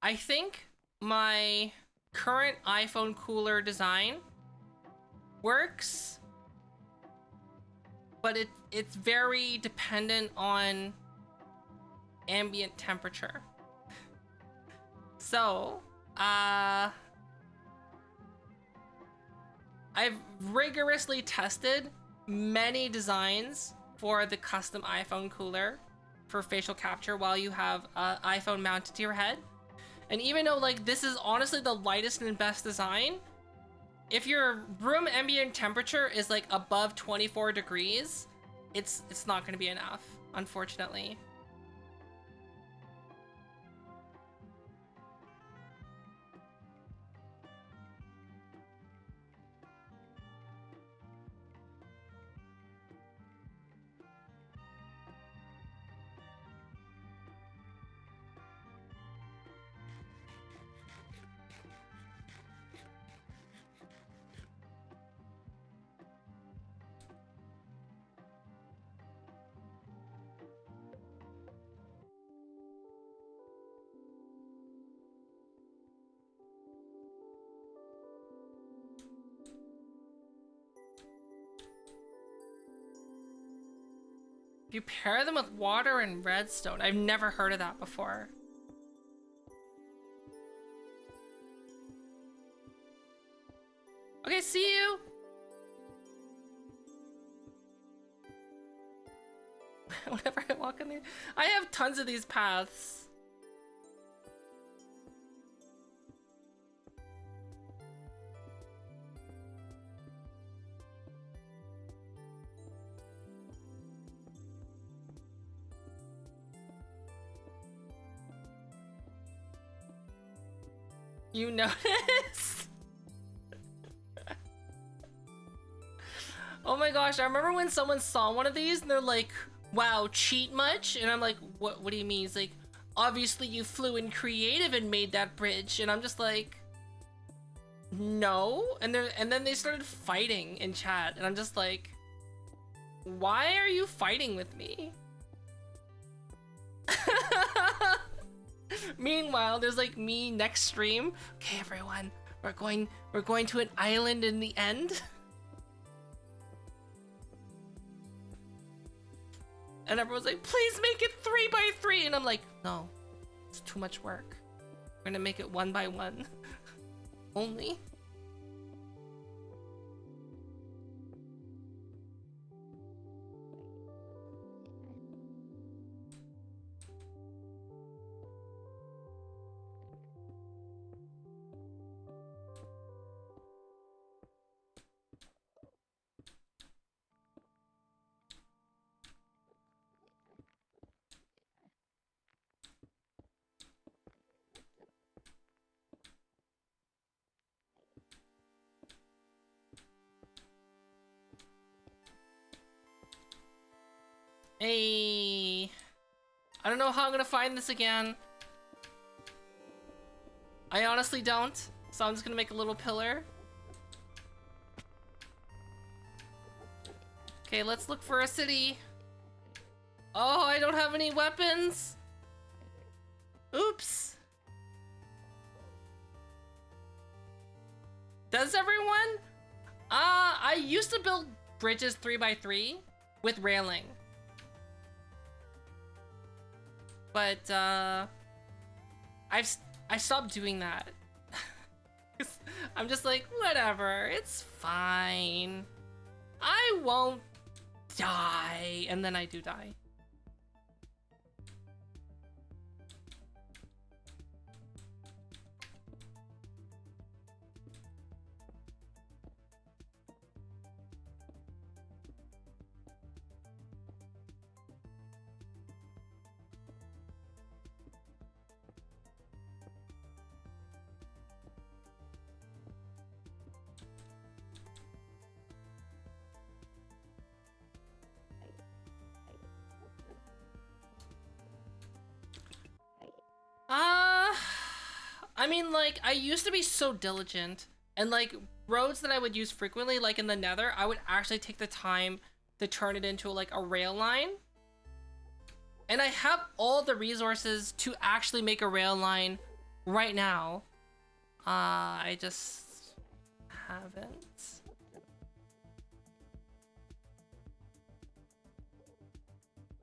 I think my current iPhone cooler design works, but it's very dependent on ambient temperature. So, I've rigorously tested many designs for the custom iPhone cooler for facial capture while you have an iPhone mounted to your head. And even though like this is honestly the lightest and best design, if your room ambient temperature is like above 24 degrees, it's not going to be enough, unfortunately. You pair them with water and redstone. I've never heard of that before. Okay, see you. Whenever I walk in there, I have tons of these paths. You noticed? Oh my gosh, I remember when someone saw one of these and they're like, wow, cheat much? And I'm like, what do you mean? He's like, obviously you flew in creative and made that bridge. And I'm just like, no. And then they started fighting in chat. And I'm just like, why are you fighting with me? Meanwhile, there's like me next stream. Okay, everyone, we're going to an island in the end. And everyone's like, please make it 3x3. And I'm like, no, it's too much work. We're gonna make it 1x1 only. Hey, I don't know how I'm gonna find this again. I honestly don't, so I'm just gonna make a little pillar. Okay, let's look for a city. Oh, I don't have any weapons. Oops. Does everyone? I used to build bridges 3x3 with railing. But, I stopped doing that. I'm just like, whatever, it's fine. I won't die. And then I do die. I mean, like, I used to be so diligent, and like, roads that I would use frequently, like in the Nether, I would actually take the time to turn it into like a rail line. And I have all the resources to actually make a rail line right now. I just haven't.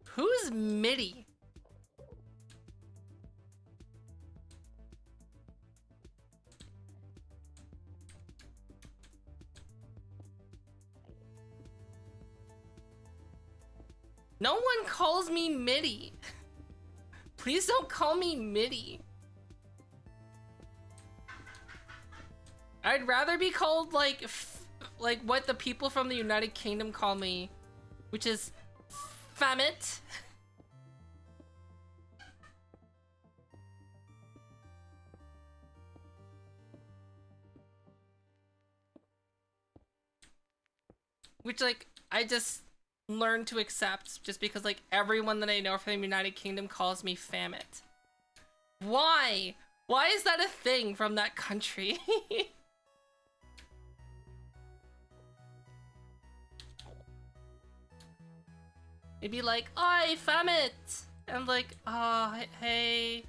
Who's MIDI? No one calls me MIDI. Please don't call me MIDI. I'd rather be called like what the people from the United Kingdom call me, which is Famit. Which, like, I just learned to accept just because, like, everyone that I know from the United Kingdom calls me Famit. Why? Why is that a thing from that country? It'd be like, "Oi, Famit!" I'm like, "Oh, hey.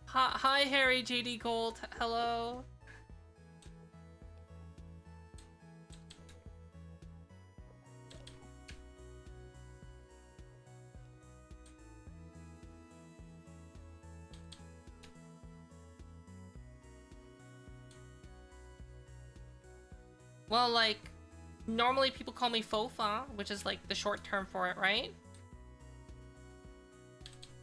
Hi, Harry JD Gold. Hello." Well, like, normally people call me Fofa, which is like the short term for it, right?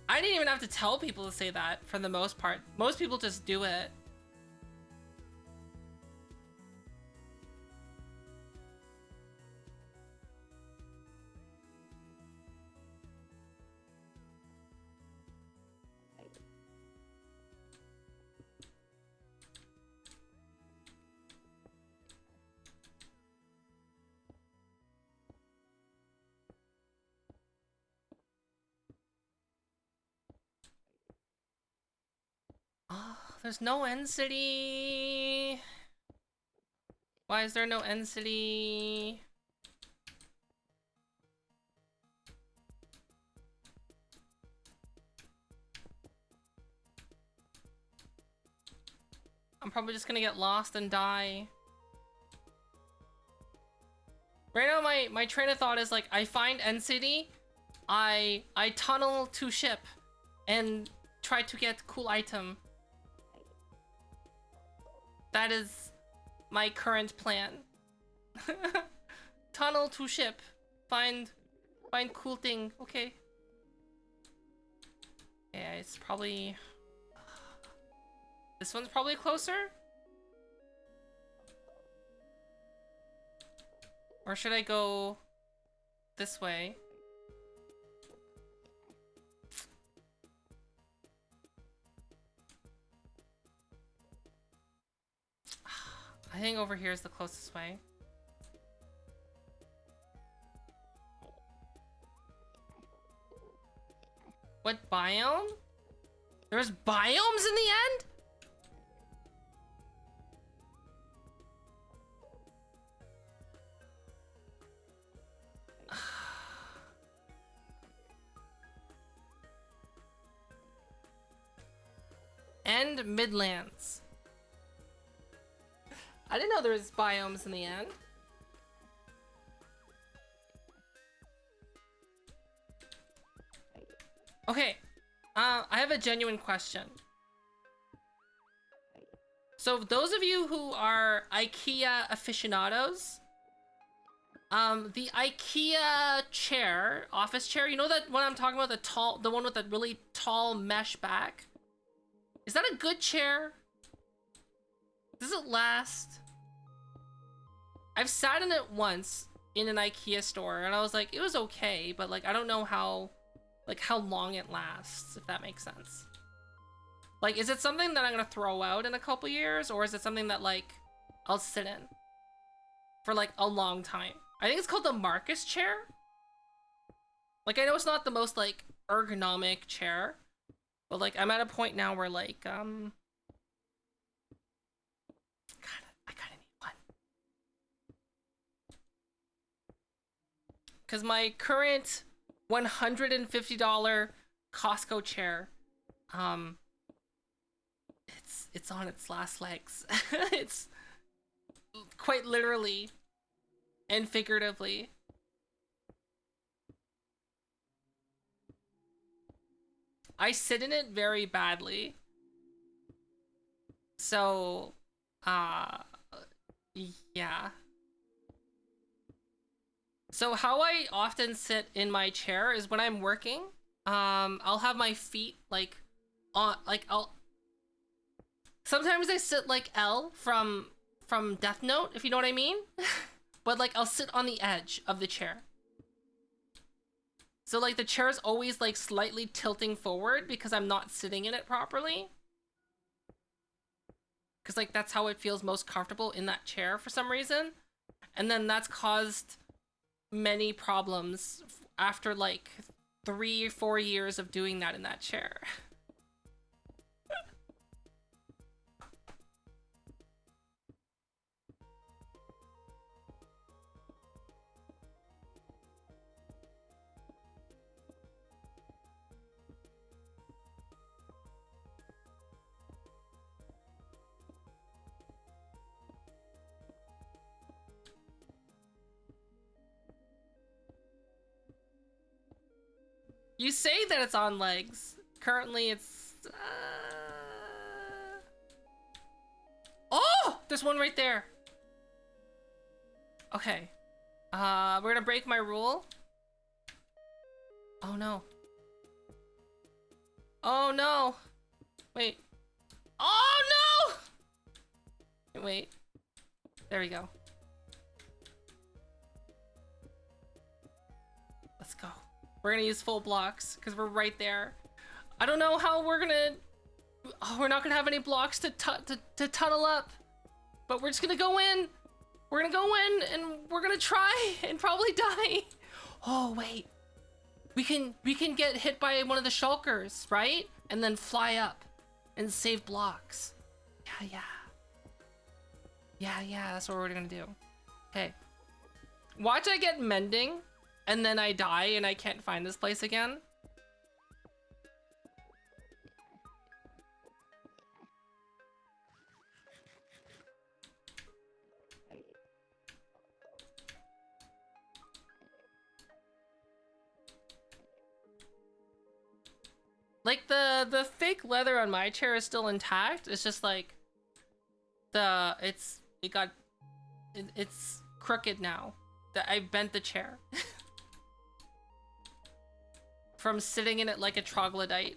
I didn't even have to tell people to say that for the most part. Most people just do it. Oh, there's no end city. Why is there no end city? I'm probably just gonna get lost and die. Right now, my train of thought is like, I find end city, I tunnel to ship, and try to get cool item. That is my current plan. Tunnel to ship. Find cool thing. Okay. Yeah, it's probably... This one's probably closer? Or should I go this way? I think over here is the closest way. What biome? There's biomes in the end? And Midlands. I didn't know there was biomes in the end. Okay, I have a genuine question. So those of you who are IKEA aficionados, the IKEA chair, office chair, you know that one I'm talking about, the one with the really tall mesh back? Is that a good chair? Does it last? I've sat in it once in an IKEA store and I was like, it was okay, but like, I don't know how long it lasts, if that makes sense. Like, is it something that I'm gonna throw out in a couple years, or is it something that like, I'll sit in for like a long time? I think it's called the Marcus chair. Like, I know it's not the most like ergonomic chair, but like, I'm at a point now where like, I kinda need one. Cause my current $150 Costco chair, it's on its last legs. It's quite literally and figuratively. I sit in it very badly. So, yeah. So how I often sit in my chair is when I'm working, I'll have my feet like on, like sometimes I sit like L from Death Note, if you know what I mean. But like, I'll sit on the edge of the chair. So like the chair is always like slightly tilting forward because I'm not sitting in it properly. Because like that's how it feels most comfortable in that chair for some reason. And then that's caused many problems after like 3 or 4 years of doing that in that chair. You say that it's on legs. Currently it's... Oh! There's one right there. Okay. We're gonna break my rule. Oh no. Oh no! Wait. Oh no! Wait. There we go. Let's go. We're gonna use full blocks because we're right there. I don't know how we're gonna... Oh, we're not gonna have any blocks to tunnel up. But we're just gonna go in. We're gonna go in and we're gonna try and probably die. Oh, wait. We can get hit by one of the shulkers, right? And then fly up and save blocks. Yeah, that's what we're gonna do. Okay. Watch I get mending and then I die and I can't find this place again. Like the fake leather on my chair is still intact. It's just like it's crooked now. That I bent the chair from sitting in it like a troglodyte.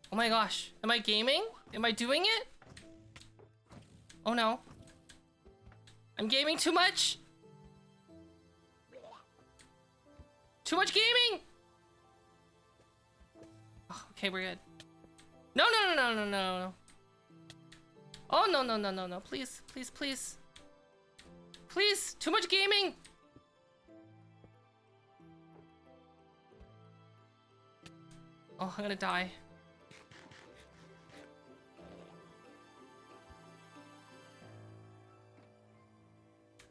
Oh my gosh, am I gaming? Am I doing it? Oh no. I'm gaming too much? Too much gaming? Oh, okay, we're good. No. Oh, no, please. Please, too much gaming. Oh, I'm gonna die.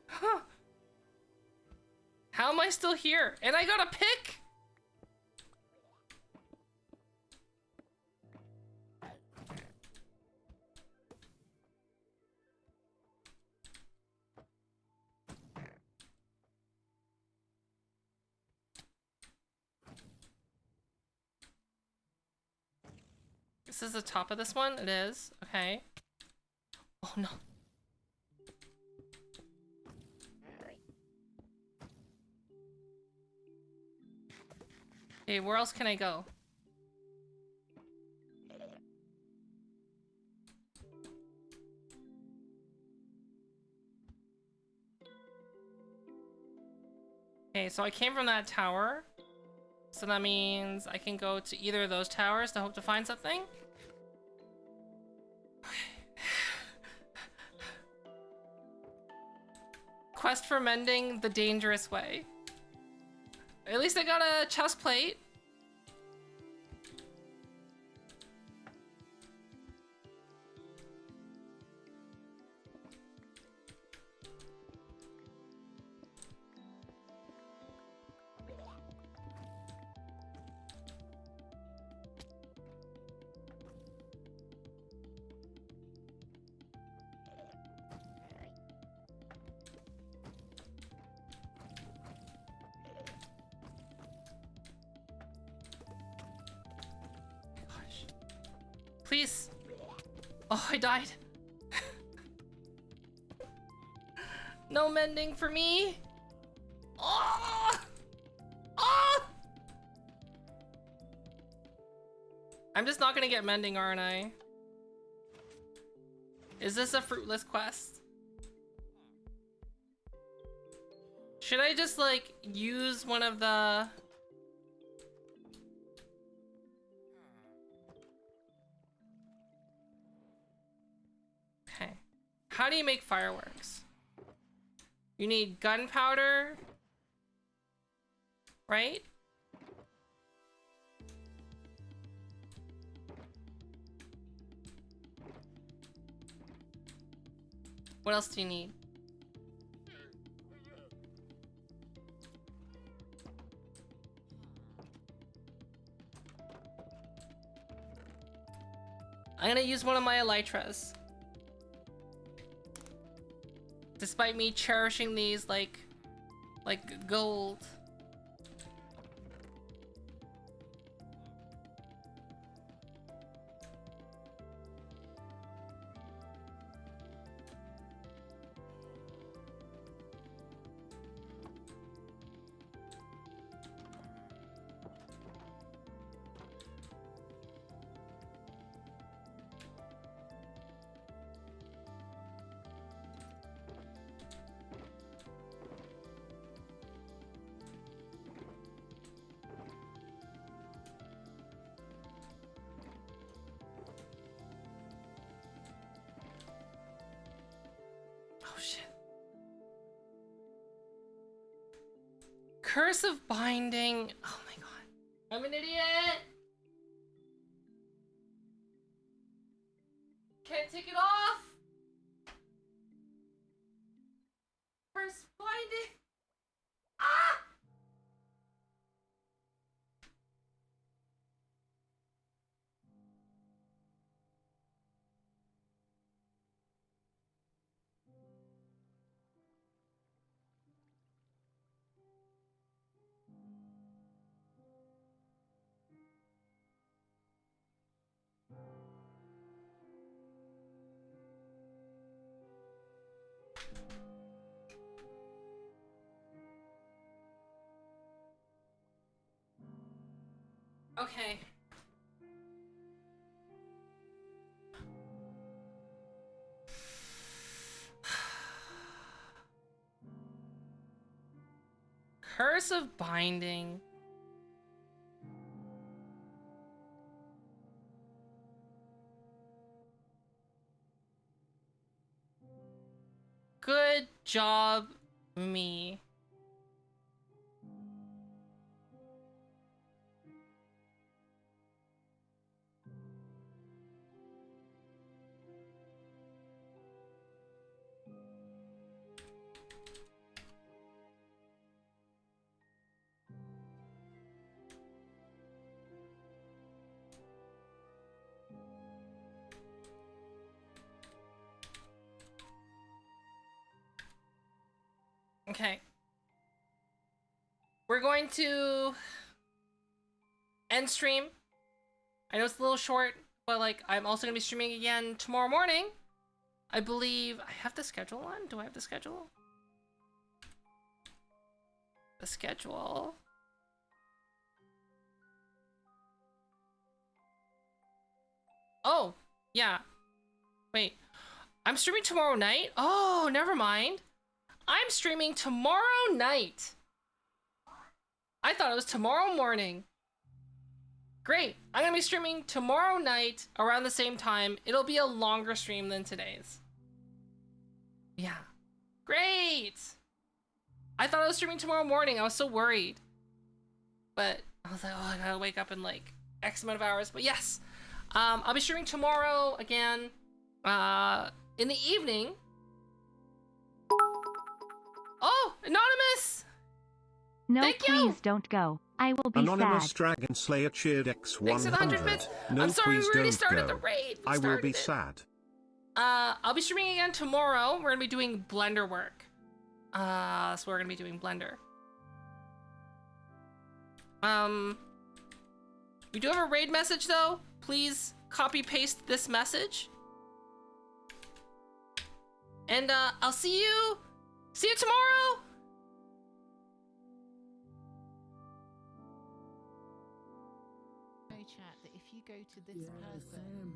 Huh. How am I still here? And I got a pick? This is the top of this one? It is. Okay. Oh no. Okay, where else can I go? Okay, so I came from that tower. So that means I can go to either of those towers to hope to find something. quest for mending the dangerous way. At least I got a chest plate. Please. Oh, I died. No mending for me. Oh! Oh! I'm just not gonna get mending, aren't I? Is this a fruitless quest? Should I just, like, use one of the... Okay. How do you make fireworks? You need gunpowder, right? What else do you need? I'm gonna use one of my elytras. Despite me cherishing these like gold. Oh shit. Curse of binding. Oh my god. I'm an idiot. Can't take it off. Curse binding. Ah! Okay. Curse of binding. Good job, me. Okay. We're going to end stream. I know it's a little short, but like I'm also gonna be streaming again tomorrow morning. I believe I have the schedule on. Do I have the schedule? The schedule. Oh, yeah. Wait. I'm streaming tomorrow night? Oh, never mind. I'm streaming tomorrow night. I thought it was tomorrow morning. Great. I'm gonna be streaming tomorrow night around the same time. It'll be a longer stream than today's. Yeah. Great. I thought I was streaming tomorrow morning. I was so worried. But I was like, oh, I gotta wake up in like X amount of hours. But yes, I'll be streaming tomorrow again in the evening. Oh, Anonymous! No, Thank please you. don't go. I will be Anonymous sad. Dragon Slayer cheered Thanks for the 100 X100. bits. No, I'm sorry, we please already don't started go. the raid. We I will started be it. sad. I'll be streaming again tomorrow. We're gonna be doing Blender work. So we're gonna be doing Blender. We do have a raid message though. Please copy paste this message. And I'll see you tomorrow. VRChat that if you go to this person